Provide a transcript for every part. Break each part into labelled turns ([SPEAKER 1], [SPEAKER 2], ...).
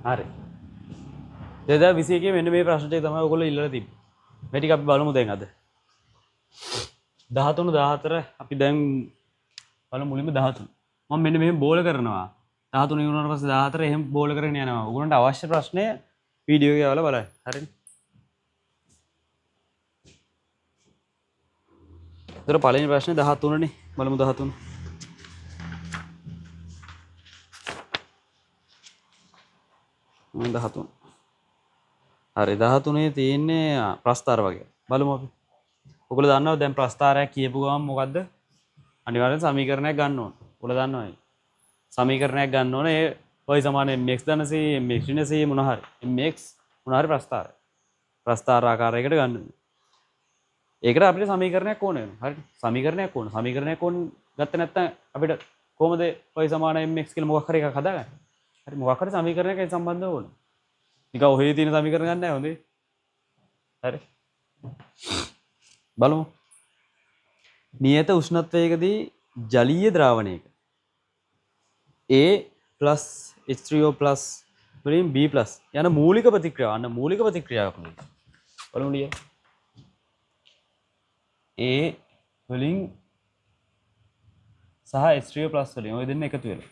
[SPEAKER 1] හරි. 2021 මෙන්න මේ ප්‍රශ්න ටික තමයි ඔයගොල්ලෝ ඉල්ලලා තිබ්බේ. මේ ටික අපි බලමු දැන් අද. 13 14 අපි දැන් බලමු මුලින්ම 13. මම මෙන්න මෙහෙම බෝල කරනවා. 13 ඉවරනට පස්සේ 14 එහෙම බෝල කරගෙන යනවා. ඔයගොල්ලන්ට අවශ්‍ය ප්‍රශ්නය වීඩියෝ එකේ ආවලා බලන්න. හරිනේ. ඒතර පළවෙනි ප්‍රශ්නේ 13 නේ. බලමු 13. මම 13. හරි 13 තියෙන්නේ ප්‍රස්තාර වගේ. බලමු අපි. ඔයගොල්ලෝ දන්නවා දැන් ප්‍රස්තාරයක් කියපු ගමන් මොකද්ද? අනිවාර්යෙන් සමීකරණයක් ගන්න ඕන. ඔයගොල්ලෝ දන්නවනේ. සමීකරණයක් ගන්න ඕන. ඒ y සමාන mx ධන c mx ඍණ c මොන හරි. mx මොන හරි ප්‍රස්තාරය. ප්‍රස්තාර ආකාරයකට ගන්න. ඒකට අපිට සමීකරණයක් ඕන වෙනවා. හරිද? සමීකරණයක් ඕන. සමීකරණයක් ඕන ගත්තේ නැත්නම් අපිට කොහොමද y සමාන mx කියලා මොකක් හරි එකක් හදාගන්නේ? හරි මොකක් හරි සමීකරණයක සම්බන්ධව ඕන. නිකන් ඔහේ තියෙන සමීකරණ ගන්න නැහැ හොඳේ. හරි. බලමු. නියත උෂ්ණත්වයකදී ජලීය ද්‍රාවණයක A plus H3O plus වලින් B plus යන මූලික ප්‍රතික්‍රියාව අන්න මූලික ප්‍රතික්‍රියාවක් නේ. බලමු ලිය. A වලින් සහ H3O plus වලින් ඔය දෙන්න එකතු වෙලා.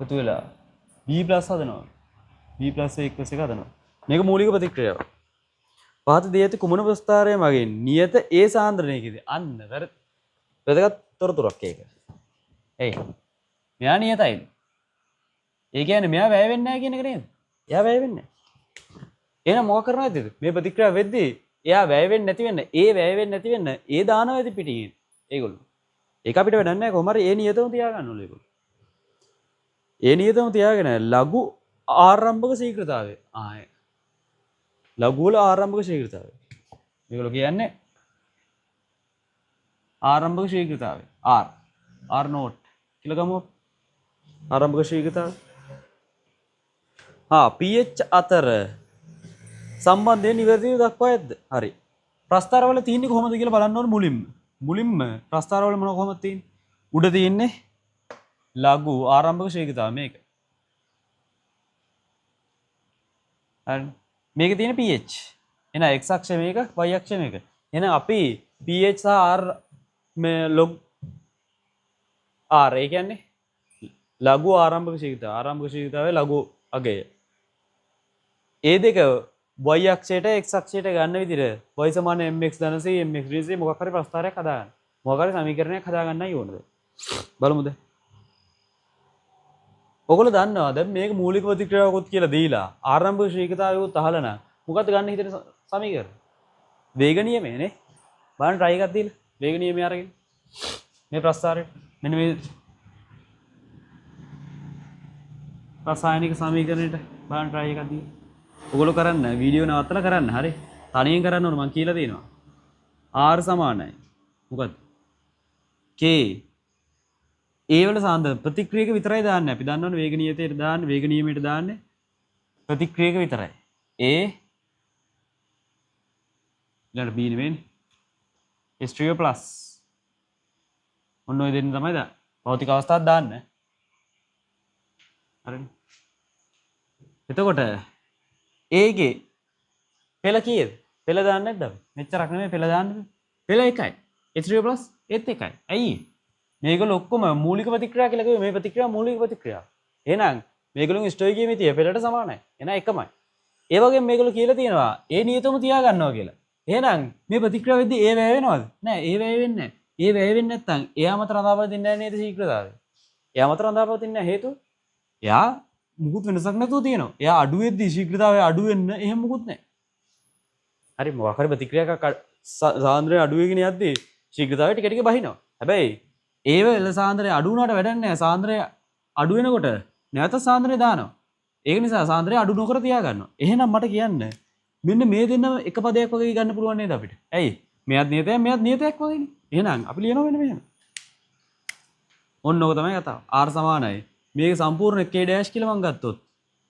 [SPEAKER 1] එකතු වෙලා B plus හදනවා. B plus A equals එක හදනවා. මේක මූලික ප්‍රතික්‍රියාව. පහත දී ඇති කුමන ප්‍රස්ථාරය මගින් නියත A සාන්ද්‍රණයකදී අන්න වැදගත් තොරතුරක් ඒක. එයි. මෙයා නියතයි. ඒ කියන්නේ මෙයා වැය වෙන්නේ නැහැ කියන එක නේද? එයා වැය වෙන්නේ නැහැ. එහෙනම් මොකක් කරනවද? මේ ප්‍රතික්‍රියාව වෙද්දී එයා වැය වෙන්නේ නැති වෙන්න, ඒ වැය වෙන්නේ නැති වෙන්න, ඒ දානවා ඇති පිටින්. ඒගොල්ලෝ. ඒක අපිට වැඩක් නැහැ කොහොම හරි ඒ නියතම තියාගන්න ඕනේ ඒගොල්ලෝ. ඒ නියතම තියාගෙන ලඝු ආරම්භක ශීඝ්‍රතාවය. ලඝු වල ආරම්භක ශීඝ්‍රතාවය. මේගොල්ලෝ කියන්නේ ආරම්භක ශීඝ්‍රතාවය. R naught කියලා ගමු. ආරම්භක ශීඝ්‍රතාවය. pH අතර සම්බන්ධය නිවැරදිව දක්වා ඇද්ද? හරි. ප්‍රස්ථාරවල තියෙන්නේ කොහොමද කියලා බලන්න ඕන මුලින්ම. මුලින්ම ප්‍රස්ථාරවල මොන කොහොමද තියෙන්නේ? උඩ තියෙන්නේ ලඝු ආරම්භක ශීඝ්‍රතාවය මේක. හරි. මේකේ තියෙන pH. එහෙනම් x අක්ෂය මේක, y අක්ෂය මේක. එහෙනම් අපි pH සහ R මේ log R ඒ කියන්නේ ලඝු ආරම්භක ශීඝ්‍රතාවය. ආරම්භක ශීඝ්‍රතාවයේ ලඝු අගය. ඒ දෙක y අක්ෂයට x අක්ෂයට ගන්න විදිහට y සමාන mx ධන c mx ඍණ c මොකක් හරි ප්‍රස්ථාරයක් හදාගන්න. මොකක් හරි සමීකරණයක් හදාගන්නයි ඕනද? බලමුද? ඔයගොල්ලෝ දන්නවා දැන් මේක මූලික ප්‍රතික්‍රියාවකුත් කියලා දීලා ආරම්භක ශීඝ්‍රතාවයකුත් අහලා නම් මොකද්ද ගන්න හිතෙන සමීකරණ? වේග නියමය නේ. බලන්න try එකක් දීලා වේග නියමය අරගෙන මේ ප්‍රස්ථාරයට මෙන්න මේ රසායනික සමීකරණයට බලන්න try එකක් දීලා ඔයගොල්ලෝ කරන්න වීඩියෝ නවත්තලා කරන්න හරි තනියෙන් කරන්න ඕන මම කියලා තියෙනවා R සමානයි මොකද්ද K ඒ වල සාන්ද්‍ර ප්‍රතික්‍රියක විතරයි දාන්නේ අපි දන්නවනේ වේග නියතයට දාන්නේ වේග නියමයට දාන්නේ ප්‍රතික්‍රියක විතරයි A ඊළඟට B නෙවෙයි H3O plus ඔන්න ඔය දෙන්න තමයි දාන්නේ භෞතික අවස්ථාවක් දාන්න හරිනේ එතකොට ඒගේ පෙළ කීයද? පෙළ දාන්නේ නැද්ද අපි? මෙච්චරක් නෙමෙයි පෙළ දාන්නේ. පෙළ එකයි. H3O plus ඒත් එකයි. ඇයි? මේගොල්ලෝ ඔක්කොම මූලික ප්‍රතික්‍රියා කියලා කිව්වේ මේ ප්‍රතික්‍රියාව මූලික ප්‍රතික්‍රියාව. එහෙනම් මේගොල්ලෝගේ ස්ටොයිකියමිතිය පෙළට සමානයි. එහෙනම් එකමයි. ඒ වගේම මේගොල්ලෝ කියලා තියෙනවා ඒ නියතම තියා ගන්නවා කියලා. එහෙනම් මේ ප්‍රතික්‍රියාව වෙද්දී ඒ වැය වෙනවද? නෑ ඒ වැය වෙන්නේ නෑ. ඒ වැය වෙන්නේ නැත්නම් එයා මත රඳාපවතින්නේ නැහැ නේද ශීඝ්‍රතාවය? එයා මත රඳාපවතින්නේ නැහැ හේතුව? එයා මුකුත් වෙනසක් නැතුව තියෙනවා. එයා අඩු වෙද්දී ශීඝ්‍රතාවය අඩු වෙන්න එහෙම මුකුත් නැහැ. හරි මොකක් හරි ප්‍රතික්‍රියාවක් සාන්ද්‍රය අඩු වෙගෙන යද්දී ශීඝ්‍රතාවය ටික ටික බහිනවා. හැබැයි ඒ වෙල සාන්ද්‍රය අඩු වුණාට වැඩක් නැහැ. සාන්ද්‍රය අඩු වෙනකොට නැවත සාන්ද්‍රය දානවා. ඒක නිසා සාන්ද්‍රය අඩු නොකර තියාගන්නවා. එහෙනම් මට කියන්න මෙන්න මේ දෙන්නම එක පදයක් වගේ ගන්න පුළුවන් නේද අපිට? ඇයි? මෙයත් නියතයක් මෙයත් නියතයක් වගේනේ. එහෙනම් අපි ලියනවා මෙන්න ඔන්න ඕක තමයි කතාව. R සමානයි මේක සම්පූර්ණ k dash කියලා මම ගත්තොත්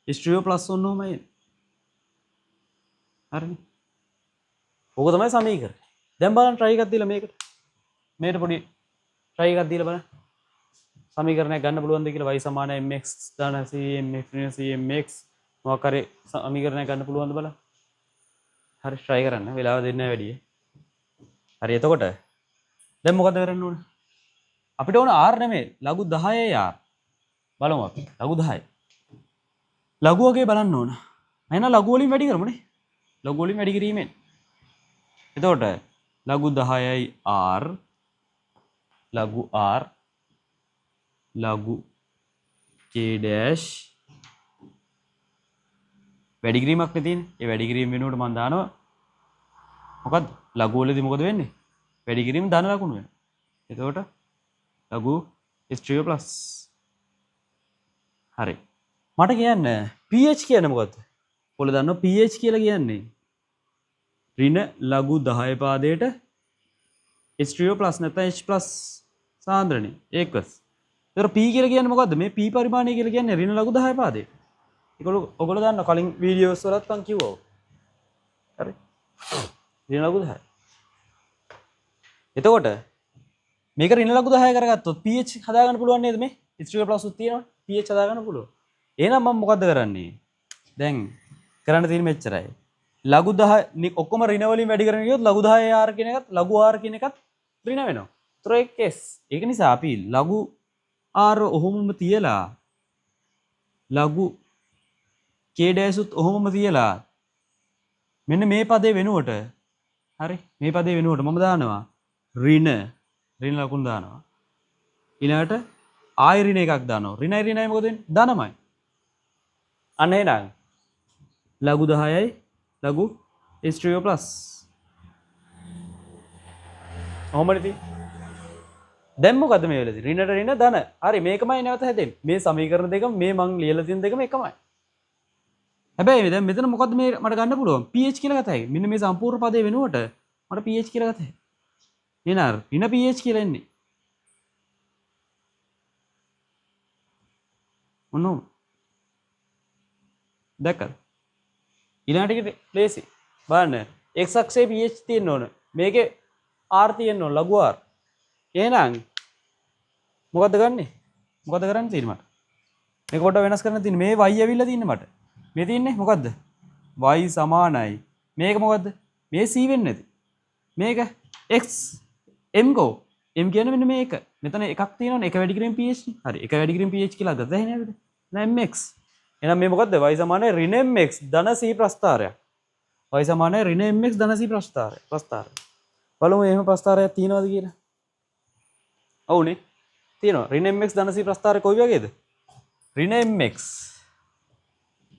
[SPEAKER 1] H3O plus ඔන්න ඔහමයි. හරිනේ. ඕක තමයි සමීකරණය. දැන් බලන්න try එකක් දීලා මේකට. මේකට පොඩි try එකක් දීලා බලන්න. සමීකරණයක් ගන්න පුළුවන්ද කියලා y සමාන mx ධන cmx ඍණ cmx මොකක් හරි සමීකරණයක් ගන්න පුළුවන්ද බලන්න. හරි try කරන්න. වෙලාව දෙන්න වැඩි. හරි එතකොට දැන් මොකද කරන්න ඕන? අපිට ඕන r නෙමෙයි ලඝු 10 r. බලමු අපි. ලඝු 10. ලඝු වගේ බලන්න ඕන. එහෙනම් ලඝු වලින් වැඩි කරමුනේ. ලඝු වලින් වැඩි කිරීමෙන්. එතකොට ලඝු 10යි r ලඝු r ලඝු k dash වැඩි කිරීමක් නේ තියෙන්නේ. ඒ වැඩි කිරීම වෙනුවට මම දානවා මොකද්ද? ලඝු වලදී මොකද වෙන්නේ? වැඩි කිරීම ධන ලකුණු වෙනවා. එතකොට ලඝු h3 plus හරි. මට කියන්න pH කියන්නේ මොකද්ද? ඔයාලා දන්නවා pH කියලා කියන්නේ ඍණ ලඝු 10 පාදයට h3 plus නැත්නම් h plus සාන්ද්‍රණය ඒකස්. ඒතර p කියලා කියන්නේ මොකද්ද? මේ p පරිමාණය කියලා කියන්නේ ඍණ ලඝු 10 පාදයට. ඔයගොල්ලෝ දන්නවා කලින් වීඩියෝස් වලත් මම කිව්වා. හරි. ඍණ ලඝු 10. එතකොට මේක ඍණ ලඝු 10 කරගත්තොත් pH හදාගන්න පුළුවන් නේද මේ? h3 plus උත් තියෙනවා. pH හදාගන්න පුළුවන්. එහෙනම් මම මොකද්ද කරන්නේ? දැන් කරන්න තියෙන්නේ මෙච්චරයි. ලඝු 10 ඔක්කොම ඍණ වලින් වැඩි කරගෙන ගියොත් ලඝු 10 r කියන එකත් ලඝු r කියන එකත් ඍණ වෙනවා. ඒතර ඒක කෙස්. ඒක නිසා අපි ලඝු r ඔහොමම තියලා ලඝු k dash උත් ඔහොමම තියලා මෙන්න මේ පදේ වෙනුවට හරි මේ පදේ වෙනුවට මම දානවා ඍණ ලකුණු දානවා. ඊළඟට ආය ඍණ එකක් දානවා. ඍණයි මොකද වෙන්නේ? ධනමයි. අන්න එහෙනම් ලඝු 10යි ලඝු h3 plus ඔහොමනේ. දැන් මොකද මේ වෙලදී? ඍණට ඍණ ධන. හරි මේකමයි නැවත හැදෙන්නේ. මේ සමීකරණ දෙක මේ මං ලියලා තියෙන දෙකම එකමයි. හැබැයි දැන් මෙතන මොකද්ද මේ මට ගන්න පුළුවන්? pH කියලා ගත හැකියි. මෙන්න මේ සම්පූර්ණ පදේ වෙනුවට මට pH කියලා ගත හැකියි. එහෙනම් ඍණ pH කියලා එන්නේ. මොනෝ දැක්කද? ඊළඟට ටික ලේසි. බලන්න x අක්ෂයේ pH තියෙන්න ඕන. මේකේ r තියෙන්න ඕන ලඝු r. එහෙනම් මොකද්ද ගන්නෙ? මොකද කරන්න තියෙන්නේ මට? මේක පොඩ්ඩක් වෙනස් කරන්න තියෙන්නේ. මේ y ඇවිල්ලා තින්නේ මට. මේ තින්නේ මොකද්ද? y සමානයි. මේක මොකද්ද? මේ c වෙන්නේ නැති. මේක x m ගෝ. m කියන්නේ මෙන්න මේක. මෙතන එකක් තියෙනවනේ. එක වැඩි කිරීම pH නේ. හරි. එක වැඩි කිරීම pH කියලා ගත්තා එහෙනම් අපිට. එහෙනම් mx. එහෙනම් මේ මොකද්ද? y සමානයි ඍණ mx ධන c ප්‍රස්ථාරයක්. y සමානයි ඍණ mx ධන c ප්‍රස්ථාරය. බලමු එහෙම ප්‍රස්ථාරයක් තියෙනවද කියලා. ඔව්නේ. තියෙනවා. ඍණ mx ධන c ප්‍රස්ථාරය කොයි වගේද? ඍණ mx.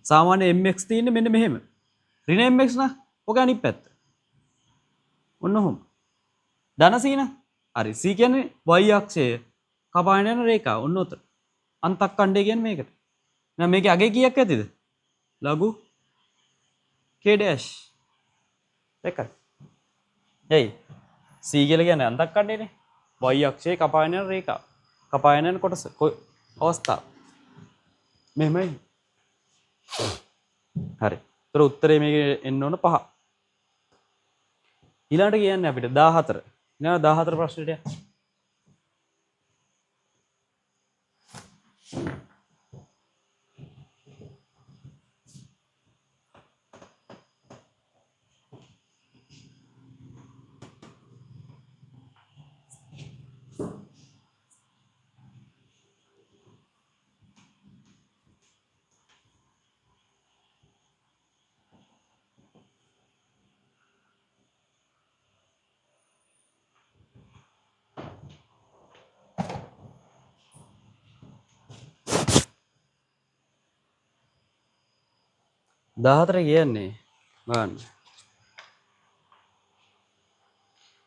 [SPEAKER 1] සාමාන්‍ය mx තියෙන්නේ මෙන්න මෙහෙම. ඍණ mx නා. ඔක අනිත් පැත්ත. ඔන්න ඔහොම. ධන c නා. හරි. c කියන්නේ y අක්ෂය කපාගෙන යන රේඛාව. ඔන්න උතර. අන්තක්ඛණ්ඩය කියන්නේ මේකට. එහෙනම් මේකේ අගය කීයක් ඇතිද? ලඝු k dash. දෙකයි. එයි. c කියලා කියන්නේ අන්තක්ඛණ්ඩයනේ. y අක්ෂයේ කපාගෙන යන රේඛාව. කපාගෙන යන කොටස අවස්ථාව. මෙහෙමයි. හරි. ඒතර උත්තරේ මේකේ එන්න ඕන 5. ඊළඟට කියන්නේ අපිට 14. ඊළඟ 14 ප්‍රශ්නෙට යන්න. දාහතර කියන්නේ බලන්න.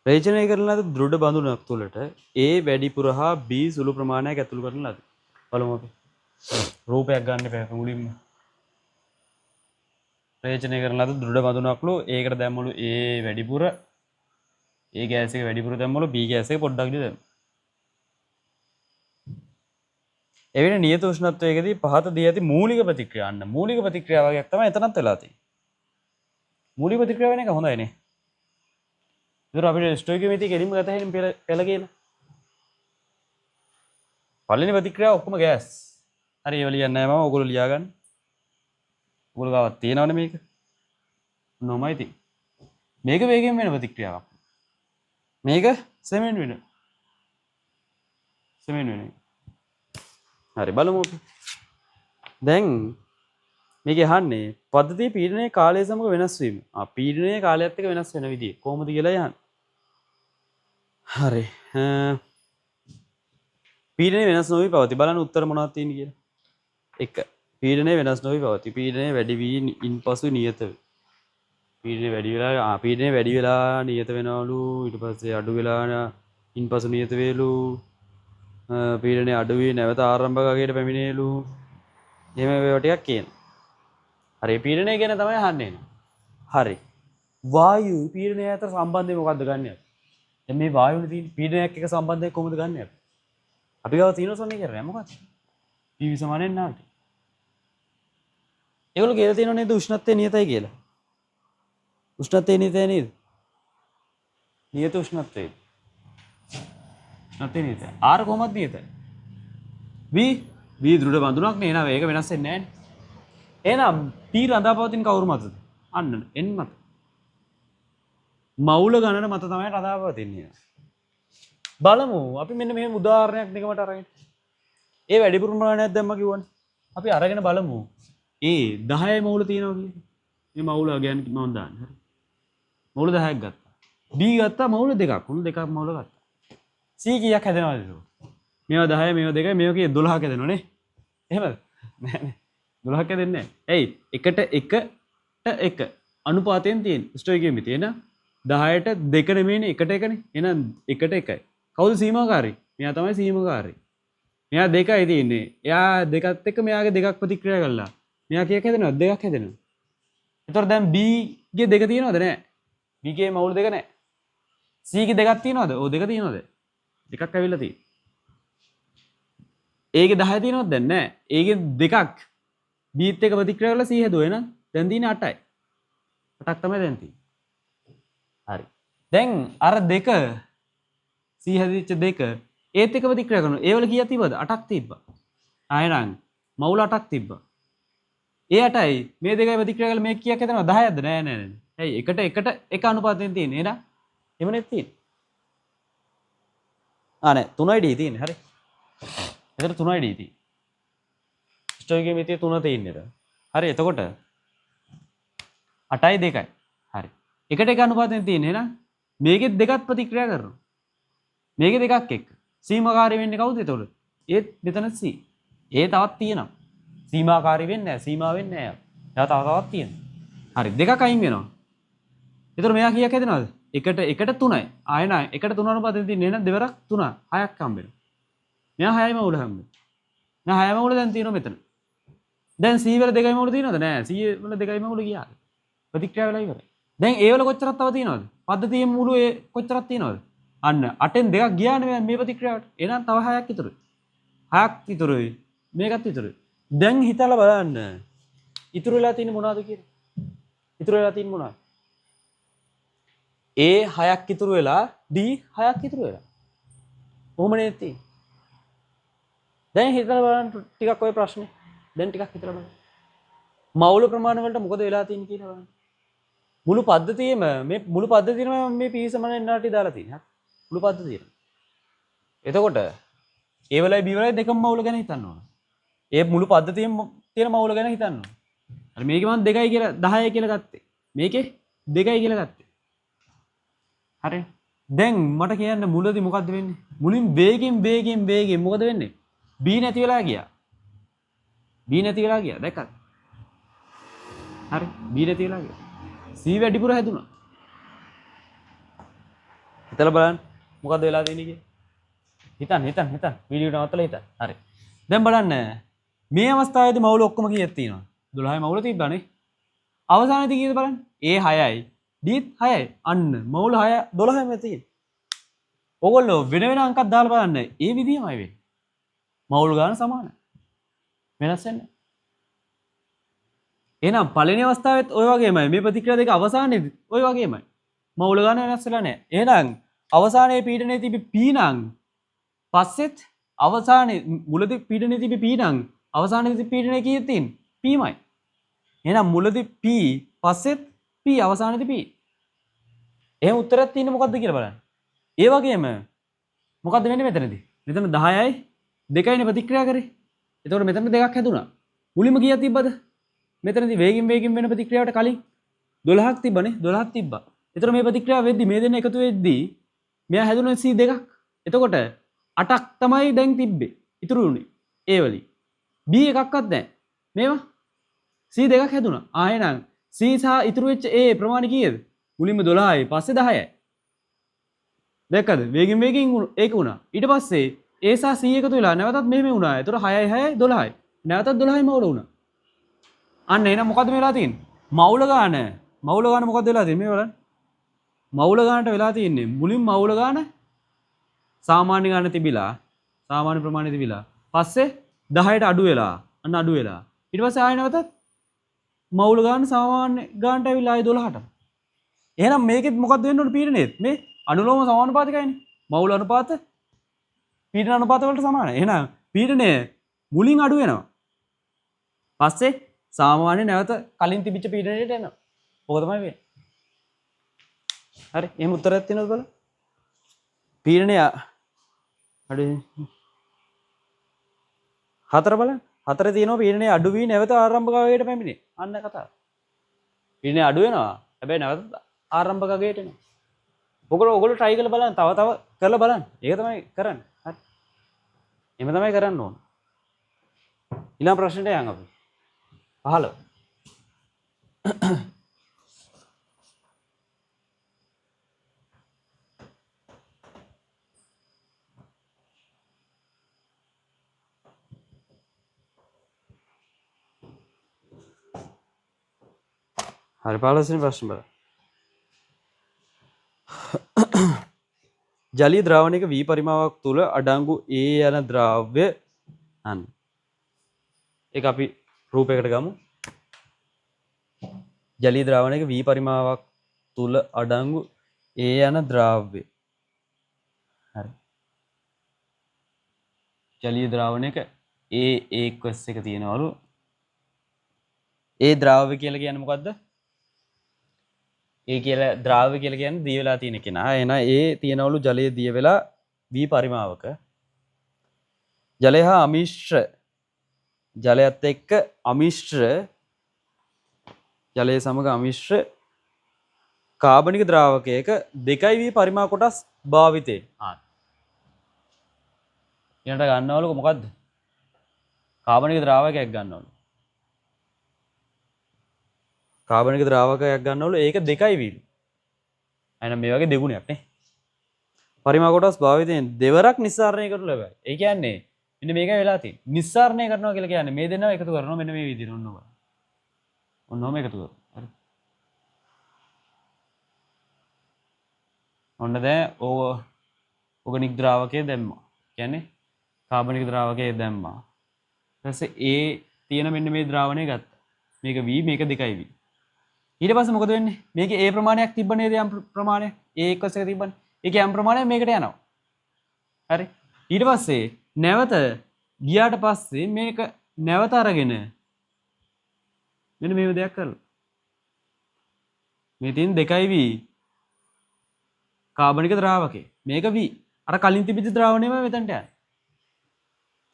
[SPEAKER 1] රේචනය කරන ලද දෘඩ බඳුනක් තුළට A වැඩිපුර හා B සුළු ප්‍රමාණයක් ඇතුළු කරන ලද. බලමු අපි. රූපයක් ගන්න බෑ මුලින්ම. රේචනය කරන ලද දෘඩ බඳුනක්ලු ඒකට දැම්මලු A වැඩිපුර A ගෑස් එක වැඩිපුර දැම්මලු B ගෑස් එක පොඩ්ඩක් දැම්මලු. එවිට නියත උෂ්ණත්වයකදී පහත දී ඇති මූලික ප්‍රතික්‍රියා අන්න මූලික ප්‍රතික්‍රියා වගේක් තමයි එතනත් වෙලා තියෙන්නේ. මූලික ප්‍රතික්‍රියාව වෙන එක හොඳයිනේ. ඒතර අපිට ස්ටොයිකියෝමෙට්‍රි කෙලින්ම ගත හැකියි පෙළ කියලා. පළවෙනි ප්‍රතික්‍රියාව ඔක්කොම ගෑස්. හරි ඒව ලියන්නේ නැහැ මම. ඔයගොල්ලෝ ලියා ගන්න. ඔයගොල්ලෝ ගාවත් තියෙනවනේ මේක. නොමයි තියෙන්නේ. මේක වේගයෙන් වෙන ප්‍රතික්‍රියාවක්. මේක සෙමෙන් වෙන. සෙමෙන් වෙන. හරි බලමු අපි. දැන් මේක අහන්නේ පද්ධතියේ පීඩනයේ කාලය සමග වෙනස් වීම. පීඩනයේ කාලයත් එක්ක වෙනස් වෙන විදිය කොහොමද කියලා යහන්න. හරි. පීඩනය වෙනස් නොවී පවතී. බලන්න උත්තර මොනවද තියෙන්නේ කියලා. 1. පීඩනය වෙනස් නොවී පවතී. පීඩනය වැඩි වී ඉන්පසු නියත වේ. පීඩනය වැඩි වෙලා නියත වෙනවලු. ඊට පස්සේ අඩු වෙලා ඉන්පසු නියත වේලු. පීඩනය අඩු වී නැවත ආරම්භක අගයට පැමිණේලු. එහෙම ඒවා ටිකක් කියන. හරි පීඩනය ගැන තමයි අහන්නේ. හරි. වායු පීඩනය අතර සම්බන්ධය මොකක්ද ගන්නෙ? දැන් මේ වායුනේ තියෙන පීඩනයක් එක්ක සම්බන්ධය කොහොමද ගන්නෙ අපි? අපි ගාව තියෙන සමීකරණය මොකක්ද? PV සමාන NRT. ඒගොල්ලෝ කියලා තියෙනව නේද උෂ්ණත්වය නියතයි කියලා. උෂ්ණත්වය නියතයි නේද? නියත උෂ්ණත්වය. උෂ්ණත්වය නියතයි. R කොහොමද නියතයි? V දෘඩ බඳුනක් නේ. එහෙනම් ඒක වෙනස් වෙන්නේ නැහැ නේ. එහෙනම් P රඳාපවතින කවුරු මතද? අන්න N මත. මවුල ගණන මත තමයි රඳාපවතින්නේ. බලමු අපි මෙන්න මෙහෙම උදාහරණයක් නිකමට අරගෙන. ඒ වැඩිපුර ප්‍රමාණයක් දැම්ම කිව්වනේ. අපි අරගෙන බලමු. ඒ 10 මවුල තියෙනවා කියන්නේ. මේ මවුල ගැන මම දාන්න. හරි. මවුල 10ක් ගත්තා. B ගත්තා මවුල දෙකක්. උණු දෙකක් මවුල ගත්තා. C කීයක් හැදෙනවද ඒක? මේවා 10 මේවා 2 මේවා කීය 12ක් හැදෙනව නේ. එහෙමද? නෑ නෑ. 12ක් හැදෙන්නේ නෑ. ඇයි? එකට 1ට 1 අනුපාතයෙන් තියෙන. ස්ටොයිකියමේ තියෙන 10ට 2 නෙමෙයිනේ එකට 1නේ. එහෙනම් එකට 1යි. කවුද සීමාකාරී? මෙයා තමයි සීමාකාරී. මෙයා 2යි තියෙන්නේ. එයා දෙකත් එක්ක මෙයාගේ දෙකක් ප්‍රතික්‍රියා කළා. මෙයා කීයක් හැදෙනවද? 2ක් හැදෙනවා. එතකොට දැන් B ගේ 2 තියෙනවද? නෑ. B ගේ මවුල් 2 නෑ. C ගේ 2ක් තියෙනවද? ඔව් 2 තියෙනවද? දෙකක් ඇවිල්ලා තියෙනවා. A ගේ 10 තියෙනවද දැන්? නෑ. A ගේ 2ක් B ත් එක්ක ප්‍රතික්‍රියා කරලා C හැදුවා. එහෙනම් දැන් තියෙන්නේ 8යි. 8ක් තමයි දැන් තියෙන්නේ. හරි. දැන් අර 2 C හැදිච්ච 2 ඒත් එක්ක ප්‍රතික්‍රියා කරනවා. ඒ වල කීයක් තිබ්බද? 8ක් තිබ්බා. ආයෙනම් මවුල 8ක් තිබ්බා. ඒ 8යි මේ දෙකයි ප්‍රතික්‍රියා කරලා මේක කීයක් හදනවද? 10ක්ද? නෑ නෑ නෑ. ඇයි එකට එක අනුපාතයෙන් තියෙන්නේ. එහෙනම් එමනේ තියෙන්නේ. නෑ 3යි D තියෙන්නේ. හරි. එතන 3යි D තියෙන්නේ. ස්ටොයිකියමේ 3 තියෙන්නේ. හරි. එතකොට 8යි 2යි. හරි. එකට එක අනුපාතයෙන් තියෙන්නේ. එහෙනම් මේකෙත් දෙකක් ප්‍රතික්‍රියා කරනවා. මේකේ දෙකක් එක්ක. සීමාකාරී වෙන්නේ කවුද එතකොට? ඒත් මෙතන C. ඒ තවත් තියෙනවා. සීමාකාරී වෙන්නේ නැහැ. සීමා වෙන්නේ නැහැ. එයා තවත් තියෙනවා. හරි. දෙකක් අයින් වෙනවා. එතකොට මෙයා කීයක් හැදෙනවද? එකට 3යි. ආයෙ නෑ. එකට 3 අනුපාතයෙන් තියෙන්නේ. එහෙනම් දෙවරක් 3. 6ක් හම්බ වෙනවා. මෙයා 6යි මවුල හම්බ වෙනවා. මෙයා 6යි මවුල දැන් තියෙනවා මෙතන. දැන් C වල 2යි මවුල තියෙනවද? නෑ. C වල 2යි මවුල ගියා. ප්‍රතික්‍රියා වෙලා ඉවරයි. දැන් ඒ වල කොච්චරක් තව තියෙනවද? පද්ධතියේ මුළු ඒ කොච්චරක් තියෙනවද? අන්න 8න් 2ක් ගියානේ මේ ප්‍රතික්‍රියාවට. එහෙනම් තව 6ක් ඉතුරුයි. 6ක් ඉතුරුයි. මේකත් ඉතුරුයි. දැන් හිතලා බලන්න. ඉතුරු වෙලා තියෙන්නේ මොනවද කියලා? ඉතුරු වෙලා තියෙන්නේ මොනවද? A 6ක් ඉතුරු වෙලා D 6ක් ඉතුරු වෙලා. කොහොමනේ තියෙන්නේ? දැන් හිතලා බලන්න ටිකක් ඔය ප්‍රශ්නේ. දැන් ටිකක් හිතලා බලන්න. මවුල ප්‍රමාණ වලට මොකද වෙලා තියෙන්නේ කියලා බලන්න. මුළු පද්ධතියේම මේ මුළු පද්ධතියේම මේ PV සමාන NRT දාලා තියෙනවා. මුළු පද්ධතියේම. එතකොට A වලයි B වලයි දෙකම මවුල ගැන හිතන්න ඕන. ඒ මුළු පද්ධතියෙම තියෙන මවුල ගැන හිතන්න ඕන. හරි මේකේ මම 2යි කියලා 10යි කියලා ගත්තේ. මේකේ 2යි කියලා ගත්තේ. හරි. දැන් මට කියන්න මුලදී මොකද්ද වෙන්නේ? මුලින් වේගෙන් මොකද වෙන්නේ? B නැති වෙලා ගියා. B නැති වෙලා ගියා. දැක්කද? හරි. B නැති වෙලා ගියා. C වැඩිපුර හැදුනා. හිතලා බලන්න මොකද්ද වෙලා තියෙන්නේ කියලා. හිතන්න. වීඩියෝ නවත්තලා හිතන්න. හරි. දැන් බලන්න මේ අවස්ථාවේදී මවුල ඔක්කොම කීයක් තියෙනවද? 12යි මවුල තිබ්බානේ. අවසානයේදී කීයද බලන්න? A 6යි D 6යි. අන්න මවුල 6 12යිම තියෙන්නේ. ඕගොල්ලෝ වෙන වෙන අංකක් දාලා බලන්න. ඒ විදිහමයි වෙන්නේ. මවුල් ගාන සමානයි. වෙනස් වෙන්නේ. එහෙනම් පළවෙනි අවස්ථාවෙත් ওই වගේමයි. මේ ප්‍රතික්‍රියා දෙක අවසානයේදී ওই වගේමයි. මවුල ගාන වෙනස් වෙලා නැහැ. එහෙනම් අවසානයේ පීඩනයේ තිබි P නම් පස්සෙත් අවසානයේ මුලදී පීඩනයේ තිබි p නම් අවසානයේ තිබි පීඩනය කීයක් තියෙන්නේ? pමයි. එහෙනම් මුලදී p පස්සෙත් p අවසානයේදී p. එහෙනම් උත්තරයක් තියෙන්නේ මොකද්ද කියලා බලන්න. ඒ වගේම මොකද්ද වෙන්නේ මෙතනදී? මෙතන 10යි 2යිනේ ප්‍රතික්‍රියා කරේ. එතකොට මෙතන දෙකක් හැදුනා. මුලින්ම කීයක් තිබ්බද? මෙතනදී වේගින් වෙන ප්‍රතික්‍රියාවට කලින් 12ක් තිබ්බනේ 12ක් තිබ්බා. එතකොට මේ ප්‍රතික්‍රියාව වෙද්දි මේ දෙන්න එකතු වෙද්දී මෙයා හැදුනේ C2ක්. එතකොට 8ක් තමයි දැන් තිබ්බේ. ඉතුරු වුණේ A වලින්. B එකක්වත් නැහැ. මේවා C2ක් හැදුනා. එහෙනම් C සහ ඉතුරු වෙච්ච A ප්‍රමාණය කීයද? මුලින්ම 12යි පස්සේ 10යි. දැක්කද? වේගින් ඒක වුණා. ඊට පස්සේ A සහ C එකතු වෙලා නැවතත් මෙහෙම වුණා. එතකොට 6යි 6යි 12යි. නැවතත් 12යි මවුල වුණා. අන්න එහෙනම් මොකද්ද වෙලා තියෙන්නේ? මවුල ගාන මොකද්ද වෙලා තියෙන්නේ? මේ බලන්න. මවුල ගානට වෙලා තියෙන්නේ මුලින් මවුල ගාන සාමාන්‍ය ගාන තිබිලා සාමාන්‍ය ප්‍රමාණය තිබිලා පස්සේ 10ට අඩු වෙලා ඊට පස්සේ ආයෙ නැවතත් මවුල ගාන සාමාන්‍ය ගානට ඇවිල්ලා ආයෙ 12ට. එහෙනම් මේකෙත් මොකද්ද වෙන්න ඕනේ පීඩනයේත්? මේ අනුලෝම සමානුපාතිකයිනේ. මවුල අනුපාත පීඩන අනුපාත වලට සමානයි. එහෙනම් පීඩනය මුලින් අඩු වෙනවා. පස්සේ සාමාන්‍ය නැවත කලින් තිබිච්ච පීඩනයට එනවා. ඕක තමයි වෙන්නේ. හරි. එහෙම උත්තරයක් තියෙනවද බලන්න. පීඩනය අඩු 4 බලන්න. 4 තියෙනවා පීඩනය අඩු වී නැවත ආරම්භක වේගයට පැමිණේ. අන්න කතාව. පීඩනය අඩු වෙනවා. හැබැයි නැවත ආරම්භක වේගයට එනවා. ඔයගොල්ලෝ try කරලා බලන්න. තව කරලා බලන්න. ඒක තමයි කරන්නේ. හරි. එහෙම තමයි කරන්න ඕන. ඊළඟ ප්‍රශ්නෙට යන්න අපි. 15. හරි 15 වෙනි ප්‍රශ්න බලන්න. ජලීය ද්‍රාවණයක V පරිමාවක් තුල අඩංගු A යන ද්‍රව්‍ය අන්න. ඒක අපි රූපයකට ගමු. ජලීය ද්‍රාවණයක V පරිමාවක් තුල අඩංගු A යන ද්‍රව්‍ය. හරි. ජලීය ද්‍රාවණයක A aqueous එක තියෙනවලු. ඒ ද්‍රව්‍ය කියලා කියන්නේ මොකද්ද? ඒ කියලා ද්‍රව්‍ය කියලා කියන්නේ දිය වෙලා තියෙන කෙනා. එහෙනම් ඒ තියෙනවලු ජලයේ දිය වෙලා V පරිමාවක. ජලය හා අමිශ්‍ර ජලයත් එක්ක අමිශ්‍ර ජලය සමග අමිශ්‍ර කාබනික ද්‍රාවකයක 2V පරිමා කොටස් භාවිතේ. ඊළඟට ගන්නවලු මොකද්ද? කාබනික ද්‍රාවකයක් ගන්නවලු. කාබනික ද්‍රාවකයක් ගන්නවලු ඒක 2V. එහෙනම් මේ වගේ දෙගුණයක් නේ. පරිමා කොටස් භාවිතයෙන් දෙවරක් නිස්සාරණය කරනු ලැබයි. ඒ කියන්නේ මෙන්න මේකයි වෙලා තියෙන්නේ. නිස්සාරණය කරනවා කියලා කියන්නේ මේ දෙන්නව එකතු කරනවා මෙන්න මේ විදිහට ඔන්නෝම. ඔන්නෝම එකතු කරනවා. හරි. ඔන්න දැන් ඕගනික් ද්‍රාවකයේ දැම්මා. කියන්නේ කාබනික ද්‍රාවකයේ දැම්මා. ඊට පස්සේ A තියෙන මෙන්න මේ ද්‍රාවණය ගත්තා. මේක V මේක 2V. ඊට පස්සේ මොකද වෙන්නේ? මේකේ A ප්‍රමාණයක් තිබ්බ නේද? යම් ප්‍රමාණයක් A එක්ක එක තිබ්බනේ. ඒකේ යම් ප්‍රමාණයක් මේකට යනවා. හරි. ඊට පස්සේ නැවත ගියාට පස්සේ මේක නැවත අරගෙන මෙන්න මේව දෙයක් කරලා. මේ තියෙන 2V කාබනික ද්‍රාවකේ. මේක V. අර කලින් තිබිච්ච ද්‍රාවණයම මෙතනට යනවා.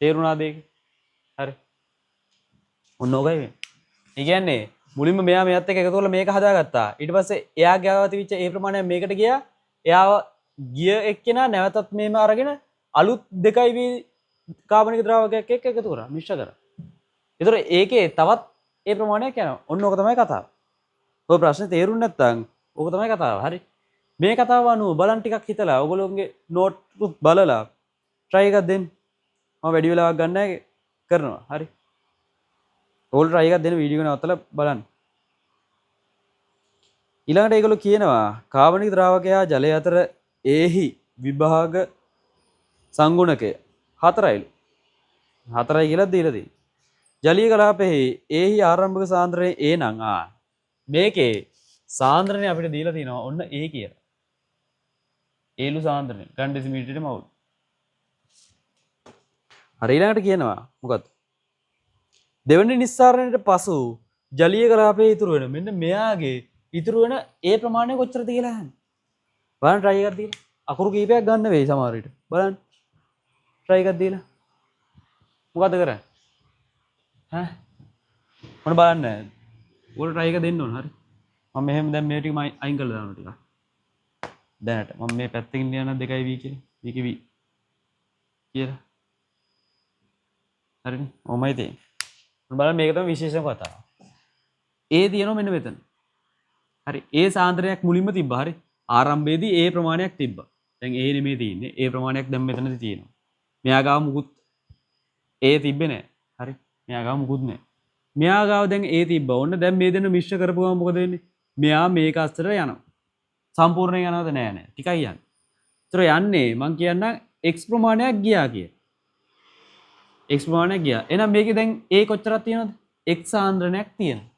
[SPEAKER 1] තේරුණාද ඒක? හරි. ඔන්න ඔබයි වෙන්නේ. ඒ කියන්නේ මුලින්ම මෙයා මෙයත් එක්ක එකතු කරලා මේක හදාගත්තා. ඊට පස්සේ එයා ගාව තිබිච්ච ඒ ප්‍රමාණය මේකට ගියා. එයාව ගිය එක්කෙනා නැවතත් මේම අරගෙන අලුත් 2V කාබනික ද්‍රාවකයක් එක්ක එකතු කරා. මිශ්‍ර කරා. ඒතර ඒකේ තවත් ඒ ප්‍රමාණයක් යනවා. ඔන්න ඕක තමයි කතාව. ඔය ප්‍රශ්නේ තේරුම් නැත්නම් ඕක තමයි කතාව. හරි. මේ කතාව අනුව බලන් ටිකක් හිතලා ඔයගොල්ලෝගේ නෝට් උත් බලලා try එකක් දෙන්න. මම වැඩි වෙලාවක් ගන්න නැහැ කරනවා. හරි. ඕල් try එකක් දෙන්න වීඩියෝ එක නවත්තලා බලන්න. ඊළඟට ඒගොල්ලෝ කියනවා කාබනික ද්‍රාවකය හා ජලය අතර ඒහි විභාග සංගුණකය 4යිලු. 4යි කියලා දීලා තියෙනවා. ජලීය කලාපෙහි ඒහි ආරම්භක සාන්ද්‍රණය A නම් මේකේ සාන්ද්‍රණය අපිට දීලා තියෙනවා ඔන්න A කියලා. ඒලු සාන්ද්‍රණය ගන් ඩෙසිමීටරයට මවුල්. හරි ඊළඟට කියනවා මොකද්ද? දෙවෙනි නිස්සාරණයට පසු ජලීය කලාපයේ ඉතුරු වෙන මෙන්න මෙයාගේ ඉතුරු වෙන ඒ ප්‍රමාණය කොච්චරද කියලා අහන්නේ. බලන්න try එකක් දීලා. අකුරු කීපයක් ගන්න වෙයි සමහර විට. බලන්න. try එකක් දීලා. මොකද කරන්නේ? ඈ මොන බලන්න. ඔයාලා try එක දෙන්න ඕන හරි. මම මෙහෙම දැන් මේ ටික අයින් කරලා දානවා ටිකක්. දැනට මම මේ පැත්තකින් ලියන 2v කියලා. මේකේ v කියලා. හරිනේ. ඔමයි තියෙන්නේ. මොන බලන්න මේක තමයි විශේෂම කතාව. ඒ තියෙනවා මෙන්න මෙතන. හරි. ඒ සාන්ද්‍රණයක් මුලින්ම තිබ්බා. හරි. ආරම්භයේදී ඒ ප්‍රමාණයක් තිබ්බා. දැන් ඒ නෙමෙයි තියෙන්නේ. ඒ ප්‍රමාණයක් දැන් මෙතනදී තියෙනවා. මෙයා ගාව මුකුත් ඒ තිබ්බේ නැහැ. හරි. මෙයා ගාව මුකුත් නැහැ. මෙයා ගාව දැන් ඒ තිබ්බා. ඔන්න දැන් මේ දෙන්න මිශ්‍ර කරපුවම මොකද වෙන්නේ? මෙයා මේක අස්සට යනවා. සම්පූර්ණයෙන් යනවද? නෑ නෑ. ටිකයි යන්නේ. ඒතර යන්නේ මං කියන්නම් x ප්‍රමාණයක් ගියා කිය. x ප්‍රමාණයක් ගියා. එහෙනම් මේකේ දැන් a කොච්චරක් තියෙනවද? x සාන්ද්‍රණයක් තියෙනවා.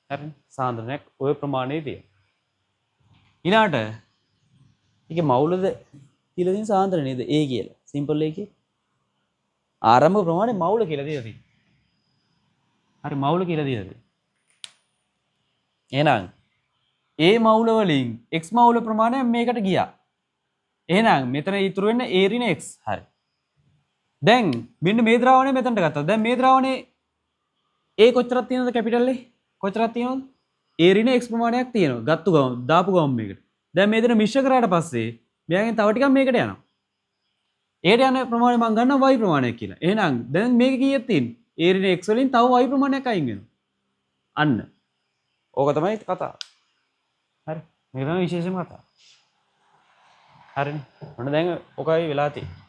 [SPEAKER 1] හරි. සාන්ද්‍රණයක් ওই ප්‍රමාණයේ තියෙනවා. ඊළාට ඒකේ මවුලද කියලා තියෙන සාන්ද්‍රණය නේද? a කියලා. සිම්පල් එකේ ආරම්භ ප්‍රමාණය මවුල කියලා දීලා තියෙනවා. හරි මවුල කියලා දීලා තියෙනවා. එහෙනම් a මවුල වලින් x මවුල ප්‍රමාණය මේකට ගියා. එහෙනම් මෙතන ඉතුරු වෙන්නේ a ඍණ x. හරි. දැන් මෙන්න මේ ද්‍රාවණය මෙතනට ගත්තා. දැන් මේ ද්‍රාවණේ a කොච්චරක් තියෙනවද කැපිටල් a? කොච්චරක් තියෙනවද? a ඍණ x ප්‍රමාණයක් තියෙනවා. ගත්තු ගමන් දාපු ගමන් මේකට. දැන් මේ දෙන මිශ්‍ර කරාට පස්සේ මෙයාගෙන් තව ටිකක් මේකට යනවා. ඒට යන ප්‍රමාණය මම ගන්නවා y ප්‍රමාණයක් කියලා. එහෙනම් දැන් මේක කීයක් තියෙන්නේ? a ඍණ x වලින් තව y ප්‍රමාණයක් අයින් වෙනවා. අන්න. ඕක තමයි කතාව. හරි. මේක තමයි විශේෂම කතාව. හරිනේ. ඔන්න දැන් ඔකයි වෙලා තියෙන්නේ.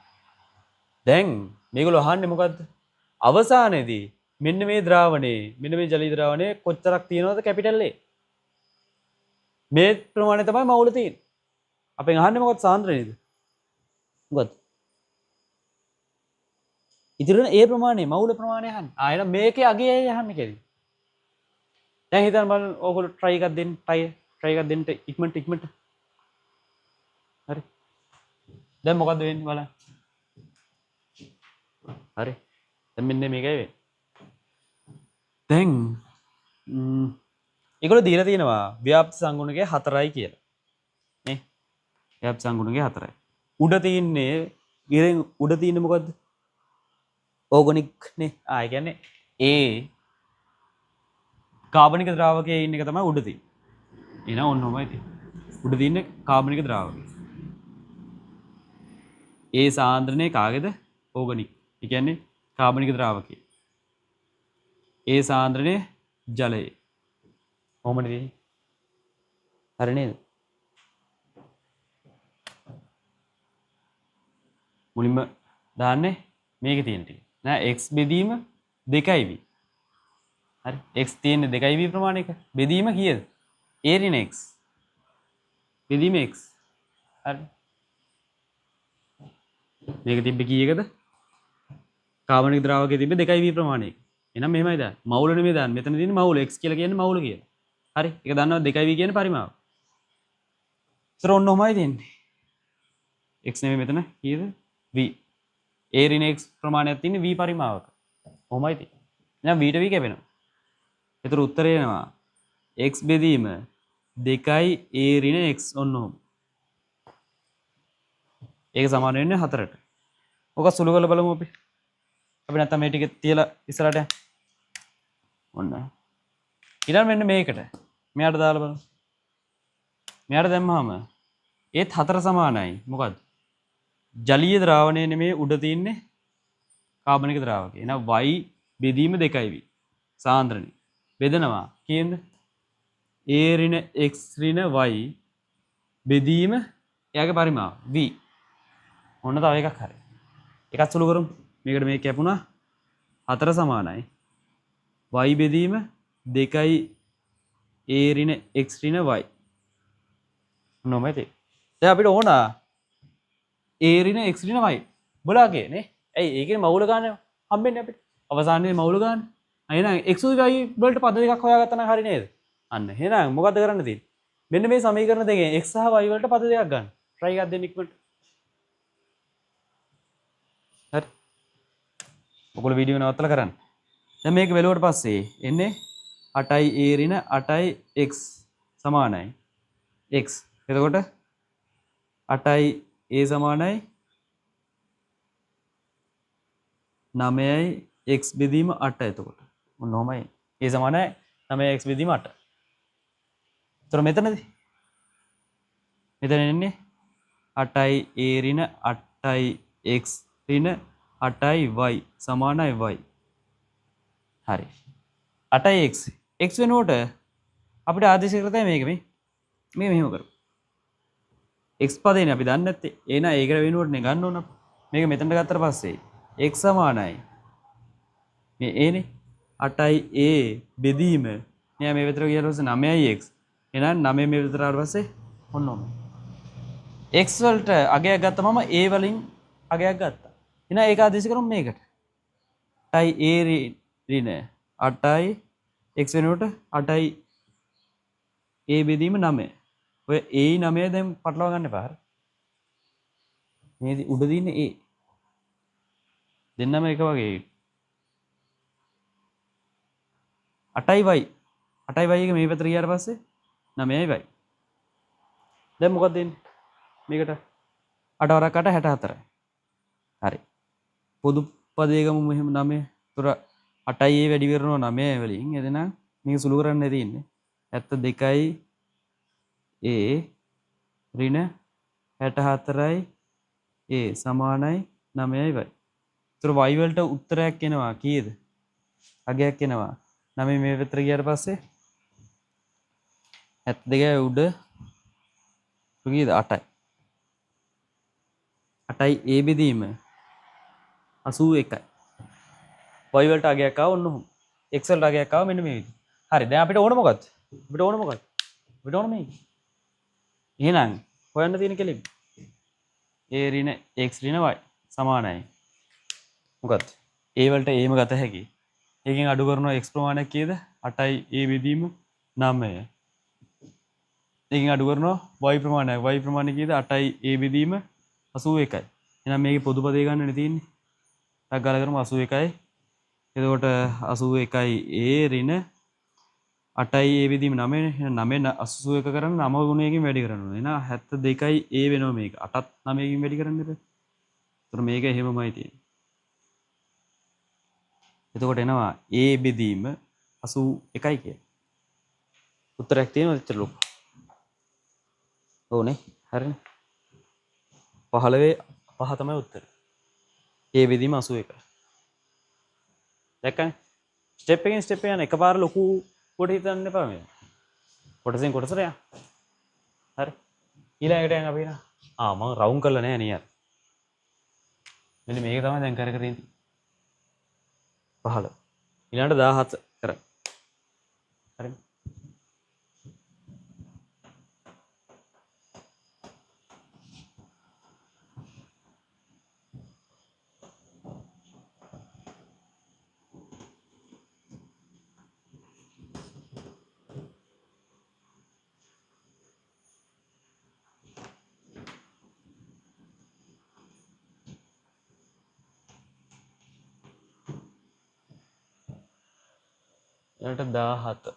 [SPEAKER 1] දැන් මේගොල්ලෝ අහන්නේ මොකද්ද? අවසානයේදී මෙන්න මේ ද්‍රාවණේ මෙන්න මේ ජලීය ද්‍රාවණේ කොච්චරක් තියෙනවද කැපිටල් A? මේ ප්‍රමාණය තමයි මවුල තියෙන්නේ. අපෙන් අහන්නේ මොකක්ද සාන්ද්‍රණයද? මොකද්ද? ඉතින් ඒ ප්‍රමාණය මවුල ප්‍රමාණය අහන්නේ. එහෙනම් මේකේ අගේ අහන්නේ කෙරේ. දැන් හිතන්න බලන්න ඕගොල්ලෝ try එකක් දෙන්න try එකක් දෙන්න ඉක්මනට. හරි. දැන් මොකද්ද වෙන්නේ බලන්න. හරි. දැන් මෙන්න මේකයි වෙන්නේ. දැන් ඒගොල්ලෝ දීලා තියෙනවා ව්‍යාප්ති සංගුණකයේ 4යි කියලා. නේ? ව්‍යාප්ති සංගුණකයේ 4යි. උඩ තියෙන්නේ ඉරෙන් උඩ තියෙන්නේ මොකද්ද? ඕගොනික් නේ. ඒ කියන්නේ ඒ කාබනික ද්‍රාවකයේ ඉන්න එක තමයි උඩ තියෙන්නේ. එහෙනම් ඔන්නෝමයි තියෙන්නේ. උඩ තියෙන්නේ කාබනික ද්‍රාවකය. ඒ සාන්ද්‍රණය කාගේද? ඕගනික්. ඒ කියන්නේ කාබනික ද්‍රාවකයේ. ඒ සාන්ද්‍රණය ජලයේ. කොහොමද වෙන්නේ? හරි නේද? මුලින්ම දාන්නේ මේකේ තියෙන ටික. නෑ x බෙදීම 2v. හරි. x තියෙන්නේ 2v ප්‍රමාණයක. බෙදීම කීයද? a ඍණ x. බෙදීම x. හරි. මේක තිබ්බේ කීයකද? කාබනික ද්‍රාවකයේ තිබ්බේ 2v ප්‍රමාණයක. එහෙනම් මෙහෙමයි දාන්නේ. මවුල නෙමෙයි දාන්නේ. මෙතන තියෙන්නේ මවුල x කියලා කියන්නේ මවුල කියලා. හරි. ඒක දන්නවා 2v කියන්නේ පරිමාව. ඉතින් ඔන්න ඔහමයි තියෙන්නේ. x නෙමෙයි මෙතන කීයද? v. a ඍණ x ප්‍රමාණයක් තියෙන්නේ v පරිමාවක. ඔහමයි තියෙන්නේ. එහෙනම් v ට v කැපෙනවා. ඒතර උත්තරය එනවා x බෙදීම 2යි a ඍණ x ඔන්න ඔහොම. ඒක සමාන වෙන්නේ 4ට. ඔක සුළු කරලා බලමු අපි. අපි නැත්තම් මේ ටික තියලා ඉස්සරහට යන්න. ඔන්න. ඊළඟ මෙන්න මේකට. මෙයාට දාලා බලමු. මෙයාට දැම්මම ඒත් 4 සමානයි. මොකද්ද? ජලීය ද්‍රාවණය නෙමේ උඩ තියෙන්නේ කාබනික ද්‍රාවකය. එහෙනම් y බෙදීම 2යි v. සාන්ද්‍රණය. බෙදනවා කීයද? a ඍණ x ඍණ y බෙදීම එයාගේ පරිමාව v. ඔන්න තව එකක් හරි. එකක් සුළු කරමු. මේකට මේක කැපුණා 4 සමානයි. y බෙදීම 2යි a ඍණ x ඍණ y. නොමෙයි. දැන් අපිට ඕන a ඍණ x ඍණ y බලගේ නේ. ඇයි ඒකේ මවුල ගන්න හම්බෙන්නේ අපිට. අවසානයේ මවුල ගන්න. එහෙනම් x y වලට පද දෙකක් හොයාගත්තා නම් හරි නේද? අන්න. එහෙනම් මොකද්ද කරන්න තියෙන්නේ? මෙන්න මේ සමීකරණ දෙකෙන් x සහ y වලට පද දෙකක් ගන්න. try එකක් දෙන්න ඉක්මනට. හරි. ඔයගොල්ලෝ වීඩියෝ නවත්තලා කරන්න. දැන් මේක වැළුවට පස්සේ එන්නේ 8යි a ඍණ 8යි x සමානයි x. එතකොට 8යි a සමානයි 9යි x බෙදීම 8. එතකොට මොන ඔහමයි a සමානයි 9යි x බෙදීම 8. එතකොට මෙතනදී මෙතන එන්නේ 8යි a ඍණ 8යි x ඍණ 8යි y සමානයි y. හරි. 8යි x x වෙනකොට අපිට ආදේශ කරතයි මේක මේ මෙහෙම කරමු. x පදේනේ අපි දන්නේ නැත්තේ. එහෙනම් ඒකට වෙනුවටනේ ගන්න ඕන. මේක මෙතනට ගත්තට පස්සේ x සමානයි මේ a නේ 8යි a බෙදීම මෙයා මේ විතර ගියාට පස්සේ 9යි x. එහෙනම් 9 මේ විතර ආවට පස්සේ ඔන්න ඔන්න. x වලට අගයක් ගත්තමම a වලින් අගයක් ගත්තා. එහෙනම් ඒක ආදේශ කරමු මේකට. 8යි a ඍණ 8යි x වෙනුවට 8යි a බෙදීම 9. ඔය a 9 දැන් පටලවා ගන්න එපා. මේ උඩ දින්නේ a. දෙන්නම එක වගේ. 8යි y. 8යි y එක මේ පැත්තට ගියාට පස්සේ 9යි y. දැන් මොකක්ද දෙන්නේ? මේකට 8 වරක් 8 64යි. හරි. පොදු පදේ ගමු මෙහෙම 9. ඒතර 8යි a වැඩි කරනවා 9යි වලින්. එදෙනම් මේක සුළු කරන්න තියෙන්නේ. 72යි a ඍණ 64යි a සමානයි 9යි y. ඒතර y වලට උත්තරයක් එනවා කීයද? අගයක් එනවා. 9 මේ පැත්තට ගියාට පස්සේ 72යි උඩ කීයද? 8යි. 8යි a බෙදීම 81යි. y වලට අගයක් ආව ඔන්න ඔහොම. x වලට අගයක් ආව මෙන්න මේ විදිහට. හරි. දැන් අපිට ඕන මොකක්ද? අපිට ඕන මොකක්ද? අපිට ඕන මේක. එහෙනම් හොයන්න තියෙන කෙලෙම a ඍණ x ඍණ y සමානයි මොකක්ද? a වලට a ම ගත හැකි. ඒකෙන් අඩු කරනවා x ප්‍රමාණයක් කීයද? 8යි a බෙදීම 9. ඒකෙන් අඩු කරනවා y ප්‍රමාණයක්. y ප්‍රමාණය කීයද? 8යි a බෙදීම 81යි. එහෙනම් මේකේ පොදු පදේ ගන්නනේ තියෙන්නේ. ටක් ගාලා කරමු 81යි. එතකොට 81යි a ඍණ 8යි a බෙදීම 9 නේ. එහෙනම් 9 81 කරන්න 9 ගුණයකින් වැඩි කරන්න ඕනේ. එහෙනම් 72යි a වෙනවා මේක. 8ත් 9කින් වැඩි කරන්න එපා. ඒතර මේක එහෙමමයි තියෙන්නේ. එතකොට එනවා a බෙදීම 81යි කියලා. උත්තරයක් තියෙනවද එච්චර ලොකු? ඕනේ. හරිනේ. 15 5 තමයි උත්තරේ. a බෙදීම 81. දැක්කනේ? ස්ටෙප් එකෙන් ස්ටෙප් එක යන එකපාර ලොකු කොට හිතන්න එපා මේ. කොටසෙන් කොටසට යන්න. හරි. ඊළඟට යන්න අපි නා. මම රවුන්ඩ් කරලා නෑ නේ යාර. මෙන්න මේක තමයි දැන් කර කර ඉන්නේ. 15. ඊළඟට 17 කරන්න. හරිනේ. ඊළඟට 17.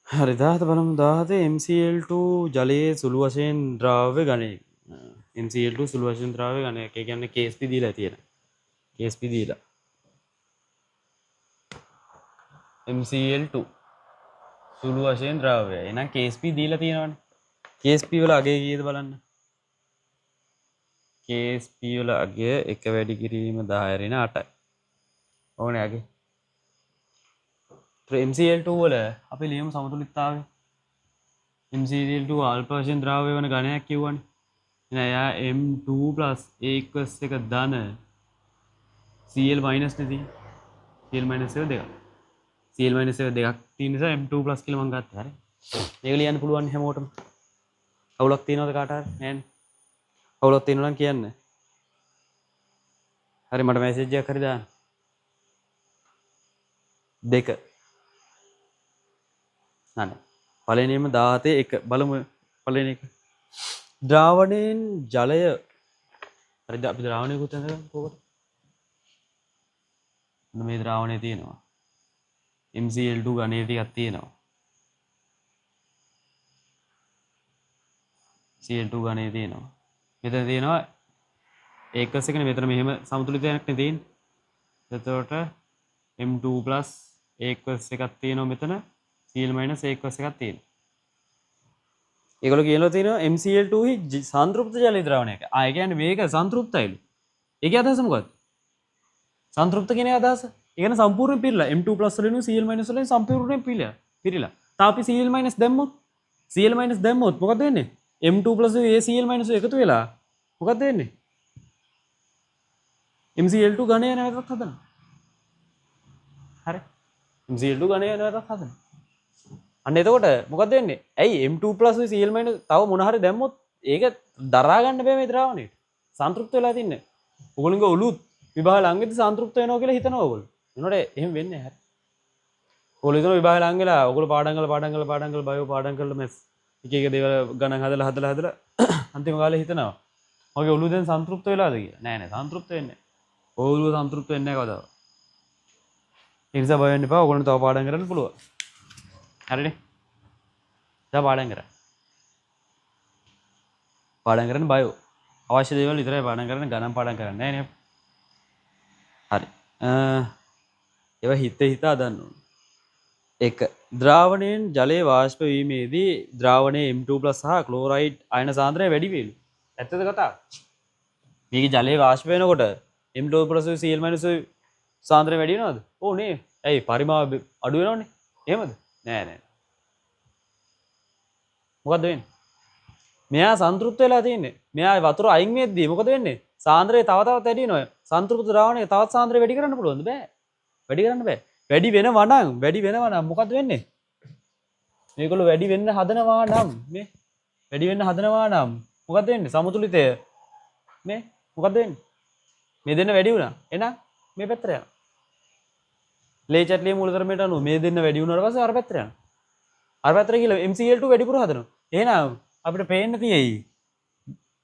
[SPEAKER 1] හරි 17 බලමු 17 MCl2 ජලයේ සුළු වශයෙන් ද්‍රව්‍ය ඝනයක. MCl2 සුළු වශයෙන් ද්‍රව්‍ය ඝනයක. ඒ කියන්නේ KSP දීලා තියෙනවා. KSP දීලා. MCl2 සුළු වශයෙන් ද්‍රව්‍ය. එහෙනම් KSP දීලා තියෙනවනේ. KSP වල අගය කීයද බලන්න. KSP වල අගය 1 වැඩි කිරීම 10 ඍණ 8යි. ඕනේ අගය. MCl2 වල අපි ලියමු සමතුලිතතාවය. MCl2 අල්ප වශයෙන් ද්‍රව්‍ය වෙන ඝනයක් කියවනේ. එහෙනම් එයා M2 a එක ධන Cl මයිනස් නේ තියෙන්නේ. Cl මයිනස් එක දෙකක්. Cl මයිනස් එක දෙකක් තියෙන නිසා M2 කියලා මම ගත්තා. හරි. මේක ලියන්න පුළුවන් හැමෝටම. අවුලක් තියෙනවද කාට හරි? නෑනේ. අවුලක් තියෙනවා නම් කියන්න. හරි මට මැසේජ් එකක් හරි දාන්න. 2 නෑ පළවෙනිම 17 එක බලමු පළවෙනි එක ද්‍රාවණයෙන් ජලය හරිද අපි ද්‍රාවණයකුත් හදලා කොහොමද මේ ද්‍රාවණය තියෙනවා MCl2 ගණයේ ටිකක් තියෙනවා Cl2 ගණයේ තියෙනවා මෙතන තියෙනවා ඒකස් එකනේ මෙතන මෙහෙම සමතුලිතයක් නේ තියෙන්නේ එතකොට M2 ඒකස් එකක් තියෙනවා මෙතන Cl ඒකස් එකක් තියෙනවා ඒගොල්ලෝ කියනවා තියෙනවා MCl2 හි සංතෘප්ත ජල ද්‍රාවණයක ඒ කියන්නේ මේක සංතෘප්තයිලු ඒකේ අදහස මොකක්ද සංතෘප්ත කියන අදහස ඒ කියන්නේ සම්පූර්ණයෙන් පිරලා M2 වලින් Cl වලින් සම්පූර්ණයෙන් පිරලා තාපි Cl දැම්මොත් මොකද වෙන්නේ M2 Cl එකතු වෙලා මොකද වෙන්නේ MCl2 ඝනය නැවතත් හදනවා හරි MCl2 ඝනය නැවතත් හදනවා අන්න එතකොට මොකද වෙන්නේ ඇයි M2 Cl තව මොන හරි දැම්මොත් ඒක දරා ගන්න බෑ මේ ද්‍රාවණයට සන්තෘප්ත වෙලා තින්නේ ඔයගොල්ලෝගේ ඔලුත් විභාග ලඟ වෙද්දි සන්තෘප්ත වෙනවා කියලා හිතනවා ඔයගොල්ලෝ එනකොට එහෙම වෙන්නේ නැහැ හරි ඔයගොල්ලෝ හිතන විභාග ලඟ වෙලා ඔයගොල්ලෝ පාඩම් කරලා බයෝ පාඩම් කරලා මැස් එක එක දේවල් ගණන් හදලා අන්තිම කාලේ හිතනවා මගේ ඔලුව දැන් සන්තෘප්ත වෙලාද කියලා නෑ සන්තෘප්ත වෙන්නේ නැහැ ඔලුව සන්තෘප්ත වෙන්නේ නැහැ කවදාවත් ඒ නිසා බය වෙන්න එපා ඔයගොල්ලෝ තව පාඩම් කරන්න පුළුවන් හරිනේ දැන් පාඩම් කරන්න බයෝ අවශ්‍ය දේවල් විතරයි පාඩම් කරන්න ගණන් පාඩම් කරන්නේ නැහැ නේ හරි ඒවා හිත හදන්න ඕන එක ද්‍රාවණයෙන් ජලයේ වාෂ්ප වීමේදී ද්‍රාවණයේ M2+ සහ ක්ලෝරයිඩ් අයන සාන්ද්‍රණය වැඩි වේලු ඇත්තද කතාව මේක ජලයේ වාෂ්ප වෙනකොට M2+ Cl- සාන්ද්‍රණය වැඩි වෙනවද ඕ නේ ඇයි පරිමාව අඩු වෙනවනේ එහෙමද නෑ මොකද වෙන්නේ මෙයා සන්තෘප්ත වෙලා තියෙන්නේ මෙයා වතුර අයින් වෙද්දී මොකද වෙන්නේ සාන්ද්‍රය තව තවත් වැඩි වෙනවා සන්තෘප්ත ද්‍රාවණය තවත් සාන්ද්‍රය වැඩි කරන්න පුළුවන්ද බෑ වැඩි කරන්න බෑ වැඩි වෙනවා නම් මොකද වෙන්නේ මේගොල්ලෝ වැඩි වෙන්න හදනවා නම් මොකද වෙන්නේ සමතුලිතය මේ මොකද වෙන්නේ මේ දෙන්න වැඩි වුණා එහෙනම් මේ පැත්තට යනවා ලේ චැට්ලියේ මූලධර්මයට අනුව මේ දෙන්න වැඩි වුණාට පස්සේ අර පැත්තට යනවා අර පැත්තට ගිහලා MCl2 වැඩිපුර හදනවා එහෙනම් අපිට පේන්න තියෙයි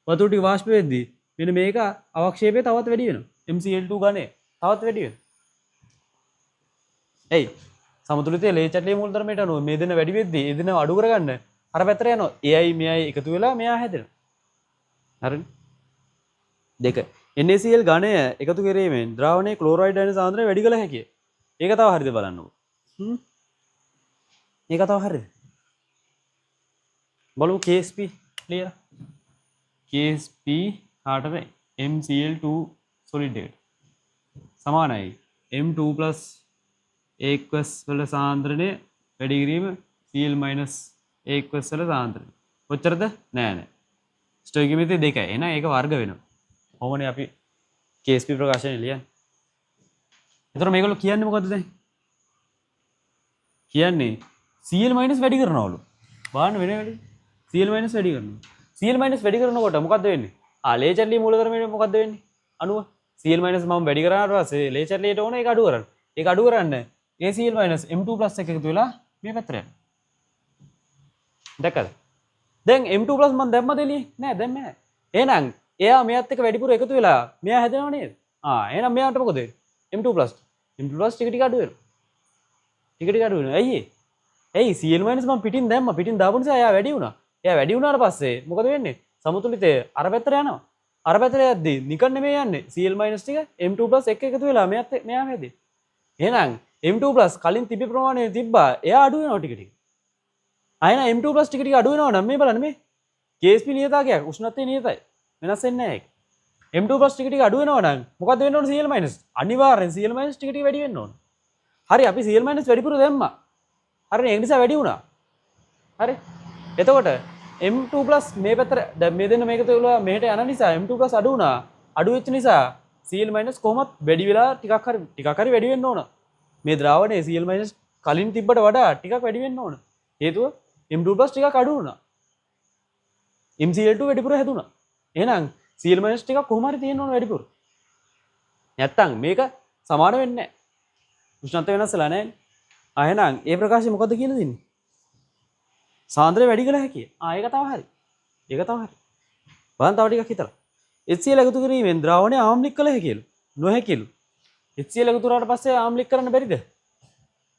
[SPEAKER 1] වතුර ටික වාෂ්ප වෙද්දී මෙන්න මේක අවක්ෂේපය තවත් වැඩි වෙනවා MCl2 ඝනය තවත් වැඩි වෙනවා එයි සමතුලිතයේ ලේ චැට්ලියේ මූලධර්මයට අනුව මේ දෙන්න වැඩි වෙද්දී ඒ දෙන්න අඩු කරගන්න අර පැත්තට යනවා එයයි මෙයයි එකතු වෙලා මෙයා හැදෙනවා හරිනේ දෙක NaCl ඝනය එකතු කිරීමෙන් ද්‍රාවණයේ ක්ලෝරයිඩ් අයන සාන්ද්‍රණය වැඩි කළ හැකියි ඒක තව හරියද බලන්නකෝ ඒක තව හරියද බලමු KSP ලියලා KSP කාටද MCl2 solid එකට සමානයි M2+ aqueous වල සාන්ද්‍රණය වැඩි කිරීම Cl- aqueous වල සාන්ද්‍රණය කොච්චරද නෑ ස්ටොයිකියෝමෙට්‍රි දෙකයි එහෙනම් ඒක වර්ග වෙනවා කොහොමනේ අපි KSP ප්‍රකාශනය ලියන්නේ එතකොට මේගොල්ලෝ කියන්නේ මොකද්ද දැන් කියන්නේ Cl- වැඩි කරනවලු බලන්න වෙන වැඩි Cl- වැඩි කරනවා Cl- වැඩි කරනකොට මොකද්ද වෙන්නේ ලේ චැට්ලියේ මූලධර්මයේ මොකද්ද වෙන්නේ අණුව Cl- මම වැඩි කරාට පස්සේ ලේ චැට්ලියට ඕන ඒක අඩු කරන්න ඒක අඩු කරන්න ACl- M2+ එක එකතු වෙලා මේ පැත්තට යනවා දැක්කද දැන් M2+ මම දැම්මද එළියේ නෑ දැම්මේ නෑ එහෙනම් එයා මෙයාත් එක්ක වැඩිපුර එකතු වෙලා මෙයා හැදෙනව නේද එහෙනම් මෙයාට මොකද M2+ ටික ටික අඩු වෙනවා ඇයි Cl- මම පිටින් දැම්මා පිටින් දාපු නිසා එයා වැඩි වුණා එයා වැඩි වුණාට පස්සේ මොකද වෙන්නේ සමතුලිතය අර පැත්තට යනවා අර පැත්තට යද්දී නිකන් නෙමෙයි යන්නේ Cl- ටික M2+ එක එකතු වෙලා මෙයා හැදේ එහෙනම් M2+ කලින් තිබි ප්‍රමාණය තිබ්බා එයා අඩු වෙනවා ටික ටික අයන M2+ ටික ටික අඩු වෙනවා නම් මේ බලන්න මේ KSP නියතාවකයක් උෂ්ණත්වයේ නියතයි වෙනස් වෙන්නේ නැහැ ඒක M2+ ටික ටික අඩු වෙනවා නම් මොකද වෙන්න ඕන Cl- අනිවාර්යෙන් Cl- ටික ටික වැඩි වෙන්න ඕන හරි අපි Cl- වැඩිපුර දැම්මා හරි ඒ නිසා වැඩි වුණා හරි එතකොට M2+ මේ පැත්තට දැන් මේ දෙන්න මේක තුලා මෙහෙට යන නිසා M2+ අඩු වුණා අඩු වෙච්ච නිසා Cl- කොහොමත් වැඩි වෙලා ටිකක් හරි වැඩි වෙන්න ඕන මේ ද්‍රාවණයේ Cl- කලින් තිබ්බට වඩා ටිකක් වැඩි වෙන්න ඕන හේතුව M2+ ටිකක් අඩු වුණා MCl2 වැඩිපුර හැදුණා එහෙනම් Cl- ටිකක් කොහොම හරි තියෙන්න ඕන වැඩිපුර නැත්තම් මේක සමාන වෙන්නේ නැහැ උෂ්ණත්වය වෙනස් වෙලා නැහැ එහෙනම් ඒ ප්‍රකාශය මොකද්ද කියන දෙන්නේ සාන්ද්‍රය වැඩි කළ හැකියි. ඒක තමයි හරි. ඒක තමයි හරි. බලන්න තව ටිකක් හිතලා. HCl එකතු කිරීමෙන් ද්‍රාවණය ආම්ලික කළ හැකියලු. නොහැකියලු. HCl එකතු කරාට පස්සේ ආම්ලික කරන්න බැරිද?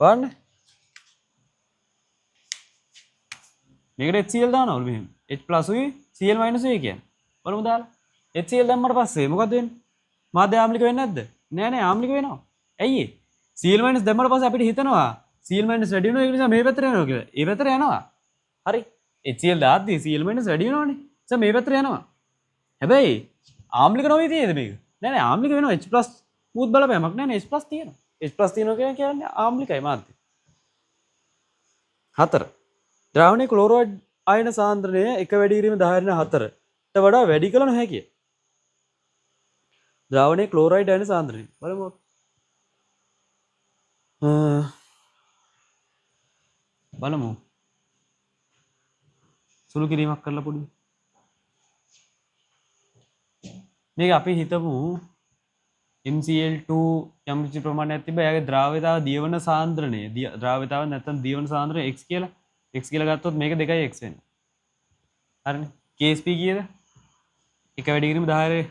[SPEAKER 1] බලන්න. මේකට HCl දානවලු මෙහෙම. H+ උයි Cl- උයි කියන්නේ. බලමු දාලා. HCl දැම්මට පස්සේ මොකද වෙන්නේ? මාධ්‍ය ආම්ලික වෙන්නේ නැද්ද? නෑ නෑ ආම්ලික වෙනවා. ඇයි ඒ? Cl- දැම්මට පස්සේ අපිට හිතනවා Cl- වැඩි වෙනවා ඒ නිසා මේ පැත්තට යනවා කියලා. ඒ පැත්තට යනවා. හරි. HCl දාද්දී Cl- වැඩි වෙනවනේ. නිසා මේ පැත්තට යනවා. හැබැයි ආම්ලික නොවී තියෙද මේක? නෑ නෑ ආම්ලික වෙනවා. H+ පුත් බලපෑමක් නෑ නෑ H+ තියෙනවා. H+ තියෙනවා කියන්නේ ආම්ලිකයි මාධ්‍ය. 4. ද්‍රාවණයේ ක්ලෝරයිඩ් අයන සාන්ද්‍රණය එක වැඩි කිරීම ධාරණ 4ට වඩා වැඩි කළ නොහැකිය. ද්‍රාවණයේ ක්ලෝරයිඩ් අයන සාන්ද්‍රණය බලමු. බලමු. සුළු කිරීමක් කරලා පොඩි. මේක අපි හිතමු MCl2 යම් කිසි ප්‍රමාණයක් තිබ්බ. එයාගේ ද්‍රාව්‍යතාව දියවන සාන්ද්‍රණය ද්‍රාව්‍යතාව නැත්නම් දියවන සාන්ද්‍රණය x කියලා. x කියලා ගත්තොත් මේක 2x වෙනවා. හරිනේ. Ksp කීයද? එක වැඩි කිරීම 10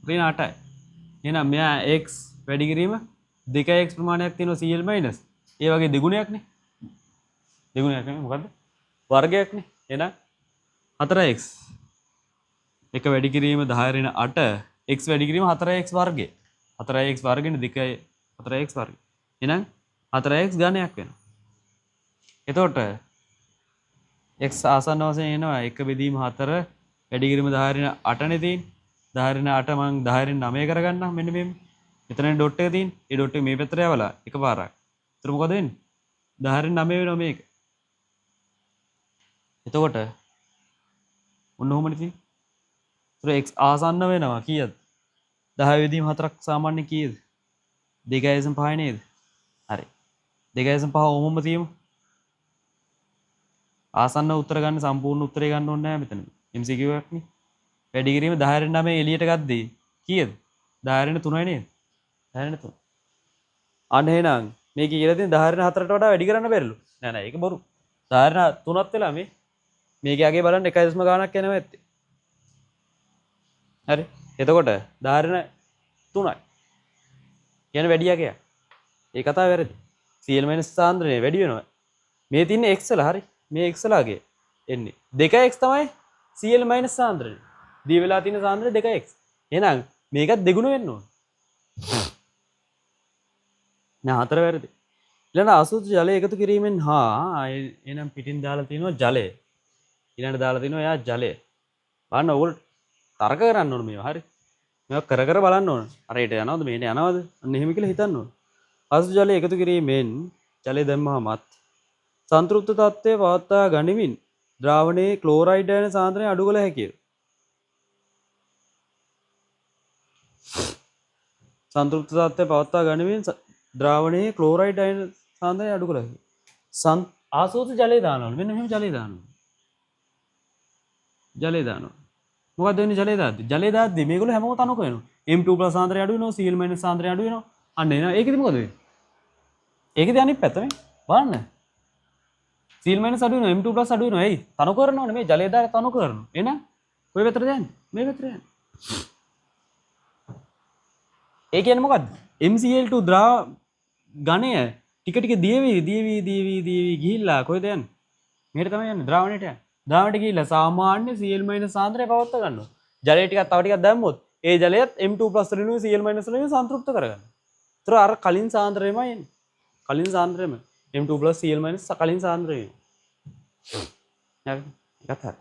[SPEAKER 1] ඍණ 8යි. එහෙනම් මෙයා x වැඩි කිරීම 2x ප්‍රමාණයක් තියෙනවා Cl-. ඒ වගේ දෙගුණයක්නේ. දෙගුණයක් නෙමෙයි මොකද්ද? වර්ගයක්නේ. එහෙනම් 4x. එක වැඩි කිරීම 10 ඍණ 8 x වැඩි කිරීම 4x වර්ගය. 4x වර්ගෙනේ 2 4x වර්ගය. එහෙනම් 4x ඝනයක් වෙනවා. එතකොට x ආසන්න වශයෙන් එනවා 1 බෙදීම 4 වැඩි කිරීම 10 ඍණ 8 නේ තියෙන්නේ. 10 ඍණ 8 මං 10 ඍණ 9 කරගන්නම් මෙන්න මෙහෙම. එතනනේ ඩොට් එක තියෙන්නේ. ඒ ඩොට් එක මේ පැත්තට යවලා එකපාරක්. එතන මොකද වෙන්නේ? 10 ඍණ 9 වෙනවා මේක. එතකොට ඔන්න ඔහොමනේ තියෙන්නේ. ඒතර x ආසන්න වෙනවා කීයද? 10 බෙදීම 4ක් සාමාන්‍ය කීයද? 2.5 නේද? හරි. 2.5 ඔහොම තියමු. ආසන්න උත්තර ගන්න සම්පූර්ණ උත්තරේ ගන්න ඕනේ නැහැ මෙතන. MCQ එකක් නේ. වැඩි කිරීම 10 රින් 9 එළියට ගද්දී කීයද? 10 රින් 3යි නේද? 10 රින් 3. අන්න එහෙනම් මේ කියලා තියෙන 10 රින් 4ට වඩා වැඩි කරන්න බැරිලු. නෑ නෑ ඒක බොරු. 10 රින් 3ත් වෙලා මේකේ අගේ බලන්න 1 ගානක් යනවා ඇත්තේ. හරි. එතකොට 10 රින් 3යි. කියන්නේ වැඩි යකයක්. ඒ කතාව වැරදි. Cl- සාන්ද්‍රණය වැඩි වෙනවා. මේ තින්නේ x වල හරි. මේ x වලගේ එන්නේ 2x තමයි Cl- සාන්ද්‍රණය. දී වෙලා තියෙන සාන්ද්‍රණය 2x. එහෙනම් මේකත් දෙගුණ වෙන්න ඕන. නෑ හතර වැරදි. ඊළඟ අසුචි ජලය එකතු කිරීමෙන් එහෙනම් පිටින් දාලා තිනවා ජලය. ඊළඟට දාලා තිනවා එයා ජලය. බලන්න ඕගොල්ලෝ තර්ක කරන්න ඕන මේවා හරි. මේවා කර කර බලන්න ඕන. අර ඊට යනවද මේට යනවද? අන්න එහෙම කියලා හිතන්න ඕන. අසුචි ජලය එකතු කිරීමෙන් ජලය දැම්මහමත් සංතෘප්ත තත්ත්වය පවත්වා ගනිමින් ද්‍රාවණයේ ක්ලෝරයිඩ් යන සාන්ද්‍රණය අඩු කළ හැකිය. සංතෘප්ත තත්ත්වය පවත්වා ගනිමින් ද්‍රාවණයේ ක්ලෝරයිඩ් අයන සාන්ද්‍රණය අඩු කළ හැකිය. ආසූත ජලය දානවලු. මෙන්න මෙහෙම ජලය දානවා. ජලය දානවා. මොකක්ද වෙන්නේ ජලය දාද්දි? ජලය දාද්දි මේගොල්ලෝ හැමෝම තනකො වෙනවා. M2+ සාන්ද්‍රණය අඩු වෙනවා, Cl- සාන්ද්‍රණය අඩු වෙනවා. අන්න එනවා. ඒකෙදි මොකද වෙන්නේ? ඒකෙදි අනිත් පැත්ත මේ බලන්න. Cl- අඩු වෙනවා, M2+ අඩු වෙනවා. එයි තනකො කරනවනේ මේ ජලය දාලා තනකො කරනවා. එහෙනම් කොයි පැත්තටද යන්නේ? මේ පැත්තට යන්නේ. ඒ කියන්නේ මොකද්ද? MCl2 ඝණය ටික ටික දියවි ගිහිල්ලා කොහෙද යන්නේ? මෙහෙට තමයි යන්නේ ද්‍රාවණයට යන්නේ. ද්‍රාවණයට ගිහිල්ලා සාමාන්‍ය Cl- සාන්ද්‍රණය පවත්වා ගන්නවා. ජලය ටිකක් තව ටිකක් දැම්මොත් ඒ ජලයත් M2+ රිනුයි Cl- රිනුයි සංතෘප්ත කරගන්නවා. ඒතර අර කලින් සාන්ද්‍රණයමයි එන්නේ. කලින් සාන්ද්‍රණයම M2+ Cl- කලින් සාන්ද්‍රණය. හරි. ඒකත් හරි.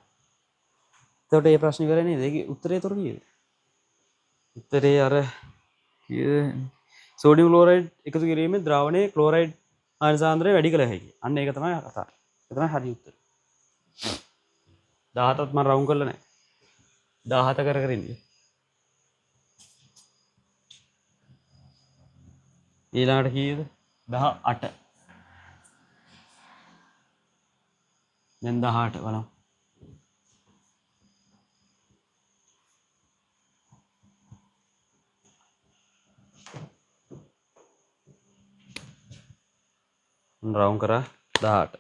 [SPEAKER 1] එතකොට මේ ප්‍රශ්නේ ඉවරයි නේද? ඒකේ උත්තරේ තොර කීයද? උත්තරේ අර සෝඩියම් ක්ලෝරයිඩ් එකතු කිරීමෙන් ද්‍රාවණයේ ක්ලෝරයිඩ් අයන සාන්ද්‍රණය වැඩි කළ හැකියි. අන්න ඒක තමයි කතාව. ඒක තමයි හරි උත්තරය. 17ත් මම රවුම් කරලා නැහැ. 17 කර ඉන්නේ. ඊළඟට කීයද? 18. දැන් 18 බලමු. රවුම් කරා 18.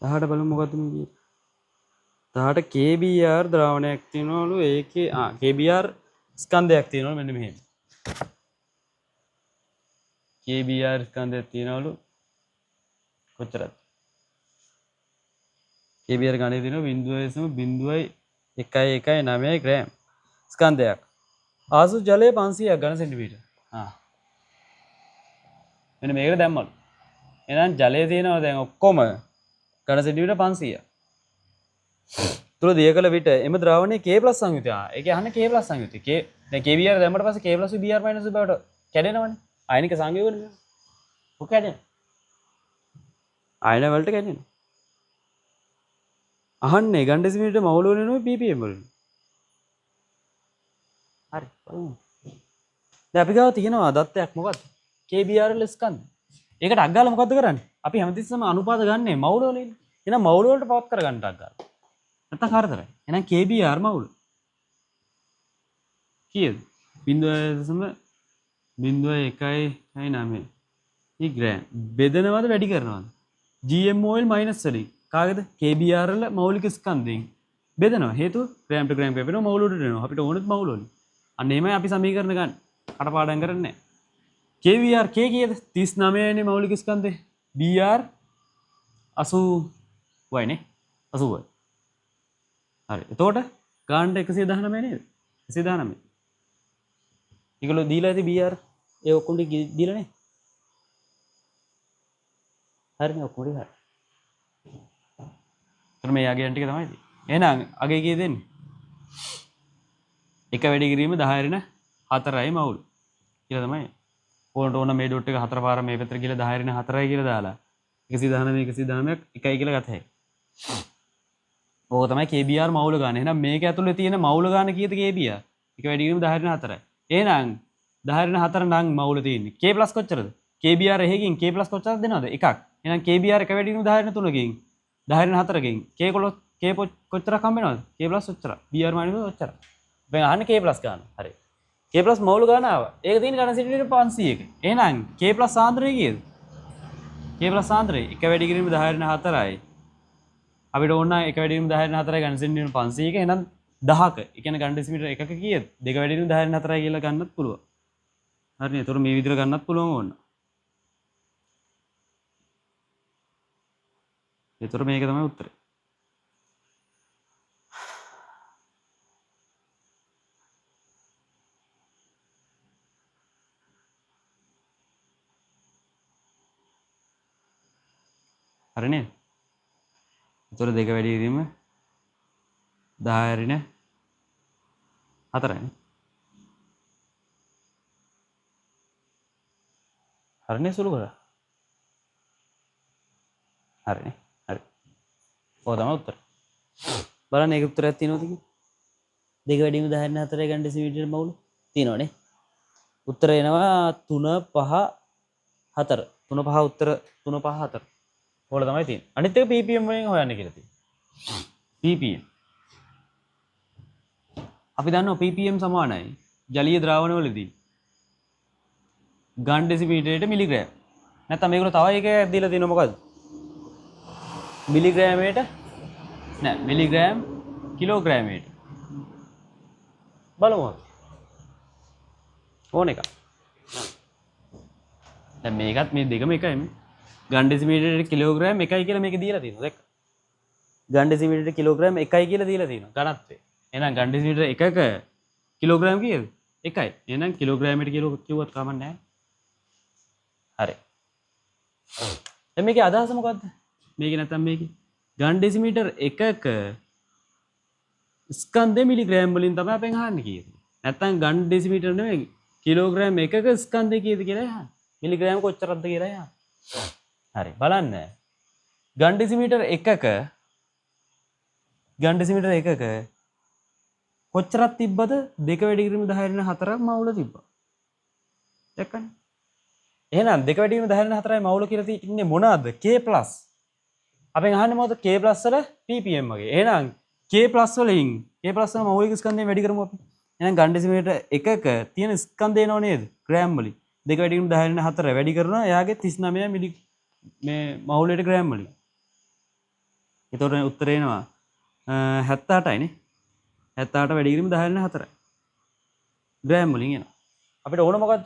[SPEAKER 1] 10ට බලමු මොකද්ද මේ කියන්නේ. 10ට KBR ද්‍රාවණයක් තියෙනවලු ඒකේ KBR ස්කන්ධයක් තියෙනවලු මෙන්න මෙහෙම. KBR ස්කන්ධයක් තියෙනවලු කොච්චරද? KBR ගණනේ තියෙනවා 0.0.119 ග්‍රෑම් ස්කන්ධයක්. ආසු ජලය 500ක් ඝන සෙන්ටිමීටර. මෙන්න මේකට දැම්මලු. එහෙනම් ජලය තියෙනවා දැන් ඔක්කොම ඝන සෙන්ටිමීටර 500ක්. තුල දිය කළ විට එම ද්‍රාවණයේ K+ සංයුතය. ඒකේ අහන්නේ K+ සංයුතය. දැන් KBR දැම්මට පස්සේ K+ Br- බවට කැඩෙනවනේ. ආයනික සංයෝගනේ. ඔක කැඩෙන. ආයන වලට කැඩෙනවා. අහන්නේ ඝන ඩෙසිමීටර මවුල වලින් නෙවෙයි ppm වලින්. හරි. දැන් අපි ගාව තියෙනවා දත්තයක් මොකද්ද? KBR ස්කන්ධ. ඒකට අග්ගාලා මොකද්ද කරන්නේ? අපි හැමතිස්සෙම අනුපාත ගන්නෙ මවුල වලින්. එහෙනම් මවුල වලට පවත් කරගන්න අග්ගාලා. නැත්තම් හරියටයි. එහෙනම් KBR මවුල. කීයද? 0.119 ඊ ග්‍රෑම්. බෙදනවද වැඩි කරනවද? GMOL මයිනස් වලින්. කාගේද? KBR වල මෞලික ස්කන්ධයෙන් බෙදනවා. හේතුව ග්‍රෑම් ටු ග්‍රෑම් කැපෙනවා මවුල වලට එනවා. අපිට ඕනෙත් මවුල වලින්. අන්න එහෙමයි අපි සමීකරණ ගන්න. කටපාඩම් කරන්නේ නැහැ. KBR K කීයද? 39 නේ මෞලික ස්කන්ධය. BR 80යි නේ. 80යි. හරි. එතකොට ගානට 119 නේද? 119. ඒගොල්ලෝ දීලා ඇති BR ඒ ඔක්කොම දීලා නේ. හරිනේ ඔක්කොම හරි. එතන මේ යගේ ටික තමයි තියෙන්නේ. එහෙනම් අගේ කී දෙන්නේ? එක වැඩි කිරීම 10^4යි මවුල් කියලා තමයි. ඕනට ඕන මේ ඩොට් එක හතර පාර මේ පැත්තට ගිහලා 10^4යි කියලා දාලා 119 එකයි කියලා ගත හැකියි. ඕක තමයි KBR මවුල ගාන. එහෙනම් මේක ඇතුලේ තියෙන මවුල ගාන කීයද KBR? එක වැඩි කිරීම 10^4යි. එහෙනම් 10^4 නම් මවුල තියෙන්නේ. K+ කොච්චරද? KBR එකකින් K+ කොච්චරද දෙනවද? එකක්. එහෙනම් KBR එක වැඩි කිරීම 10^3කින් 10^4කින් K කොච්චරක් හම්බ වෙනවද? K+ ඔච්චරයි. BR - ඔච්චරයි. දැන් අහන්නේ K+ ගාන. හරි. K+ මවුල ගාන ආවා. ඒක තියෙන ඝන සෙන්ටිමීටර 500ක. එහෙනම් K+ සාන්ද්‍රය කීයද? K+ සාන්ද්‍රය එක වැඩි කිරීම 10^4යි. අපිට ඕන එක වැඩි කිරීම 10^4යි ඝන සෙන්ටිමීටර 500ක. එහෙනම් 10ක. ඒ කියන්නේ ඝන ඩෙසිමීටර එකක කීයද? දෙක වැඩි කිරීම 10^4යි කියලා ගන්නත් පුළුවන්. හරිනේ. ඒතකොට මේ විදිහට ගන්නත් පුළුවන් ඕන. ඒතකොට මේක තමයි උත්තරේ. හරි නේද? ඒතකොට දෙක වැඩි කිරීම 10^4යි නේ. හරිනේ සුළු කරා. හරිනේ. හරි. ඔය තමයි උත්තරේ. බලන්න ඒක උත්තරයක් තියෙනවද කියලා? දෙක වැඩි වීම 10^4යි ඝන ඩෙසිමීටර මවුල තියෙනවනේ. උත්තර එනවා 3 5 4. 3 5 උත්තර 3 5 4. ඕල තමයි තියෙන්නේ. අනිත් එක ppm වලින් හොයන්න කියලා තියෙනවා. ppm. අපි දන්නවා ppm සමානයි ජලීය ද්‍රාවණවලදී ඝන ඩෙසිමීටරයට මිලිග්‍රෑම්. නැත්නම් මේගොල්ලෝ තව එකක් දීලා තියෙනවා මොකද්ද? මිලිග්‍රෑමයට නෑ මිලිග්‍රෑම් කිලෝග්‍රෑමයට. බලමු. ඕන එක. දැන් මේකත් මේ දෙකම එකයි මේ. ඝන ඩෙසිමීටරයට කිලෝග්‍රෑම් එකයි කියලා මේක දීලා තියෙනවා. දැක්ක? ඝන ඩෙසිමීටරයට කිලෝග්‍රෑම් එකයි කියලා දීලා තියෙනවා ඝනත්වය. එහෙනම් ඝන ඩෙසිමීටර එකක කිලෝග්‍රෑම් කීයද? එකයි. එහෙනම් කිලෝග්‍රෑමයට කිව්වත් කමක් නැහැ. හරි. දැන් මේකේ අදහස මොකද්ද? මේකේ නැත්තම් මේකේ ඝන ඩෙසිමීටර එකක ස්කන්ධය මිලිග්‍රෑම් වලින් තමයි අපෙන් අහන්නේ කීයද? නැත්තම් ඝන ඩෙසිමීටර නෙමෙයි කිලෝග්‍රෑම් එකක ස්කන්ධය කීයද කියලා අහන්නේ. මිලිග්‍රෑම් කොච්චරක්ද කියලා අහන්නේ. හරි බලන්න. ඝන ඩෙසිමීටර එකක කොච්චරක් තිබ්බද? දෙක වැඩි කිරීම 10^4ක් මවුල තිබ්බා. දැක්කනේ? එහෙනම් දෙක වැඩි කිරීම 10^4යි මවුල කියලා තියෙන්නේ මොනවාද? K+. අපෙන් අහන්නේ මොකද? K+ වල ppm වගේ. එහෙනම් K+ වලින් K+ වල මෞලික ස්කන්ධයෙන් වැඩි කරමු අපි. එහෙනම් ඝන ඩෙසිමීටර එකක තියෙන ස්කන්ධය එනව නේද? ග්‍රෑම් වලින්. දෙක වැඩි කිරීම 10^4 වැඩි කරනවා. එයාගේ 39 මිලි මේ මවුලයට ග්‍රෑම් වලින්. එතකොට උත්තරේ එනවා 78යිනේ. 78 වැඩි කිරීම 10 4. ග්‍රෑම් වලින් එනවා. අපිට ඕන මොකද්ද?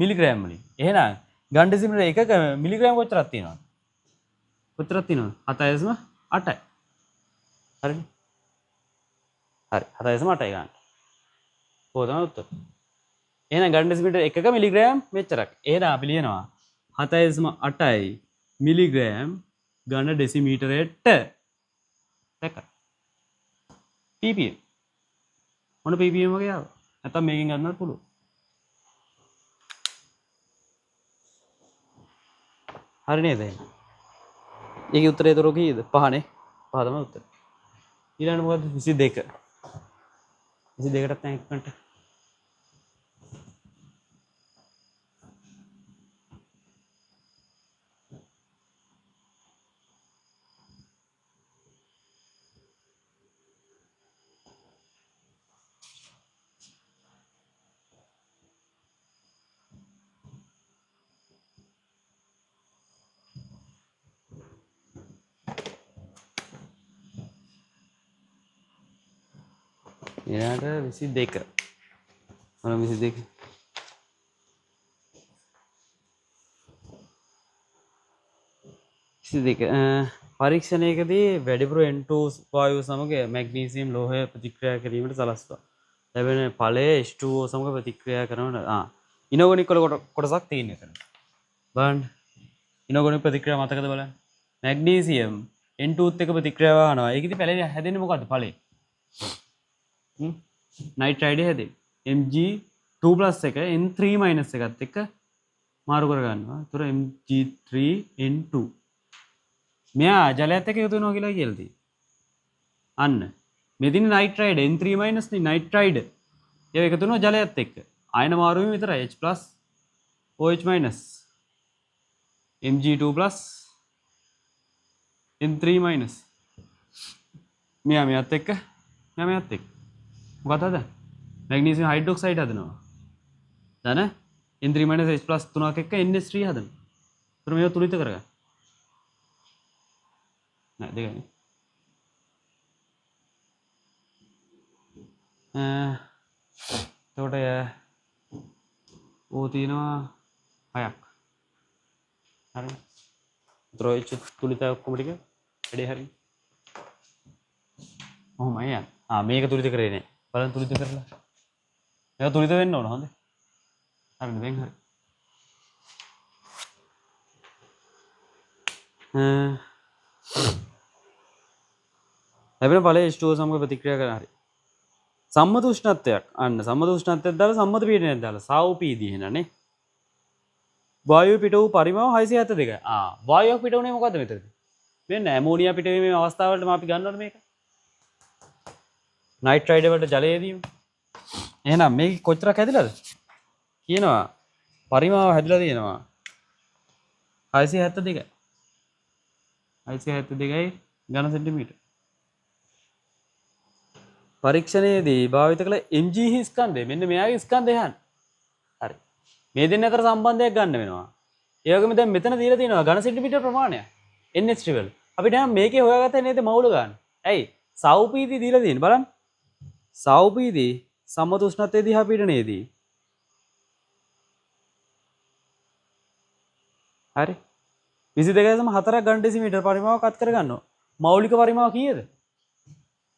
[SPEAKER 1] මිලිග්‍රෑම් වලින්. එහෙනම් ගන් ඩෙසිමීටර එකක මිලිග්‍රෑම් කොච්චරක් තියෙනවද? කොච්චරක් තියෙනවද? 7.8යි. හරිනේ. හරි 7.8යි ගන්න. කොහොමද උත්තර? එහෙනම් ගන් ඩෙසිමීටර එකක මිලිග්‍රෑම් මෙච්චරක්. එහෙනම් අපි ලියනවා 7.8යි මිලිග්‍රෑම් ඝන ඩෙසිමීටරයට. දැක්කද? ppm. මොන ppm වගේ ආව? නැත්නම් මේකෙන් ගන්නත් පුළුවන්. හරි නේද? ඒකේ උත්තරය ඒතර කීයද? 5නේ. 5 තමයි උත්තරය. ඊළඟට මොකද්ද? 22. 22කටත් දැන් එක්කන්ට. ඊළඟට 22. මොන 22? පරීක්ෂණයකදී වැඩිපුර N2 වායුව සමග මැග්නීසියම් ලෝහය ප්‍රතික්‍රියා කිරීමට සලස්වා. ලැබෙන ඵලය H2O සමග ප්‍රතික්‍රියා කරන ඉනෝගොනික් වල කොටසක් තියෙන එතන. බලන්න. ඉනෝගොනික් ප්‍රතික්‍රියා මතකද බලන්න. මැග්නීසියම් N2ත් එක්ක ප්‍රතික්‍රියාව කරනවා. ඒකෙදි පැලේ හැදෙන්නේ මොකද්ද ඵලය? නයිට්‍රයිඩ් හැදෙන්නේ. Mg2+ එක N3- එකත් එක්ක මාරු කර ගන්නවා. ඒතර Mg3N2 මෙයා ජලයත් එක්ක එකතු වෙනවා කියලා කියලා තියෙනවා. අන්න. මෙදින නයිට්‍රයිඩ් N3- නේ නයිට්‍රයිඩ්. ඒක එකතු වෙනවා ජලයත් එක්ක. ආයන මාරු වීම විතරයි H+ OH-. Mg2+ N3-. මෙයාත් එක්ක මෙයාත් එක්ක. මොකද හදන්නේ? මැග්නීසියම් හයිඩ්‍රොක්සයිඩ් හදනවා. දන N3- H+ තුනක් එක්ක NH3 හදනවා. ඒතර මේව තුලිත කරගන්න. නෑ දෙකයි. එතකොට ඕ තියෙනවා 6ක්. හරි. ඒතර ඔය තුලිත ඔක්කොම ටික වැඩේ හරි. ඔහොමයි යන්නේ. මේක තුලිත කරේ නෑ. බලන්න තුලිත කරලා. මේක තුලිත වෙන්න ඕන හොඳේ. හරිද දැන් හරි. ලැබෙන ඵලය H2O සමග ප්‍රතික්‍රියා කරන හරි. සම්මත උෂ්ණත්වයක්. අන්න සම්මත උෂ්ණත්වයක් දාලා සම්මත පීඩනයක් දාලා සාවපීද එහෙනනේ. වායුව පිට වූ පරිමාව 672යි. වායුවක් පිට වුණේ මොකද්ද මෙතනදී? මෙන්න ඇමෝනියා පිට වීමේ අවස්ථාවලට අපි ගන්නවද මේක? නයිට්‍රයිඩ් වලට ජලය දීම. එහෙනම් මේක කොච්චරක් හැදිලාද? කියනවා පරිමාව හැදිලා තියෙනවා 672යි. 672යි ඝන සෙන්ටිමීටර. පරීක්ෂණයේදී භාවිත කළ Mg ස්කන්ධය මෙන්න මෙයාගේ ස්කන්ධය අහන්න. හරි. මේ දෙන්න අතර සම්බන්ධයක් ගන්න වෙනවා. ඒ වගේම දැන් මෙතන දීලා තියෙනවා ඝන සෙන්ටිමීටර ප්‍රමාණය. NH12. අපිට නම් මේකේ හොයාගත්තා නේද මවුල ගන්න. ඇයි? සෞපීති දීලා තියෙන්නේ බලන්න. සෞපීති සම්මත උෂ්ණත්වයේ දිහා පීඩනයේදී. හරි. 22.4ක් ඝන ඩෙසිමීටර පරිමාවක් අත් කරගන්නවා. මෞලික පරිමාව කීයද?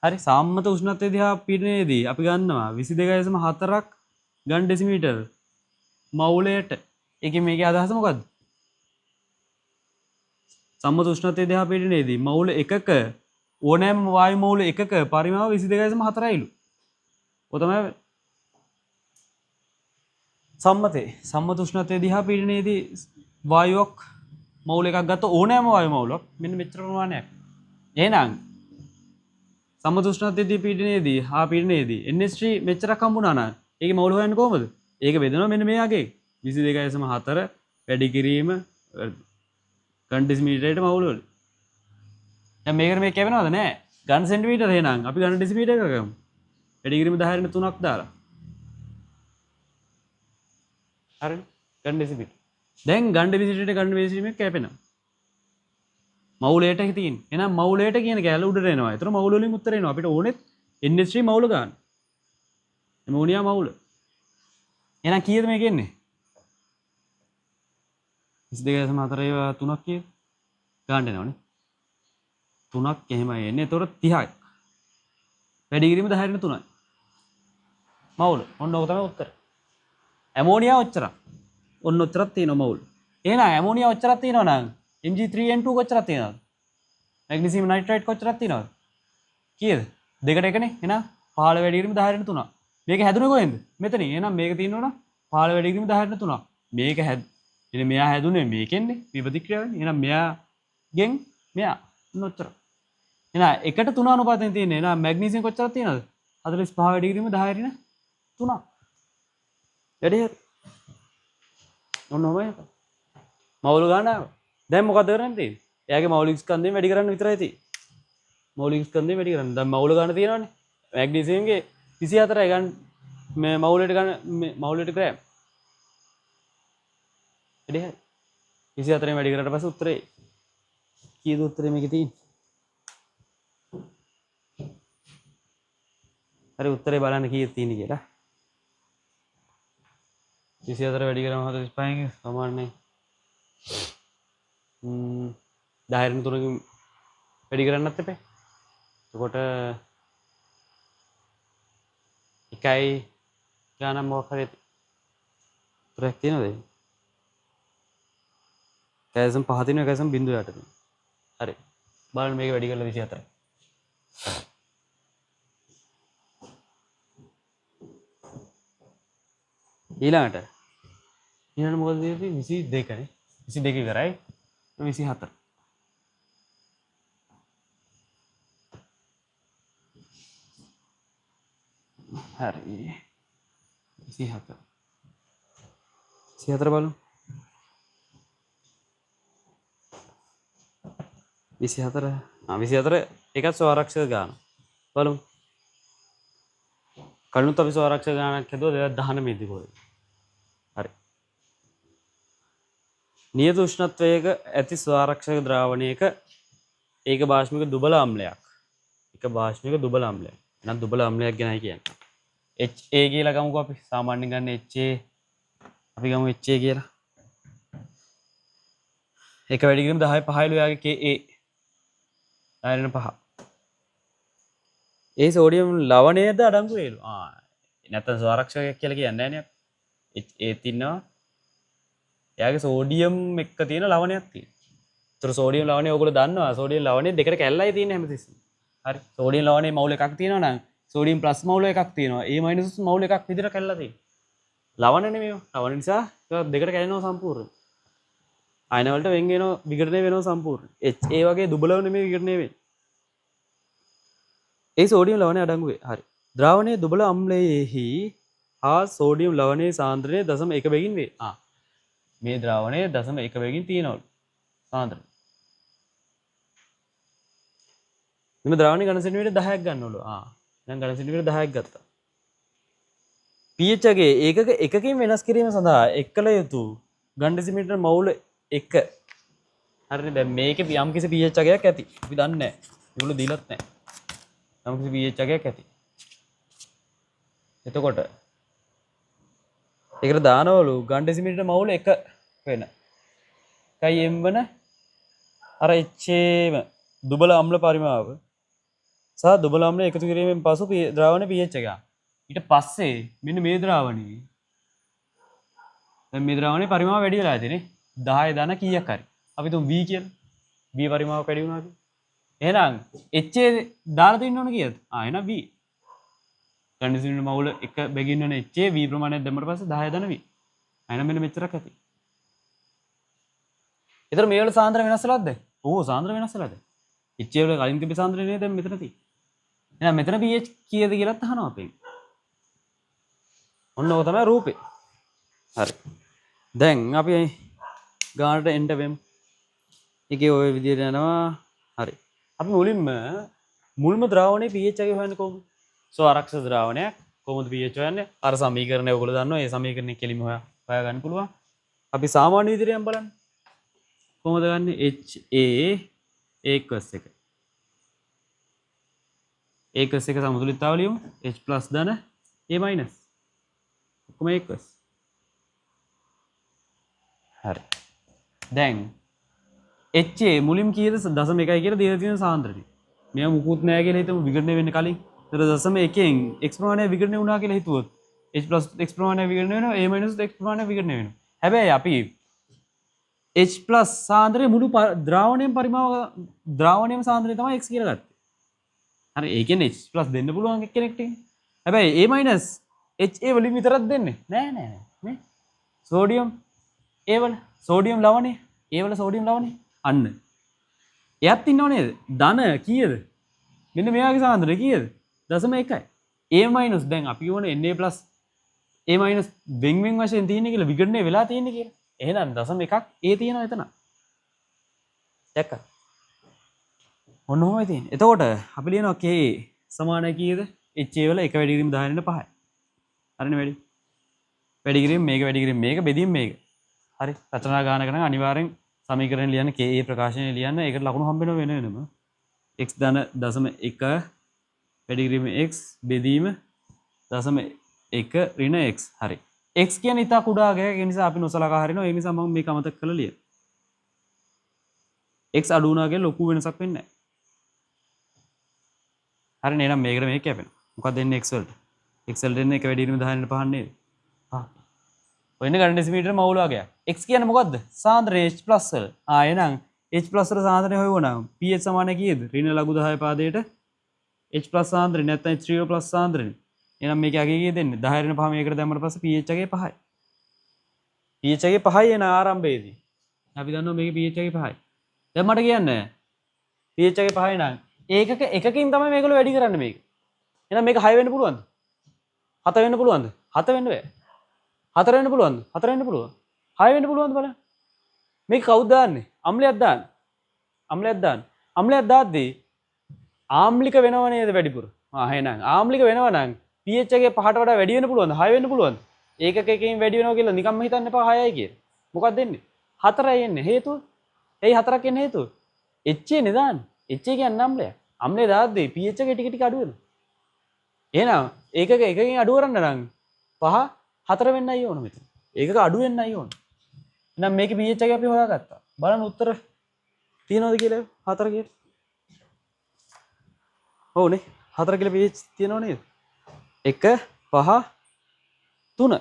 [SPEAKER 1] හරි සම්මත උෂ්ණත්වයේ දිහා පීඩනයේදී අපි ගන්නවා 22.4ක් ඝන ඩෙසිමීටර මවුලයට. ඒකෙන් මේකේ අදහස මොකද්ද? සම්මත උෂ්ණත්වයේ දිහා පීඩනයේදී මවුල එකක ඕනෑම වායු මවුල එකක පරිමාව 22.4යිලු. ඔය තමයි සම්මතේ. සම්මත උෂ්ණත්වයේ දිහා පීඩනයේදී වායුවක් මවුල එකක් ගත්ත ඕනෑම වායු මවුලක් මෙන්න මෙච්චර ප්‍රමාණයක්. එහෙනම් සම්මත උෂ්ණත්වයේ පීඩනයේදී පීඩනයේදී NH3 මෙච්චරක් හම්බුණා නම් ඒකේ මවුල හොයන්නේ කොහමද? ඒක බෙදනවා මෙන්න මෙයාගේ 22.4 වැඩි කිරීම ඝන ඩෙසිමීටරයට මවුල වල. දැන් මේකට මේක කැවෙනවද නෑ? ඝන සෙන්ටිමීටර එහෙනම් අපි ඝන ඩෙසිමීටර එක ගමු. වැඩි කිරීම 10 3ක් දාලා. හරිද? ඝන ඩෙසිමීටර. දැන් ඝන ඩෙසිමීටරයට ඝන ඩෙසිමීටර කැපෙනවා. මවුලයට තියෙන. එහෙනම් මවුලයට කියන කැල උඩට එනවා. ඒතර මවුල වලින් උත්තර එනවා. අපිට ඕනෙත් NH3 මවුල ගන්න. ඇමෝනියා මවුල. එහෙනම් කීයද මේක එන්නේ? 22.4 ඒවා 3ක් කීයද? ගන්න එනවනේ. 3ක් එහෙමයි එන්නේ. ඒතර 30යි. වැඩි කිරීම 10 3යි. මවුල. ඔන්න ඕක තමයි උත්තර. ඇමෝනියා ඔච්චරක්. ඔන්න ඔච්චරක් තියෙනවා මවුල. එහෙනම් ඇමෝනියා ඔච්චරක් තියෙනවා නම් Mg3N2 කොච්චරක් තියෙනවද? මැග්නීසියම් නයිට්‍රේට් කොච්චරක් තියෙනවද? කීයද? දෙකට එකනේ. එහෙනම් 15 වැඩි කිරීම 10 3. මේක හැදුනේ කොහෙන්ද? මෙතනින්. එහෙනම් මේක තියෙනවනම් 15 වැඩි කිරීම 10 3. මේක ඉතින් මෙයා හැදුනේ මේකෙන්නේ. මේ ප්‍රතික්‍රියාව වෙන්නේ. එහෙනම් මෙයාගෙන් මෙයා නොච්චර. එහෙනම් එකට 3 අනුපාතයෙන් තියෙන්නේ. එහෙනම් මැග්නීසියම් කොච්චරක් තියෙනවද? 45 වැඩි කිරීම 10 3. වැඩි හරි. ඔන්න ඔබයි. මවුල ගන්න. දැන් මොකද කරන්නේ තියෙන්නේ? එයාගේ මෞලික ස්කන්ධයෙන් වැඩි කරන්න විතරයි තියෙන්නේ. මෞලික ස්කන්ධයෙන් වැඩි කරන්න. දැන් මවුල ගන්න තියෙනවනේ. මැග්නීසියම්ගේ 24යි ගන්න මේ මවුලට ගන්න මවුලට ග්‍රෑම්. වැඩි හරි. 24න් වැඩි කරලා පස්සේ උත්තරේ කීයද උත්තරේ මේකේ තියෙන්නේ? හරි උත්තරේ බලන්න කීයද තියෙන්නේ කියලා. 24 වැඩි කරාම 45න් සමානයි. 10 3කින් වැඩි කරන්නත් එපේ. එතකොට එකයි ගානක් මොකක් හරි උත්තරයක් තියෙනවද? 1.5 තියෙනවා 1.8 තියෙනවා. හරි. බලන්න මේක වැඩි කරලා 24. ඊළඟට මොකද තියෙන්නේ 22 නේ. 22 ඉවරයි. 24. හරි. 24. 24 බලමු. 24 24 එකත් ස්වආරක්ෂක ගාන. බලමු. කලිනුත් අපි ස්වආරක්ෂක ගානක් හදුවා 2019 දී කොහෙද? හරි. නියත උෂ්ණත්වයක ඇති ස්වආරක්ෂක ද්‍රාවණයක ඒක භාෂ්මික දුබල අම්ලයක්. එක භාෂ්මික දුබල අම්ලයක්. එහෙනම් දුබල අම්ලයක් ගැනයි කියන්නේ. HA කියලා ගමුකෝ අපි. සාමාන්‍යයෙන් ගන්න HA අපි ගමු HA කියලා. එක වැඩි කිරීම 10 15 යාගේ Ka 5. ඒ සෝඩියම් ලවණයද අඩංගු වේලු. නැත්නම් ස්වආරක්ෂකයක් කියලා කියන්නේ නැහැ නේ. ඒත් ඉන්නවා. එයාගේ සෝඩියම් එක්ක තියෙන ලවණයක් තියෙනවා. ඒතර සෝඩියම් ලවණය ඔයගොල්ලෝ දන්නවා. සෝඩියම් ලවණය දෙකට කැල්ලයි තියෙන්නේ හැමතිස්සෙම. හරි. සෝඩියම් ලවණේ මවුල එකක් තියෙනවා නම් සෝඩියම් ප්ලස් මවුල එකක් තියෙනවා. A- මවුල එකක් විදිහට කැල්ලලා තියෙනවා. ලවණ නෙමෙයි. ලවණ නිසා ඒක දෙකට කැඩෙනවා සම්පූර්ණ. අයන වලට වෙන් වෙනවා විඝටනය වෙනවා සම්පූර්ණ. HA වගේ දුබලව නෙමෙයි විඝටනය වෙන්නේ. ඒ සෝඩියම් ලවණය අඩංගු වේ. හරි. ද්‍රාවණයේ දුබල අම්ලයේහි හා සෝඩියම් ලවණයේ සාන්ද්‍රණය 0.1 බැගින් වේ. මේ ද්‍රාවණය 0.1 බැගින් තියෙනවලු. සාන්ද්‍රණය. මේ ද්‍රාවණය ඝන සෙන්ටිමීටර් 10ක් ගන්නවලු. දැන් ඝන සෙන්ටිමීටර් 10ක් ගත්තා. pH ගේ ඒකක එකකින් වෙනස් කිරීම සඳහා එක්කල යුතු ඝන දෙසිමීටර මවුල 1. හරිනේ. දැන් මේකේ යම් කිසි pH අගයක් ඇති. අපි දන්නේ නැහැ. ඒගොල්ලෝ දීලත් නැහැ. යම් කිසි pH අගයක් ඇති. එතකොට ඒකට දානවලු ඝන දෙසිමීටර මවුල 1 වෙන. එකයි m වන අර HA දුබල අම්ල පරිමාව සහ දුබල අම්ල එකතු කිරීමෙන් පසු ද්‍රාවණයේ pH එක. ඊට පස්සේ මෙන්න මේ ද්‍රාවණයේ දැන් මේ ද්‍රාවණයේ පරිමාව වැඩි වෙලා ඇතිනේ 10 ධන කීයක් හරි අපි තුන් v කියලා v පරිමාව වැඩි වුණා කියලා එහෙනම් HA දාලා තින්න ඕන කීයද එහෙනම් v කන්ඩිෂන් මවුල එක බැගින් වෙන HA v ප්‍රමාණයක් දැම්මට පස්සේ 10 ධන v එහෙනම් මෙන්න මෙච්චරක් ඇති. ඒතර මේ වල සාන්ද්‍ර වෙනස් වෙලාද? ඕ සාන්ද්‍ර වෙනස් වෙලාද? HA වල කලින් තිබ්බ සාන්ද්‍රය නේද දැන් මෙතන තියෙන්නේ. එහෙනම් මෙතන pH කීයද කියලාත් අහනවා අපෙන්. ඔන්න ඔක තමයි රූපේ. හරි. දැන් අපි ගානට එන්න වෙමු. ඒකේ ওই විදිහට යනවා. හරි. අපි මුල්ම ද්‍රාවණයේ pH එක හොයන්නේ කොහොමද? ස්වආරක්ෂක ද්‍රාවණයක් කොහොමද pH හොයන්නේ? අර සමීකරණය ඔයගොල්ලෝ දන්නවා. ඒ සමීකරණය කෙලින්ම හොයා ගන්න පුළුවන්. අපි සාමාන්‍ය විදිහට යම් බලන්න. කොහොමද ගන්නෙ? HA ඒකස් එක ඒකස් එක සමතුලිතතාව ලියමු h plus ධන a minus ඔක්කොම ඒකස් හරි දැන් h මුලින් කීයද 0.1 කියලා දීලා තියෙන සාන්ද්‍රණය මෙයා මුකුත් නැහැ කියලා හිතමු විකර්ණය වෙන්න කලින් ඒතර 0.1න් x ප්‍රමාණය විකර්ණය වුණා කියලා හිතුවොත් h plus x ප්‍රමාණය විකර්ණය වෙනවා a minus x ප්‍රමාණය විකර්ණය වෙනවා හැබැයි අපි h plus සාන්ද්‍රණය මුළු ද්‍රාවණයෙන් ද්‍රාවණයම සාන්ද්‍රණය තමයි x කියලා ගත්තේ හරි ඒ කියන්නේ h plus දෙන්න පුළුවන් කෙනෙක්ට හැබැයි a minus ha වලින් විතරක් දෙන්නේ නෑ නේ සෝඩියම් a වල සෝඩියම් ලවණය a වල සෝඩියම් ලවණය අන්න එයත් ඉන්නව නේද ධන කීයද මෙන්න මෙයාගේ සාන්ද්‍රණය කීයද 0.1යි a minus දැන් අපි ඕනේ na plus a minus වෙන් වශයෙන් තියෙන්නේ කියලා විකර්ණය වෙලා තියෙන්නේ කියලා එහෙනම් 0.1ක් a තියෙනවා එතන දැක්කා ඔන්න ඔහොමයි තියෙන්නේ එතකොට අපි ලියනවා k සමානයි කීයද h a වල එක වැඩි කිරීම 10 න් 5යි හරිනේ වැඩි කිරීම මේක වැඩි කිරීම මේක බෙදීම මේක හරි රචනා ගානක නම් අනිවාර්යෙන් සමීකරණ ලියන්න ka ප්‍රකාශනය ලියන්න ඒකට ලකුණු හම්බ වෙනව වෙන වෙනම x ධන 0.1 වැඩි කිරීම x බෙදීම 0.1 ඍණ x හරි x කියන්නේ ඉතා කුඩා ගෑක ඒ නිසා අපි නොසලකා හරිනවා ඒ නිසා මම මේක අමතක කරලා ලියනවා x අඩු වුණා කියලා ලොකු වෙනසක් වෙන්නේ නැහැ හරි නේනම් මේකට මේක කැපෙනවා මොකක්ද දෙන්නේ x වලට x වලට දෙන්නේ එක වැඩි කිරීම 10 න් 5 නේද ඔන්න ගන්න ඩෙසිමීටර මවුල වගේක් x කියන්නේ මොකද්ද සාන්ද්‍රණය h plus වල එහෙනම් h plus වල සාන්ද්‍රණය හොයවනම් pH සමාන කීයද ඍණ ලඝු 10 පාදයට h plus සාන්ද්‍රණය නැත්නම් h3 plus සාන්ද්‍රණය එහෙනම් මේක අගේ කීයද දෙන්නේ 10 ඍණ 5 මේකට දැම්මම පස්සේ pH අගේ 5යි pH අගේ 5යි එන ආරම්භයේදී අපි දන්නවා මේකේ pH අගේ 5යි දැන් මට කියන්න pH අගේ 5යි නම් ඒකක එකකින් තමයි මේගොල්ලෝ වැඩි කරන්නේ මේක එහෙනම් මේක 6 වෙන්න පුළුවන්ද 7 වෙන්න පුළුවන්ද 7 වෙන්න බෑ 4 වෙන්න පුළුවන්ද 4 වෙන්න පුළුවන් 6 වෙන්න පුළුවන්ද බලන්න මේක කවුද දාන්නේ අම්ලයක් දාන්න අම්ලයක් දාද්දී ආම්ලික වෙනව නේද වැඩිපුර එහෙනම් ආම්ලික වෙනව නම් pH එකේ 5ට වඩා වැඩි වෙන්න පුළුවන්ද 6 වෙන්න පුළුවන්ද ඒකක එකකින් වැඩි වෙනවා කියලා නිකම්ම හිතන්න එපා 6යි කියලා මොකක්ද දෙන්නේ 4යි එන්නේ හේතුව එයි 4ක් එන්නේ හේතුව HA නේ දාන්නේ HA කියන්නේ අම්ලයක් අම්ලය දාද්දී pH එක ටික ටික අඩු වෙනවා එහෙනම් ඒකක එකකින් අඩු කරන්න නම් 5 4 වෙන්නයි ඕන මෙතන. ඒකක අඩු වෙන්නයි ඕන. එහෙනම් මේකේ pH එක අපි හොයාගත්තා. බලන්න උත්තර තියෙනවද කියලා 4 කියලා. ඔව්නේ 4 කියලා pH තියෙනව නේද? 1 5 3.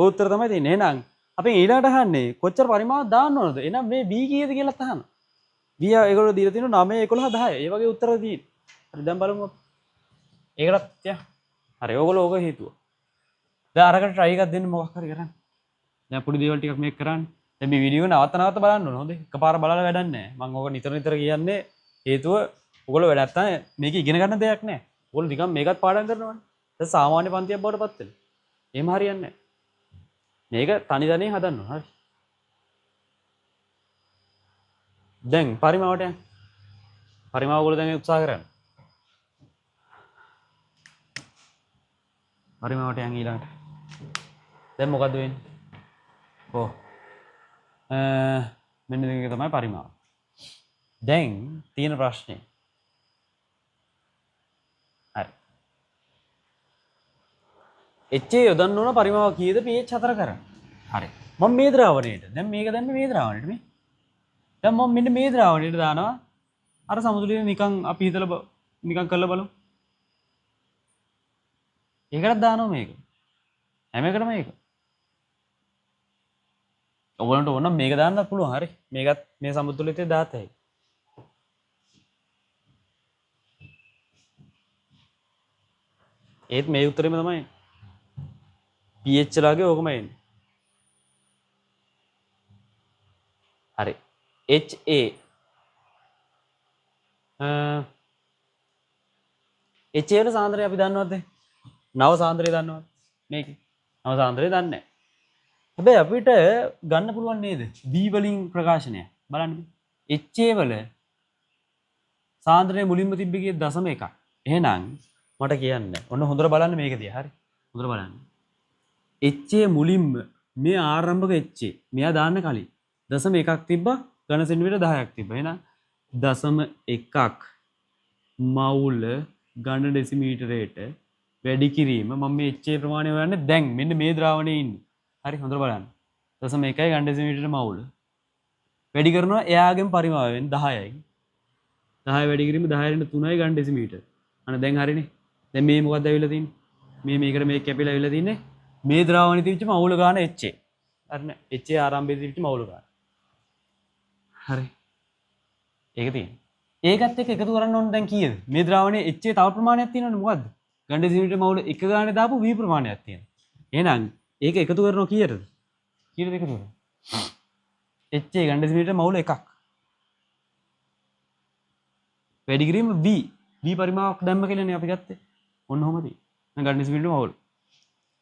[SPEAKER 1] උත්තර තමයි තියෙන්නේ. එහෙනම් අපි ඊළඟට අහන්නේ කොච්චර පරිමාවක් දාන්න ඕනද? එහෙනම් මේ B කීයද කියලා අහනවා. B ඒගොල්ලෝ දීලා තියෙනවා 9 11 10. ඒ වගේ උත්තර තියෙන්නේ. හරි දැන් බලමු. ඒකටත් තියා. හරි ඕගොල්ලෝ ඕක හේතුව. දැන් අරකට try එකක් දෙන්න මොකක් හරි කරන්න. දැන් පොඩි දේවල් ටිකක් මේක කරන්න. දැන් මේ වීඩියෝ නැවත බලන්න ඕන හොඳේ. එකපාර බලලා වැඩක් නැහැ. මම ඕක නිතර කියන්නේ හේතුව ඔයගොල්ලෝ වැඩ නැත්තම් මේක ඉගෙන ගන්න දෙයක් නැහැ. ඔයගොල්ලෝ නිකන් මේකත් පාඩම් කරනවානේ. දැන් සාමාන්‍ය පන්තියක් බවට පත් වෙනවා. එහෙම හරියන්නේ නැහැ. මේක තනි තනියෙන් හදන්න ඕන. හරි. දැන් පරිමාවට යන්න. පරිමාව ඔයගොල්ලෝ දැන් උත්සාහ කරන්න. පරිමාවට යන් ඊළඟට. දැන් මොකද වෙන්නේ? ඔව්. මෙන්න මේක තමයි පරිමාව. දැන් තියෙන ප්‍රශ්නේ. හරි. HA යොදන්න ඕන පරිමාව කීයද pH 4 කරන්න. හරි. මම මේ ද්‍රාවණයට. දැන් මේක දැම්මේ මේ ද්‍රාවණයට මේ. දැන් මම මෙන්න මේ ද්‍රාවණයට දානවා. අර සමතුලිත නිකන් අපි හිතලා නිකන් කරලා බලමු. ඒකටත් දානවා මේක. හැම එකටම මේක. ඔයගොල්ලන්ට ඕන නම් මේක දාන්නත් පුළුවන්. හරි. මේකත් මේ සමතුලිතේ දාත හැකියි. ඒත් මේ උත්තරෙම තමයි. pH ලාගේ ඕකම එන්නේ. හරි. HA HA වල සාන්ද්‍රය අපි දන්නවද? නව සාන්ද්‍රය දන්නවද? මේකේ. නව සාන්ද්‍රය දන්නේ නැහැ. හැබැයි අපිට ගන්න පුළුවන් නේද? B වලින් ප්‍රකාශනය. බලන්න. HA වල සාන්ද්‍රණය මුලින්ම තිබ්බේ 0.1. එහෙනම් මට කියන්න. ඔන්න හොඳට බලන්න මේක දිහා. හරි. හොඳට බලන්න. HA මුලින්ම මේ ආරම්භක HA මෙයා දාන්න කලින් 0.1ක් තිබ්බා ඝන සෙන්ටිමීටර 10ක් තිබ්බා. එහෙනම් 0.1ක් මවුල ඝන ඩෙසිමීටරයට වැඩි කිරීම මම මේ HA ප්‍රමාණය හොයන්නේ දැන් මෙන්න මේ ද්‍රාවණයේ ඉන්නේ. හරි හොඳට බලන්න. 0.1යි ඝන ඩෙසිමීටර මවුල වැඩි කරනවා එයාගෙන් පරිමාවෙන් 10යි. 10 වැඩි කිරීම 10 3යි ඝන ඩෙසිමීටර. අන්න දැන් හරිනේ. දැන් මේ මොකක්ද ඇවිල්ලා තියෙන්නේ? මේකට මේ කැපිලා ඇවිල්ලා තින්නේ මේ ද්‍රාවණයේ තිබිච්ච මවුල ගාන HA. හරිනේ. HA ආරම්භයේ තිබිච්ච මවුල ගාන. හරි. ඒක තියෙන්නේ. ඒකත් එක්ක එකතු කරන්න ඕන දැන් කීයද? මේ ද්‍රාවණයේ HA තව ප්‍රමාණයක් තියෙනවනේ මොකද්ද? ඝන ඩෙසිමීටර මවුල එක ගානේ දාපු V ප්‍රමාණයක් තියෙනවා. එහෙනම් ඒක එකතු කරනවා කීයටද? කීයටද එකතු කරන්නේ? HA ඝන ඩෙසිමීටර මවුල එකක්. වැඩි කිරීම V. V පරිමාවක් දැම්ම කියලානේ අපි ගත්තේ. ඔන්න ඔහොම තියෙන්නේ. ඝන ඩෙසිමීටර මවුල.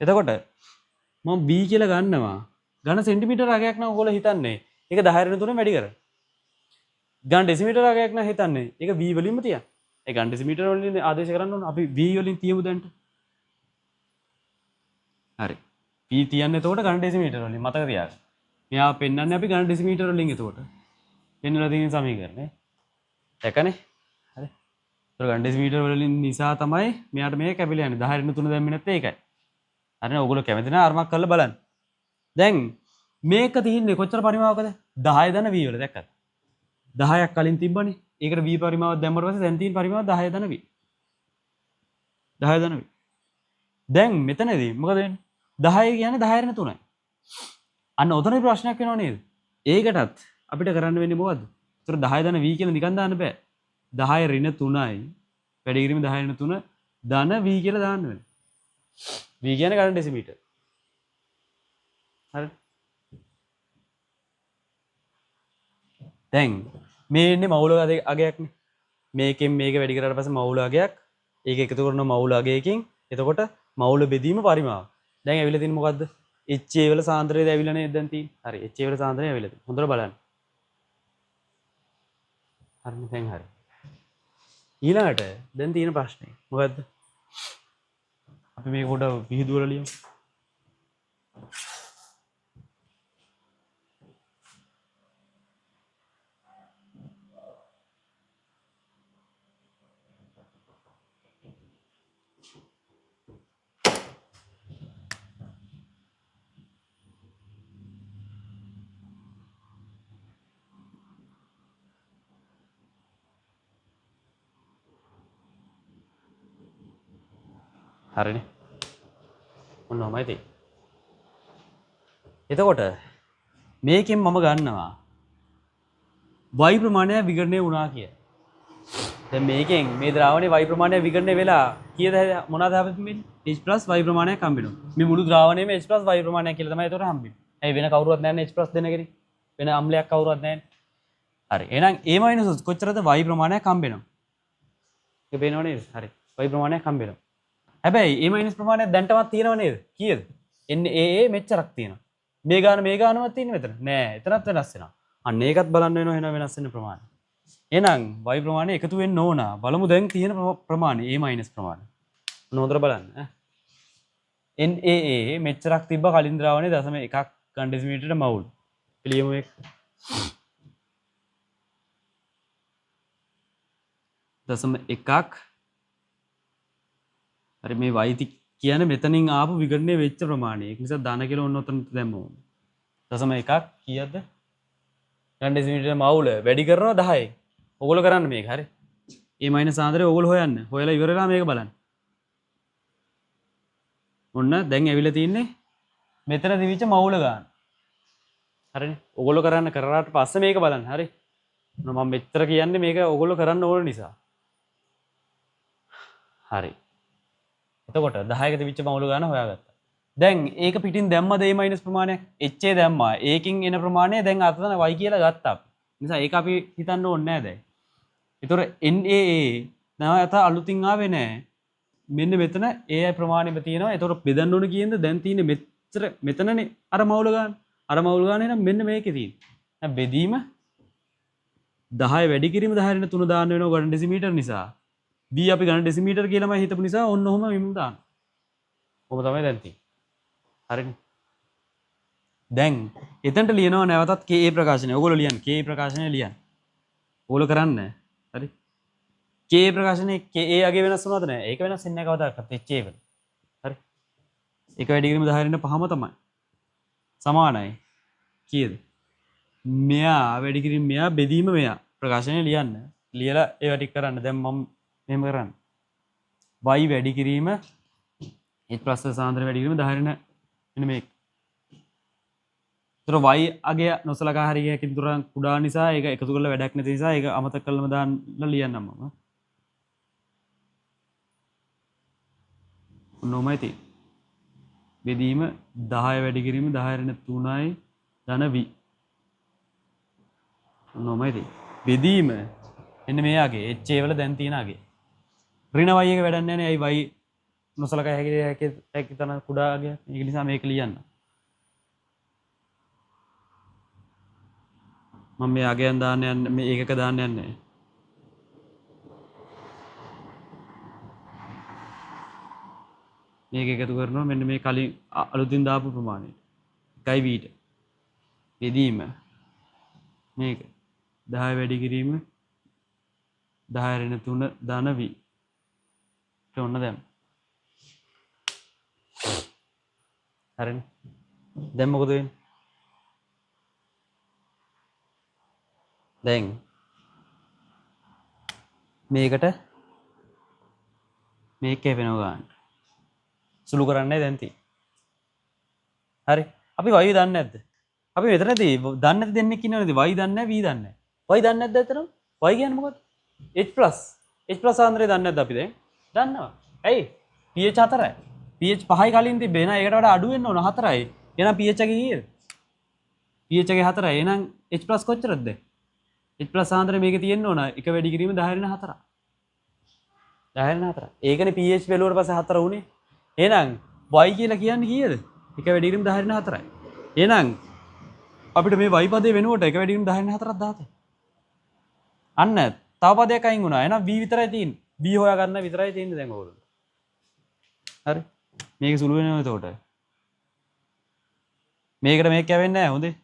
[SPEAKER 1] එතකොට මම V කියලා ගන්නවා. ඝන සෙන්ටිමීටර අගයක් නම් ඔයගොල්ලෝ හිතන්නේ. ඒක 10 3 වැඩි කරලා. ඝන ඩෙසිමීටර අගයක් නම් හිතන්නේ. ඒක V වලින්ම තියන්න. ඒ ඝන ඩෙසිමීටර වලින් ආදේශ කරන්න ඕන. අපි V වලින් තියමු දැන්ට. හරි. V තියන්නේ එතකොට ඝන ඩෙසිමීටර වලින් මතක තියාගන්න. මෙයා පෙන්වන්නේ අපි ඝන ඩෙසිමීටර වලින් එතකොට. පෙන්වලා තියෙන සමීකරණය. දැකනේ? හරි. ඒතර ඝන ඩෙසිමීටර වලින් නිසා තමයි මෙයාට මේක කැපිලා යන්නේ. 10 3 දැම්මේ නැත්නම් ඒකයි. හරිනේ ඔයගොල්ලෝ කැමති නම් අරමක් කරලා බලන්න. දැන් මේක තියෙන්නේ කොච්චර පරිමාවකද? 10 ධන V වල දැක්කද? 10ක් කලින් තිබ්බනේ. ඒකට V පරිමාවක් දැම්මට පස්සේ දැන් තියෙන පරිමාව 10 ධන V. 10 ධන V. දැන් මෙතනදී මොකද වෙන්නේ? 10 කියන්නේ 10 3යි. අන්න ඔතනයි ප්‍රශ්නයක් වෙනව නේද? ඒකටත් අපිට කරන්න වෙන්නේ මොකද්ද? ඒතර 10 ධන V කියලා නිකන් දාන්න බෑ. 10 ඍණ 3යි වැඩි කිරීම 10 ඍණ 3 ධන V කියලා දාන්න වෙනවා. V කියන්නේ ඝන ඩෙසිමීටර. හරි. දැන් මේ ඉන්නේ මවුල අගයක්නේ. මේකෙන් මේක වැඩි කරාට පස්සේ මවුල අගයක්. ඒක එකතු කරන මවුල අගයකින් එතකොට මවුල බෙදීම පරිමාව. දැන් ඇවිල්ලා තියෙන්නේ මොකද්ද? HA වල සාන්ද්‍රණයද ඇවිල්ලා නේද දැන් තියෙන්නේ. හරි. HA වල සාන්ද්‍රණය ඇවිල්ලා තියෙන්නේ. හොඳට බලන්න. හරිනේ දැන් හරි. ඊළඟට දැන් තියෙන ප්‍රශ්නේ මොකද්ද? අපි මේක පොඩ විහිදුවලා ලියමු. හරිනේ. ඔන්න ඔහමයි තියෙන්නේ. එතකොට මේකෙන් මම ගන්නවා y ප්‍රමාණය විකරණය වුණා කිය. දැන් මේකෙන් මේ ද්‍රාවණයේ y ප්‍රමාණය විකරණය වෙලා කීයද මොනවාද හම්බෙන්නේ? h y ප්‍රමාණයක් හම්බෙනවා. මේ මුළු ද්‍රාවණයෙම h y ප්‍රමාණයක් කියලා තමයි ඒතකොට හම්බෙන්නේ. ඇයි වෙන කවුරුවත් නැහැ නේ h දෙන කෙනෙක්. වෙන අම්ලයක් කවුරුවත් නැහැ. හරි. එහෙනම් a කොච්චරද y ප්‍රමාණයක් හම්බෙනවා. ඒක පේනව නේද? හරි. y ප්‍රමාණයක් හම්බෙනවා. හැබැයි a ප්‍රමාණයක් දැන්ටමත් තියෙනව නේද? කීයද? NAA මෙච්චරක් තියෙනවා. මේ ගානවත් තියෙන්නේ මෙතන. නෑ, එතනත් වෙනස් වෙනවා. අන්න ඒකත් බලන්න වෙනවා එහෙනම් වෙනස් වෙන ප්‍රමාණය. එහෙනම් y ප්‍රමාණය එකතු වෙන්න ඕන. බලමු දැන් තියෙන ප්‍රමාණය a ප්‍රමාණය. ඔන්න හොඳට බලන්න. NAA මෙච්චරක් තිබ්බ කලින් ද්‍රාවණයේ 0.1ක් ඝන ඩෙසිමීටරට මවුල්. පිළියමු එක. 0.1ක් හරි මේ y කියන්නේ මෙතනින් ආපු විකරණය වෙච්ච ප්‍රමාණය. ඒක නිසා ධන කියලා ඔන්න ඔතන දැම්මම. 0.1ක් කීයද? ඝන ඩෙසිමීටර මවුල වැඩි කරනවා 10යි. ඔයගොල්ලෝ කරන්න මේක හරි. a සාන්ද්‍රය ඔයගොල්ලෝ හොයන්න. හොයලා ඉවර වෙලා මේක බලන්න. ඔන්න දැන් ඇවිල්ලා තින්නේ මෙතන දිවිච්ච මවුල ගන්න. හරිනේ. ඔයගොල්ලෝ කරන්න කරාට පස්සේ මේක බලන්න. හරි. මම මෙච්චර කියන්නේ මේක ඔයගොල්ලෝ කරන්න ඕන නිසා. හරි. එතකොට 10ක තිබිච්ච මවුල ගන්න හොයාගත්තා. දැන් ඒක පිටින් දැම්මද a ප්‍රමාණයක්? HA දැම්මා. ඒකින් එන ප්‍රමාණය දැන් අතන y කියලා ගත්තා. නිසා ඒක අපි හිතන්න ඕනේ නෑ දැන්. ඒතොර NAA නැවත අලුතින් ආවේ නෑ. මෙන්න මෙතන AI ප්‍රමාණෙම තියෙනවා. ඒතොර බෙදන්න ඕන කියනද දැන් තියෙන්නේ මෙච්චර මෙතනනේ අර මවුල ගන්න. අර මවුල ගන්න නම් මෙන්න මේකේ තියෙන්නේ. දැන් බෙදීම 10 වැඩි කිරීම 10 න් 3 දාන්න වෙනවා ඝන ඩෙසිමීටර නිසා. B අපි ඝන ඩෙසිමීටර කියලාම හිතපු නිසා ඔන්න ඔහම විමු දාන්න. ඔහම තමයි දැන් තියෙන්නේ. හරිනේ. දැන් එතනට ලියනවා නැවතත් KA ප්‍රකාශනය. ඔයගොල්ලෝ ලියන්න KA ප්‍රකාශනය ලියන්න. ඕල කරන්න හරි කේ ප්‍රකාශනයේ ඒ අගේ වෙනස් වුණාද නැහැ ඒක වෙනස් වෙන්නේ නැහැ කවදාකවත් එච්චේ වෙන හරි එක වැඩි කිරීම 10 පහම තමයි සමානයි කීයද මෙයා වැඩි කිරීම මෙයා බෙදීම මෙයා ප්‍රකාශනය ලියන්න ලියලා ඒවා ටික කරන්න දැන් මම මෙහෙම කරන්න y වැඩි කිරීම h plus සාන්ද්‍ර වැඩි කිරීම 10 මෙන්න මේක තොර y අගය නොසලකා හරි එකකින් තුරන් කුඩා නිසා ඒක එකතු කරලා වැඩක් නැති නිසා ඒක අමතක කරලම දාන්න ලියන්නම් මම ඔන්නෝමයි තියෙන්නේ බෙදීම 10 වැඩි කිරීම 10 3යි ධන v ඔන්නෝමයි තියෙන්නේ බෙදීම එන්න මෙයාගේ h වල දැන් තියෙන අගේ ඍණ y එක වැඩක් නැහැ නේ අයි y නොසලකා හැකි තන කුඩා අගයක් ඒක නිසා මේක ලියන්න මම මේ අගයන් දාන්න යන්නේ මේ ඒකක දාන්න යන්නේ මේක එකතු කරනවා මෙන්න මේ කලින් අලුතින් දාපු ප්‍රමාණයට 1යි v ට බෙදීම මේක 10 වැඩි කිරීම 10 3 ධන v ඊට ඔන්න දැන් හරිනේ දැන් මොකද වෙන්නේ දැන් මේකට මේක කැපෙනවා ගන්න සුළු කරන්නේ දැන් තියෙන්නේ හරි අපි y දන්නේ නැද්ද අපි මෙතනදී දන්නේ නැති දෙන්නෙක් ඉන්නවනේ y දන්නේ නැහැ v දන්නේ නැහැ y දන්නේ නැද්ද එතන y කියන්නේ මොකද්ද h සාන්ද්‍රය දන්නේ නැද්ද අපි දැන් දන්නවා ඇයි pH 4යි pH 5යි කලින් තිබ්බේ නේද ඒකට වඩා අඩු වෙන්න ඕන 4යි එහෙනම් pH එක කීයද pH එක 4යි එහෙනම් h කොච්චරද h සාන්ද්‍රය මේකේ තියෙන්න ඕන එක වැඩි කිරීම 10 4 ඒකනේ pH බැලුවට පස්සේ 4 උනේ එහෙනම් y කියලා කියන්නේ කීයද එක වැඩි කිරීම 10 4යි එහෙනම් අපිට මේ y පදේ වෙනුවට එක වැඩි කිරීම 10 4ක් දාතේ අන්න තව පදයක් අයින් වුණා එහෙනම් v විතරයි තියෙන්නේ v හොයා ගන්න විතරයි තියෙන්නේ දැන් ඕගොල්ලෝ හරි මේක සුළු වෙනවා එතකොට මේකට මේක කැවෙන්නේ නැහැ හොඳේ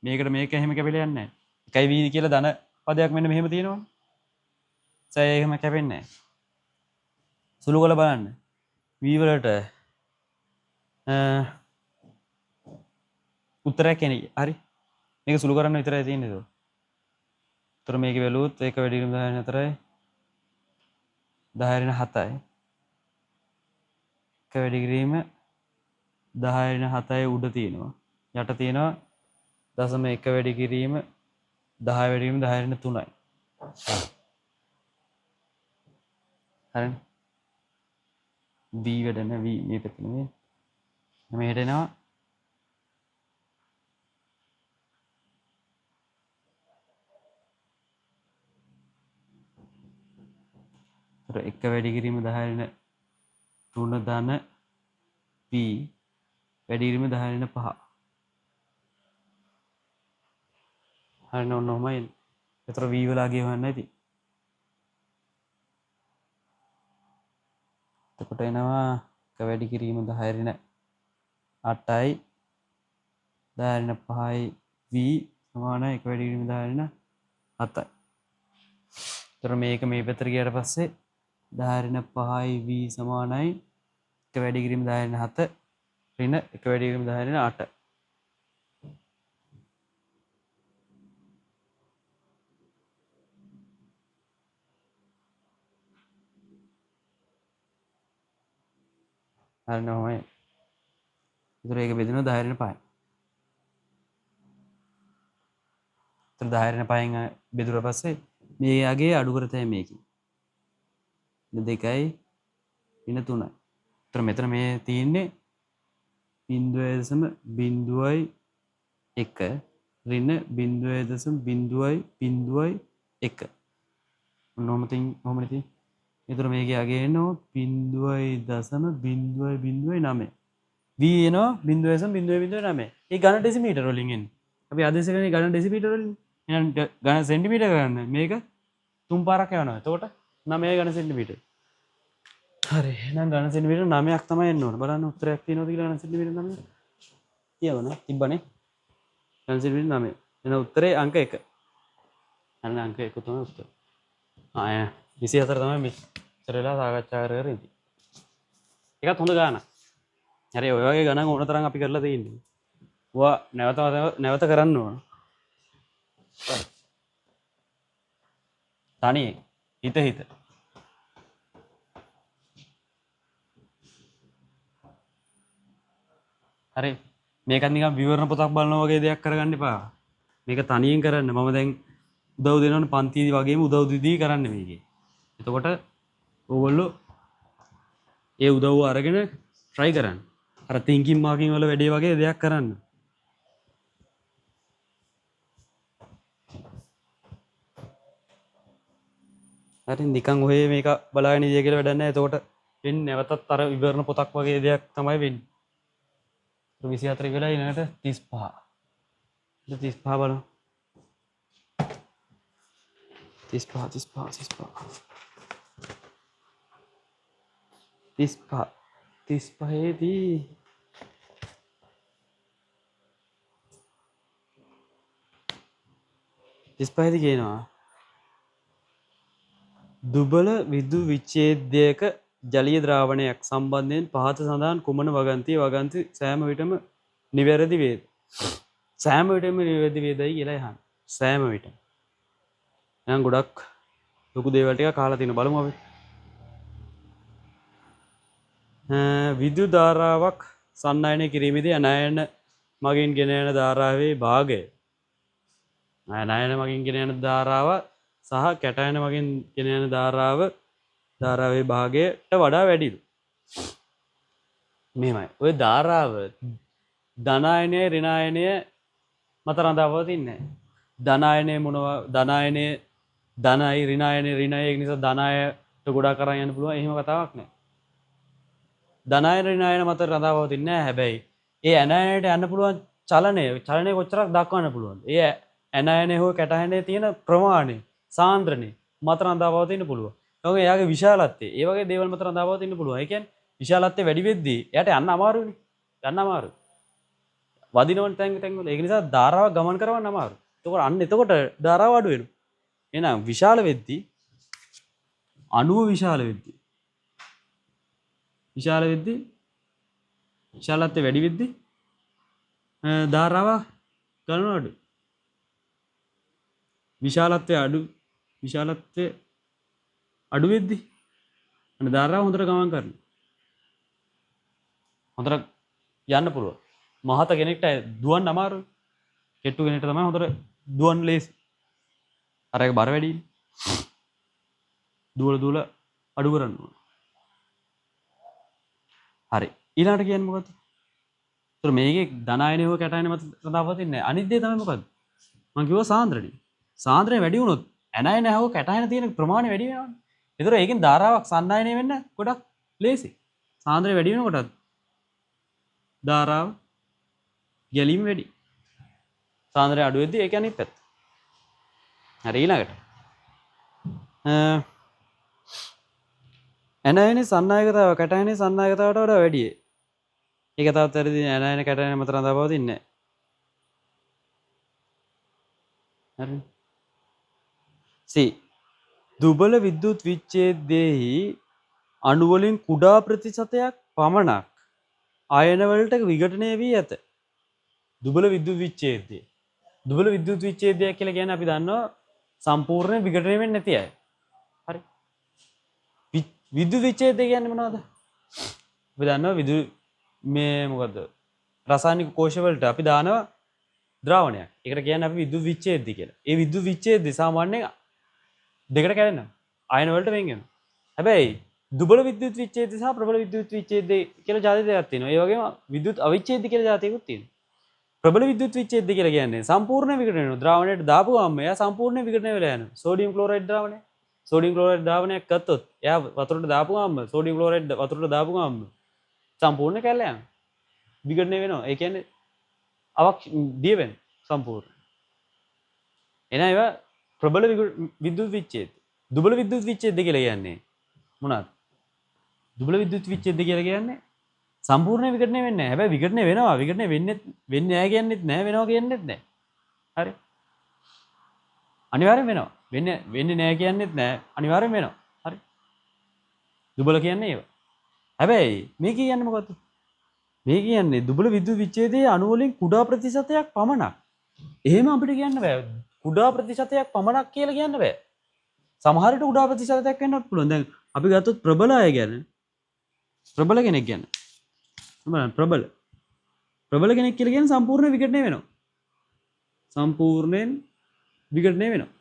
[SPEAKER 1] මේකට මේක එහෙම කැපිලා යන්නේ නැහැ 1යි v කියලා ධන පදයක් මෙන්න මෙහෙම තියෙනවනේ සය එහෙම කැපෙන්නේ නැහැ සුළු කරලා බලන්න v වලට උත්තරයක් එන්නේ හරි මේක සුළු කරන්න විතරයි තියෙන්නේ ඒක. උත්තර මේක බැලුවොත් ඒක වැඩි කිරීම 10 4යි 10 7යි. එක වැඩි කිරීම 10 7යි උඩ තියෙනවා. යට තියෙනවා දශම 1 වැඩි කිරීම 10 වැඩි කිරීම 10 3යි. හරිනේ. v වැඩ නැ v මේ පැත්ත නෙමෙයි. මෙහෙට එනවා එක වැඩි කිරීම 10 3 ධන p වැඩි කිරීම 10 5 හරිනේ ඔන්න ඔහමයි ඒතර v වල අගය හොයන්න ඇති එතකොට එනවා එක වැඩි කිරීම 10 8යි 10 5යි v සමානයි එක වැඩි කිරීම 10 7යි එතකොට මේක මේ පැත්තට ගියාට පස්සේ 10 5යි v සමානයි එක වැඩි කිරීම 10 7 ඍණ එක වැඩි කිරීම 10 8 හරිනේ ඔහමයි ඒතර ඒක බෙදෙනවා 10 5යි ඒතර 10 5න් බෙදුවා පස්සේ මේ යගේ අඩු කරතයි මේකේ 2යි ඍණ 3යි ඒතර මෙතන මේ තියෙන්නේ 0.01 ඍණ 0.01 ඔන්නෝම තින් ඔහමනේ තියෙන්නේ ඒතර මේකේ අගේ එනවා 0.009 v එනවා 0.009 ඒ ඝන ඩෙසිමීටර වලින් එන්නේ අපි ආදේශ කරන්නේ ඝන ඩෙසිමීටර වලින් එහෙනම් ඝන සෙන්ටිමීටර ගන්න මේක තුන් පාරක් යනවා එතකොට 9 ඝන සෙන්ටිමීටර හරි එහෙනම් ඝන සෙන්ටිමීටර 9ක් තමයි එන්න ඕන බලන්න උත්තරයක් තියෙනවද කියලා ඝන සෙන්ටිමීටර 9 කියවන තිබ්බනේ ඝන සෙන්ටිමීටර 9 එහෙනම් උත්තරේ අංක 1 අන්න අංක 1 තමයි උත්තර. ආය 24 තමයි මෙච්චර වෙලා සාකච්ඡා කර කර ඉන්නේ. ඒකත් හොඳ ගානක්. හරි ඔය වගේ ගණන් ඕන තරම් අපි කරලා තියෙන්නේ. ඔවා නැවත කරන්න ඕන. තනියෙන් හිත හරි මේකත් නිකන් විවරණ පොතක් බලනවා වගේ දෙයක් කරගන්න එපා. මේක තනියෙන් කරන්න. මම දැන් උදව් දෙනවනේ පන්තිදී වගේම උදව් දීදී කරන්න මේකේ. එතකොට ඕගොල්ලෝ ඒ උදව්ව අරගෙන try කරන්න. අර thinking marking වල වැඩේ වගේ දෙයක් කරන්න. හරි නිකන් ඔය මේක බලාගෙන ඉඳිය කියලා වැඩක් නැහැ. එතකොට වෙන්නේ නැවතත් අර විවරණ පොතක් වගේ දෙයක් තමයි වෙන්නේ. 24 වෙලා ඊළඟට 35. 35 බලමු. 35 දී කියනවා දුබල විද්‍යුත් විච්ඡේදයක ජලීය ද්‍රාවණයක් සම්බන්ධයෙන් පහත සඳහන් කුමන වගන්ති සෑම විටම නිවැරදි වේද? සෑම විටම නිවැරදි වේදයි කියලා අහන්න. සෑම විටම. එහෙනම් ගොඩක් ලොකු දේවල් ටිකක් අහලා තිනවා බලමු අපි. විද්‍යුත් ධාරාවක් සන්නායනය කිරීමේදී අනායන මගින් ගෙන යන ධාරාවේ භාගය අනායන මගින් ගෙන යන ධාරාව සහ කැටයන මගින් ගෙන යන ධාරාවේ භාගයට වඩා වැඩිලු. මෙහෙමයි. ඔය ධාරාව ධනායනය ඍණායනය මත රඳා පවතින්නේ නැහැ. ධනායනය මොනවා ධනායනය ධනයි ඍණායනය ඍණය ඒ නිසා ධනායට ගොඩක් කරන් යන්න පුළුවන්. එහෙම කතාවක් නැහැ. ධනායන ඍණායන මත රඳා පවතින්නේ නැහැ. හැබැයි ඒ අනායනයට යන්න පුළුවන් චලනය කොච්චරක් දක්වන්න පුළුවන්ද? ඒ අනායනය හෝ කැටයනේ තියෙන ප්‍රමාණය සාන්ද්‍රණය මත රඳා පවතින්න පුළුවන්. ඒක එයාගේ විශාලත්වය. ඒ වගේ දේවල් මත රඳා පවතින්න පුළුවන්. ඒ කියන්නේ විශාලත්වය වැඩි වෙද්දී එයාට යන්න අමාරුනේ. යන්න අමාරුයි. වදිනවන තැන් වල. ඒක නිසා ධාරාව ගමන් කරවන්න අමාරුයි. එතකොට ධාරාව අඩු වෙනවා. එහෙනම් විශාල වෙද්දී අණුව විශාලත්වය වැඩි වෙද්දී ධාරාව ගණන අඩුයි. විශාලත්වය අඩු වෙද්දී අන්න ධාරාව හොඳට ගමන් කරනවා. හොඳට යන්න පුළුවන්. මහත කෙනෙක්ට දුවන්න අමාරුයි. කෙට්ටු කෙනෙක්ට තමයි හොඳට දුවන්න ලේසි. අර එක බර වැඩි. දුවල අඩු කරන්න ඕන. හරි. ඊළඟට කියන්නේ මොකද්ද? ඒතර මේකේ ධනායනය හෝ කැටයන මත රඳා පවතින්නේ නැහැ. අනිත් දේ තමයි මොකද්ද? මම කිව්වා සාන්ද්‍රණය. සාන්ද්‍රණය වැඩි වුණොත් ඇනයන හෝ කැටයන තියෙන ප්‍රමාණය වැඩි වෙනවනේ. ඒතර ඒකෙන් ධාරාවක් සන්නායනය වෙන්න ගොඩක් ලේසි. සාන්ද්‍රණය වැඩි වෙනකොටත් ධාරාව ගැලීම වැඩි. සාන්ද්‍රණය අඩු වෙද්දී ඒක අනිත් පැත්ත. හරි ඊළඟට. ඇනයනේ සන්නායකතාව කැටයනේ සන්නායකතාවට වඩා වැඩි. ඒක තවත් වැඩි ඇනයන කැටයන මත රඳා පවතින්නේ නැහැ. හරි. දුබල විද්‍යුත් විච්ඡේදයේහි අණු වලින් කුඩා ප්‍රතිශතයක් පමණක් ආයන වලට විඝටනය වී ඇත. දුබල විද්‍යුත් විච්ඡේදය. දුබල විද්‍යුත් විච්ඡේදය කියලා කියන්නේ අපි දන්නවා සම්පූර්ණ විඝටනය වෙන්නේ නැති අය. හරි. විද්‍යුත් විච්ඡේදය කියන්නේ මොනවද? අපි දන්නවා මොකද්ද? රසායනික කෝෂ වලට අපි දානවා ද්‍රාවණයක්. ඒකට කියන්නේ අපි විද්‍යුත් විච්ඡේදය කියලා. ඒ විද්‍යුත් විච්ඡේදය සාමාන්‍යයෙන් දෙකට කැඩෙනවා. ආයන වලට වෙන් වෙනවා. හැබැයි දුබල විද්‍යුත් විච්ඡේදය සහ ප්‍රබල විද්‍යුත් විච්ඡේදය කියලා જાති දෙකක් තියෙනවා. ඒ වගේම විද්‍යුත් අවිච්ඡේදය කියලා જાතියකුත් තියෙනවා. ප්‍රබල විද්‍යුත් විච්ඡේදය කියලා කියන්නේ සම්පූර්ණ විඝටනය වෙනවා. ද්‍රාවණයට දාපු ගමන් එයා සම්පූර්ණ විඝටනය වෙලා යනවා. සෝඩියම් ක්ලෝරයිඩ් ද්‍රාවණය. සෝඩියම් ක්ලෝරයිඩ් ද්‍රාවණයක් ගත්තොත් එයා වතුරට දාපු ගමන් සෝඩියම් ක්ලෝරයිඩ් වතුරට දාපු ගමන් සම්පූර්ණ කැල්ල යනවා. විඝටනය වෙනවා. ඒ කියන්නේ දිය වෙනවා සම්පූර්ණ. එනවා ඒවා ප්‍රබල විද්‍යුත් විච්ඡේද. දුබල විද්‍යුත් විච්ඡේද කියලා කියන්නේ මොනවද? දුබල විද්‍යුත් විච්ඡේද කියලා කියන්නේ සම්පූර්ණ විඝටනය වෙන්නේ නැහැ. හැබැයි විඝටනය වෙනවා. විඝටනය වෙන්නේ නැහැ කියන්නේත් නැහැ වෙනවා කියන්නේත් නැහැ. හරි. අනිවාර්යෙන් වෙනවා. වෙන්නේ නැහැ කියන්නේත් නැහැ. අනිවාර්යෙන් වෙනවා. හරි. දුබල කියන්නේ ඒව. හැබැයි මේ කියන්නේ මොකද්ද? මේ කියන්නේ දුබල විද්‍යුත් විච්ඡේදයේ අණු වලින් කුඩා ප්‍රතිශතයක් පමණක්. එහෙම අපිට කියන්න බෑ. කුඩා ප්‍රතිශතයක් පමණක් කියලා කියන්න බෑ. සමහර විට කුඩා ප්‍රතිශතයක් වෙන්නත් පුළුවන්. දැන් අපි ගත්තොත් ප්‍රබල අය ගැන ප්‍රබල කෙනෙක් ගැන. ප්‍රබල කෙනෙක් කියලා කියන්නේ සම්පූර්ණ විකටණය වෙනවා. සම්පූර්ණයෙන් විකටණය වෙනවා.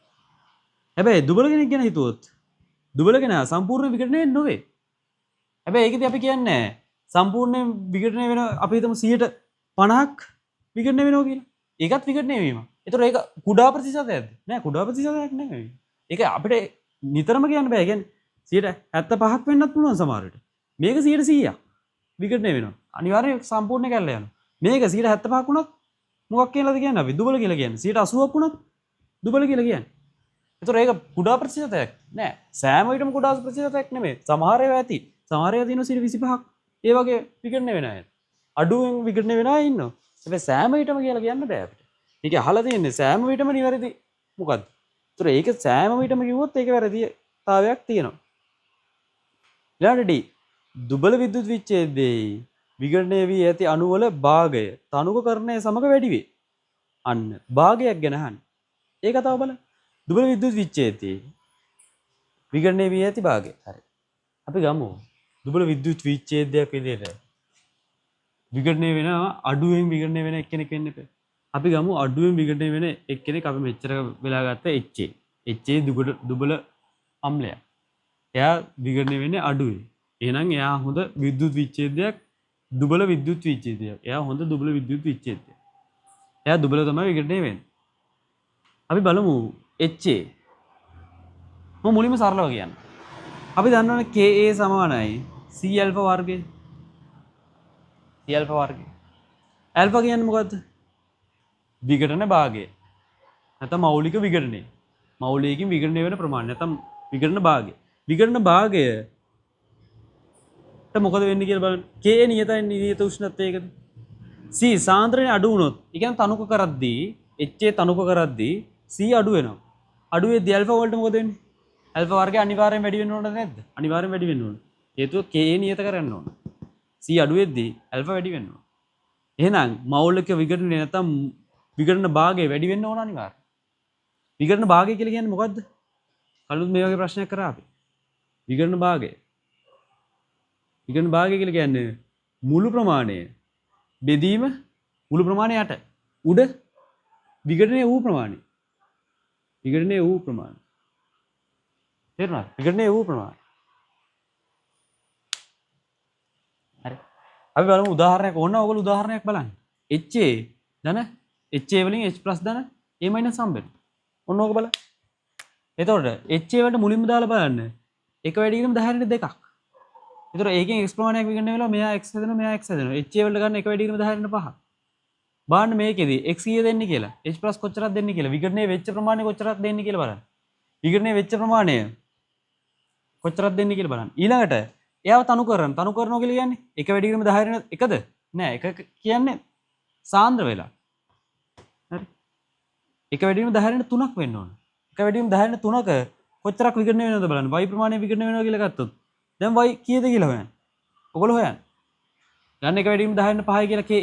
[SPEAKER 1] හැබැයි දුබල කෙනෙක් ගැන හිතුවොත් දුබල කෙනා සම්පූර්ණ විකටණය නෙවෙයි. හැබැයි ඒකදී අපි කියන්නේ සම්පූර්ණයෙන් විකටණය වෙන අපි හිතමු 50ක් විකටණය වෙනවා කියලා. ඒකත් විකටණය වීම. ඒතර ඒක කුඩා ප්‍රතිශතයක්ද? නෑ කුඩා ප්‍රතිශතයක් නෙවෙයි. ඒක අපිට නිතරම කියන්න බෑ. කියන්නේ 75ක් වෙන්නත් පුළුවන් සමහර විට. මේක 100ක් විකටණය වෙනවා. අනිවාර්යයෙන් සම්පූර්ණ කැල්ල යනවා. මේක 75ක් වුණොත් මොකක් කියලාද කියන්නේ අපි? දුබල කියලා කියන්නේ. 80ක් වුණොත් දුබල කියලා කියන්නේ. ඒතර ඒක කුඩා ප්‍රතිශතයක් නෑ. සෑම විටම කුඩා ප්‍රතිශතයක් නෙමෙයි. සමහර ඒවා ඇති. සමහර ඒවා තියෙනවා 125ක්. ඒ වගේ විකටණය වෙන අය. අඩුවෙන් විකටණය වෙන අය ඉන්නවා. හැබැයි සෑම විටම කියලා කියන්න බෑ අපිට. මේක අහලා තියෙන්නේ සෑම විටම නිවැරදි මොකද්ද? ඒතර ඒක සෑම විටම කිව්වොත් ඒක වැරදිතාවයක් තියෙනවා. ඊළඟට දුබල විද්‍යුත් විච්ඡේදයේ විකටණය වී ඇති අණු වල භාගය තනුකකරණය සමග වැඩි වේ. අන්න භාගයක් ගැන අහන්න. ඒ කතාව බලන්න. දුබල විද්‍යුත් විච්ඡේදයේ විකටණය වී ඇති භාගය. හරි. අපි ගමු. දුබල විද්‍යුත් විච්ඡේදයක් විදිහට විකටණය වෙනවා අඩුවෙන් විකටණය වෙන එක්කෙනෙක් වෙන්න එපා. අපි ගමු අඩුවෙන් විකටණය වෙන එක්කෙනෙක් අපි මෙච්චර වෙලා ගත්ත HA. HA දුබල අම්ලයක්. එයා විකටණය වෙන්නේ අඩුවේ. එහෙනම් එයා හොඳ විද්‍යුත් විච්ඡේදයක් දුබල විද්‍යුත් විච්ඡේදයක්. එයා හොඳ දුබල විද්‍යුත් විච්ඡේදයක්. එයා දුබල තමයි විකටණය වෙන්නේ. අපි බලමු HA. මම මුලින්ම සරලව කියන්න. අපි දන්නවනේ Ka සමානයි C ඇල්ෆා වර්ගය. C ඇල්ෆා වර්ගය. ඇල්ෆා කියන්නේ මොකද්ද? විකටන භාගය. නැත්නම් මෞලික විකටනය. මෞලිකයෙන් විකටනය වෙන ප්‍රමාණය. නැත්නම් විකටන භාගය. විකටන භාගයට මොකද වෙන්නේ කියලා බලන්න. Ka නියතයි නියත උෂ්ණත්වයකද? C සාන්ද්‍රණය අඩු වුණොත්, ඒ කියන්නේ තනුක කරද්දී HA තනුක කරද්දී C අඩු වෙනවා. අඩු වෙද්දී ඇල්ෆා වලට මොකද වෙන්නේ? ඇල්ෆා වර්ගය අනිවාර්යෙන් වැඩි වෙන්න ඕනද නැද්ද? අනිවාර්යෙන් වැඩි වෙන්න ඕන. හේතුව Ka නියත කරන්න ඕන. C අඩු වෙද්දී ඇල්ෆා වැඩි වෙන්න ඕන. එහෙනම් මෞලික විකටනය නැත්නම් විකටන භාගය වැඩි වෙන්න ඕන අනිවාර්යයෙන්. විකටන භාගය කියලා කියන්නේ මොකද්ද? කලින් මේ වගේ ප්‍රශ්නයක් කරා අපි. විකටන භාගය. විකටන භාගය කියලා කියන්නේ මුළු ප්‍රමාණය බෙදීම මුළු ප්‍රමාණය යට උඩ විකටනය වූ ප්‍රමාණය. විකටනය වූ ප්‍රමාණය. තේරුණාද? විකටනය වූ ප්‍රමාණය. හරි. අපි බලමු උදාහරණයක්. ඕන ඔයගොල්ලෝ උදාහරණයක් බලන්න. HA ධන HA වලින් H+ ධන A- සම්බෙන්න. ඔන්න ඕක බලන්න. එතකොට HA වලට මුලින්ම දාලා බලන්න. එක වැඩි කිරීම 10 × 2ක්. එතකොට ඒකෙන් x ප්‍රමාණයක් විකටනය වෙලා මෙයා x හැදෙනවා මෙයා x හැදෙනවා. HA වලට ගන්න එක වැඩි කිරීම 10 × 5. බලන්න මේකෙදි x කීය දෙන්නේ කියලා. H+ කොච්චරක් දෙන්නේ කියලා. විකටනය වෙච්ච ප්‍රමාණය කොච්චරක් දෙන්නේ කියලා බලන්න. විකටනය වෙච්ච ප්‍රමාණය කොච්චරක් දෙන්නේ කියලා බලන්න. ඊළඟට එයාව තනු කරනවා කියලා කියන්නේ එක වැඩි කිරීම 10 × 1ද? නෑ එක කියන්නේ සාන්ද්‍ර වෙලා. හරි. එක වැඩි කිරීම 10 × 3ක් වෙන්න ඕන. එක වැඩි කිරීම 10 × 3ක කොච්චරක් විකටනය වෙනවද බලන්න. y ප්‍රමාණය විකටනය වෙනවා කියලා ගත්තොත් දැන් y කීයද කියලා හොයන්න. ඔයගොල්ලෝ හොයන්න. ගන්න එක වැඩි කිරීම 10 × 5 කියලා Ka.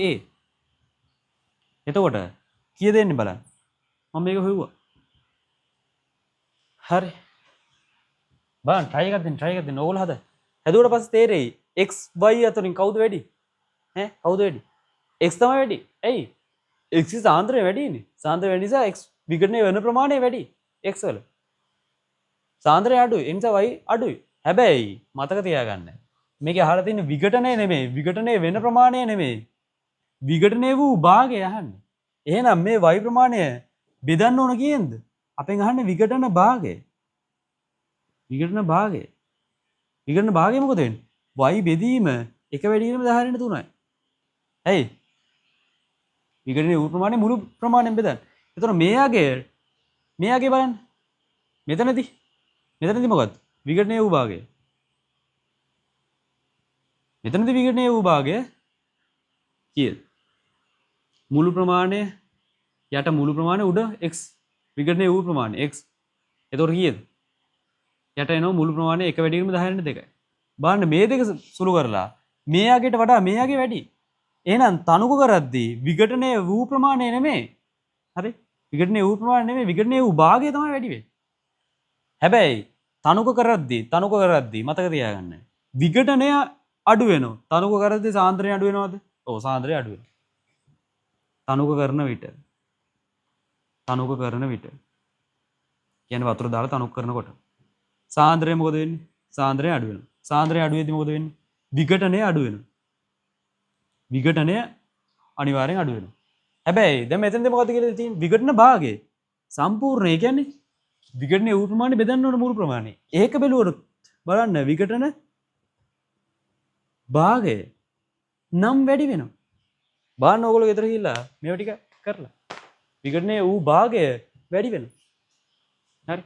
[SPEAKER 1] එතකොට කීයද එන්නේ බලන්න. මම මේක හොයුවා. හරි. බලන්න try එකක් දෙන්න. ඕගොල්ලෝ හැදුවට පස්සේ තේරෙයි x y අතරින් කවුද වැඩි? කවුද වැඩි? x තමයි වැඩි. ඇයි? x සාන්ද්‍රය වැඩිනේ. සාන්ද්‍රය වැඩි නිසා x විකටනය වෙන ප්‍රමාණය වැඩි. x වල. සාන්ද්‍රය අඩුයි. ඒ නිසා y අඩුයි. හැබැයි මතක තියාගන්න. මේකේ අහලා තියෙන විකටනය නෙමෙයි. විකටනය වෙන ප්‍රමාණය නෙමෙයි. විකටනය වූ භාගය අහන්නේ. එහෙනම් මේ y ප්‍රමාණය බෙදන්න ඕන කීයෙන්ද? අපෙන් අහන්නේ විකටන භාගය. විකටන භාගය. විකටන භාගය මොකද වෙන්නේ? y බෙදීම එක වැඩි කිරීම 10 × 3යි. ඇයි? විකටනයේ වූ ප්‍රමාණය මුළු ප්‍රමාණයෙන් බෙදන්න. එතකොට මෙයාගේ බලන්න. මෙතනදී මොකද්ද? විකටනයේ වූ භාගය. මෙතනදී විකටනයේ වූ භාගය කීයද? මුළු ප්‍රමාණය යට මුළු ප්‍රමාණය උඩ x විඝටනයේ වූ ප්‍රමාණය x. එතකොට කීයද? යට එනවා මුළු ප්‍රමාණය එක වැඩි වීම 10 2යි. බලන්න මේ දෙක සුළු කරලා මෙයාගේට වඩා මෙයාගේ වැඩි. එහෙනම් තනුක කරද්දී විඝටනයේ වූ ප්‍රමාණය නෙමෙයි. හරි? විඝටනයේ වූ ප්‍රමාණය නෙමෙයි විඝටනයේ වූ භාගය තමයි වැඩි වෙන්නේ. හැබැයි තනුක කරද්දී මතක තියාගන්න. විඝටනය අඩු වෙනවා. තනුක කරද්දී සාන්ද්‍රණය අඩු වෙනවද? ඔව් සාන්ද්‍රණය අඩු වෙනවා. තනුක කරන විට කියන්නේ වතුර දාලා තනුක කරනකොට සාන්ද්‍රණය මොකද වෙන්නේ? සාන්ද්‍රණය අඩු වෙනවා. සාන්ද්‍රණය අඩු වෙද්දී මොකද වෙන්නේ? විඝටනය අඩු වෙනවා. විඝටනය අනිවාර්යෙන් අඩු වෙනවා. හැබැයි දැන් මෙතනදී මොකද කියලා තියෙන්නේ? විඝටන භාගය සම්පූර්ණ. ඒ කියන්නේ විඝටනයේ වූ ප්‍රමාණය බෙදන්න ඕන මුළු ප්‍රමාණය. ඒක බැලුවොත් බලන්න විඝටන භාගය නම් වැඩි වෙනවා. බලන්න ඕගොල්ලෝ ගෙදර ගිහිල්ලා මේව ටික කරලා. විඝටනයේ වූ භාගය වැඩි වෙනවා. හරි.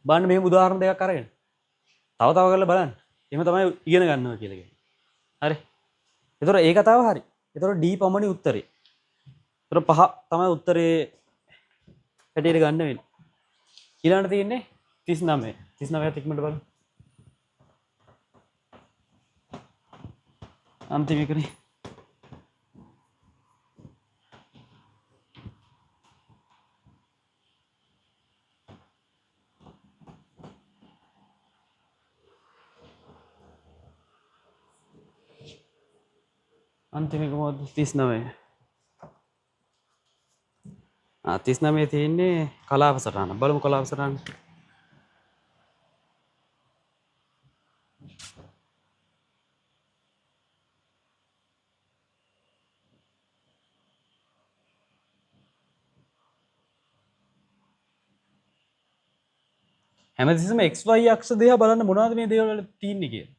[SPEAKER 1] බලන්න මේ උදාහරණ දෙකක් අරගෙන. තව කරලා බලන්න. එහෙම තමයි ඉගෙන ගන්නවා කියලා කියන්නේ. හරි. ඒතර ඒ කතාව හරි. ඒතර D පමණි උත්තරේ. ඒතර 5 තමයි උත්තරේ හැටියට ගන්න වෙන්නේ. ඊළඟට තියෙන්නේ 39. 39ත් ඉක්මනට බලන්න. අන්තිම එකනේ. අන්තිම එක මොකද්ද? 39. 39 තියෙන්නේ කලාප සටහන. බලමු කලාප සටහන. හැමතිස්සෙම XY අක්ෂ දිහා බලන්න මොනවද මේ දේවල් වල තියෙන්නේ කියලා.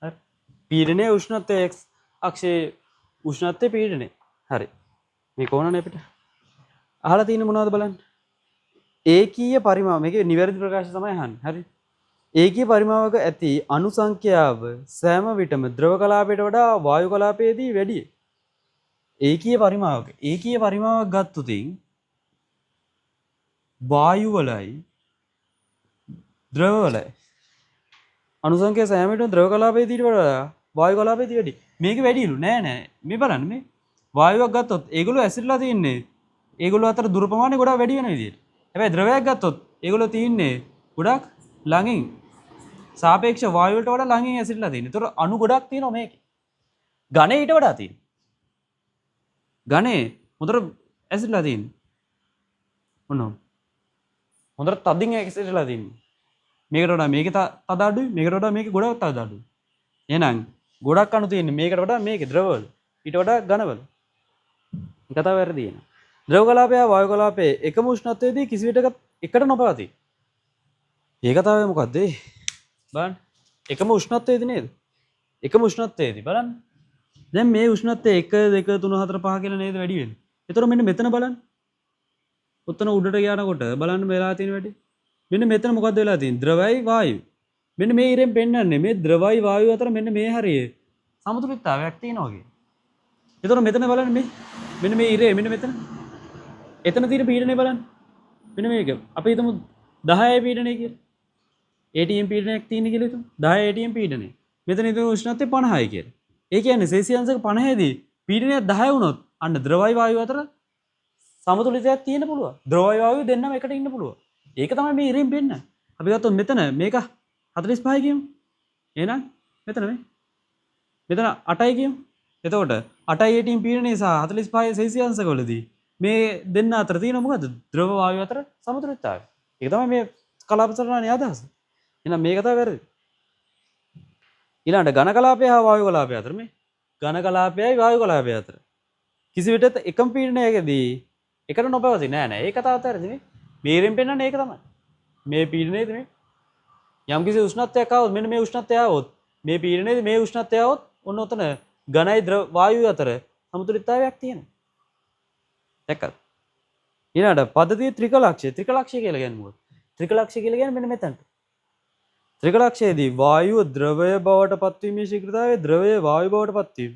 [SPEAKER 1] හරි. පීඩනයේ උෂ්ණත්වය x අක්ෂයේ උෂ්ණත්වය පීඩනය. හරි. මේක ඕනනේ අපිට. අහලා තියෙන්නේ මොනවද බලන්න. ඒකීය පරිමාව මේකේ නිවැරදි ප්‍රකාශය තමයි අහන්නේ. හරි. ඒකීය පරිමාවක ඇති අණු සංඛ්‍යාව සෑම විටම ද්‍රව කලාපයට වඩා වායු කලාපයේදී වැඩි. ඒකීය පරිමාවක් ගත්තොත් වායු වලයි ද්‍රව වලයි අණු සංඛ්‍යාව සෑම විටම ද්‍රව කලාපයේදී වඩා වායු කලාපයේදී වැඩි. මේක වැඩිලු නෑ මේ බලන්න මේ වායුවක් ගත්තොත් ඒගොල්ලෝ ඇසිඩ්ලා තින්නේ ඒගොල්ලෝ අතර දුර ප්‍රමාණය ගොඩාක් වැඩි වෙන විදියට. හැබැයි ද්‍රවයක් ගත්තොත් ඒගොල්ලෝ තින්නේ ගොඩාක් ළඟින් සාපේක්ෂ වායු වලට වඩා ළඟින් ඇසිඩ්ලා තියෙනවා. ඒතර අණු ගොඩක් තියෙනවා මේකේ. ඝනේ ඊට වඩා තියෙනවා. ඝනේ හොඳට ඇසිඩ්ලා තියෙනවා. මොනවා? හොඳට තදින් ඇසිඩ්ලා තියෙනවා. මේකට වඩා මේකේ තද අඩුයි. මේකට වඩා මේකේ ගොඩක් තද අඩුයි. එහෙනම් ගොඩක් අණු තියෙන්නේ මේකට වඩා මේකේ ද්‍රවවල. ඊට වඩා ඝනවල. මේ කතාව වැරදි වෙනවා. ද්‍රව කලාපය වායු කලාපයේ එකම උෂ්ණත්වයේදී කිසි විටක එකට නොපවතී. ඒ කතාවේ මොකද්ද? බලන්න. එකම උෂ්ණත්වයේදී නේද? එකම උෂ්ණත්වයේදී බලන්න. දැන් මේ උෂ්ණත්වය 1 2 3 4 5 කියලා නේද වැඩි වෙන්නේ. ඒතර මෙන්න මෙතන බලන්න. උත්තර උඩට යනකොට බලන්න වෙලා තියෙන වැඩි. මෙන්න මෙතන මොකද්ද වෙලා තියෙන්නේ? ද්‍රවයි වායු. මෙන්න මේ ඉරෙන් පෙන්වන්නේ මේ ද්‍රවයි වායු අතර මෙන්න මේ හරියේ සමතුලිතතාවයක් තියෙනවා වගේ. ඒතර මෙතන බලන්න මෙන්න මේ ඉරේ මෙන්න මෙතන. එතන තියෙන පීඩනය බලන්න. මෙන්න මේක. අපි හිතමු 10 පීඩනය කියලා. ATM පීඩනයක් තියෙන කියලා හිතමු. 10 ATM පීඩනය. මෙතන ඉතින් උෂ්ණත්වය 50යි කියලා. ඒ කියන්නේ සෙල්සියස් එක 50 දී පීඩනය 10 වුණොත් අන්න ද්‍රවයි වායු අතර සමතුලිතයක් තියෙන්න පුළුවන්. ද්‍රවයි වායු දෙන්නම එකට ඉන්න පුළුවන්. ඒක තමයි මේ ඉරෙන් පෙන්නන්නේ. අපි ගත්තොත් මෙතන මේක 45 කියමු. එහෙනම් මෙතන මෙතන 8යි කියමු. එතකොට 8යි ATM පීඩනය සහ 45 සෙල්සියස් වලදී මේ දෙන්න අතර තියෙන මොකද්ද? ද්‍රව වායු අතර සමතුලිතතාවය. ඒක තමයි මේ කලාප සටහනේ අදහස. එහෙනම් මේ කතාව වැරදි. ඊළඟට ඝන කලාපය හා වායු කලාපය අතර මේ ඝන කලාපයයි වායු කලාපය අතර කිසි විටක එකම පීඩනයකදී එකට නොපවතී නෑ. ඒ කතාවත් වැරදි නේ. මේරෙන් පෙන්නන්නේ ඒක තමයි. මේ පීඩනයේද මේ යම් කිසි උෂ්ණත්වයක් ආවොත් මෙන්න මේ උෂ්ණත්වය ආවොත් මේ පීඩනයේද මේ උෂ්ණත්වය ආවොත් ඔන්න ඔතන ඝනයි ද්‍රව වායු අතර සමතුලිතතාවයක් තියෙනවා. දැක්කද? ඊළඟට පද්ධතිය ත්‍රිකලක්ෂය කියලා කියන්නේ මොකක්ද? ත්‍රිකලක්ෂය කියලා කියන්නේ මෙන්න මෙතනට. ත්‍රිකලක්ෂයේදී වායුව ද්‍රවය බවට පත්වීමේ ශීඝ්‍රතාවය ද්‍රවය වායු බවට පත්වීම.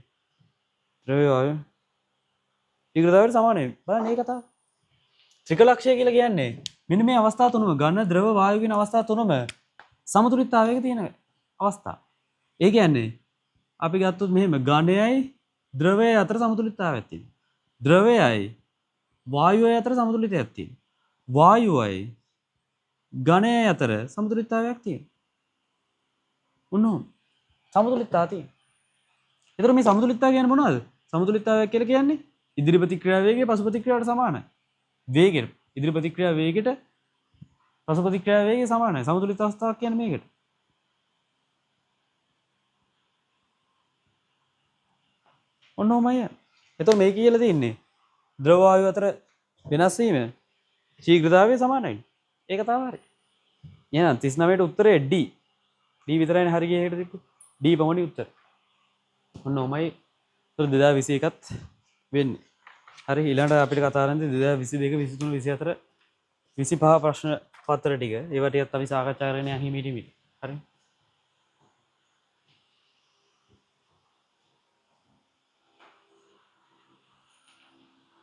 [SPEAKER 1] ද්‍රවය වායු ශීඝ්‍රතාවයට සමානයි. බලන්න මේ කතාව. ත්‍රිකලක්ෂය කියලා කියන්නේ මෙන්න මේ අවස්ථා තුනම ඝන ද්‍රව වායු කියන අවස්ථා තුනම සමතුලිතතාවයක තියෙන අවස්ථා. ඒ කියන්නේ අපි ගත්තොත් මෙහෙම ඝනයයි ද්‍රවයයි අතර සමතුලිතතාවයක් තියෙනවා. ද්‍රවයයි වායුවයි අතර සමතුලිතතාවයක් තියෙනවා. වායුවයි ඝනයයි අතර සමතුලිතතාවයක් තියෙනවා. උන්නෝම සමතුලිතතාවය තියෙනවා. ඒතර මේ සමතුලිතතාවය කියන්නේ මොනවද? සමතුලිතතාවය කියලා කියන්නේ ඉදිරි ප්‍රතික්‍රියා වේගය පසු ප්‍රතික්‍රියාවට සමානයි. වේගය ඉදිරි ප්‍රතික්‍රියා වේගයට පසු ප්‍රතික්‍රියා වේගය සමානයි. සමතුලිත අවස්ථාවක් කියන්නේ මේකට. ඔන්න ඔහමයි. එතකොට මේ කියලා තියෙන්නේ ද්‍රව වායු අතර වෙනස් වීම ශීඝ්‍රතාවය සමානයි. ඒක තමයි හරි. එහෙනම් 39ට උත්තරේ D. D විතරයිනේ හරි ගියේ ඒකට තිබ්බේ. D පමණයි උත්තර. ඔන්න ඔහමයි. ඒතර 2021ත් වෙන්නේ. හරි ඊළඟට අපිට කතා කරන්නේ 2022 23 24 25 ප්‍රශ්න පත්‍ර ටික. ඒවා ටිකත් අපි සාකච්ඡා කරගෙන යන්න හිමීට. හරි.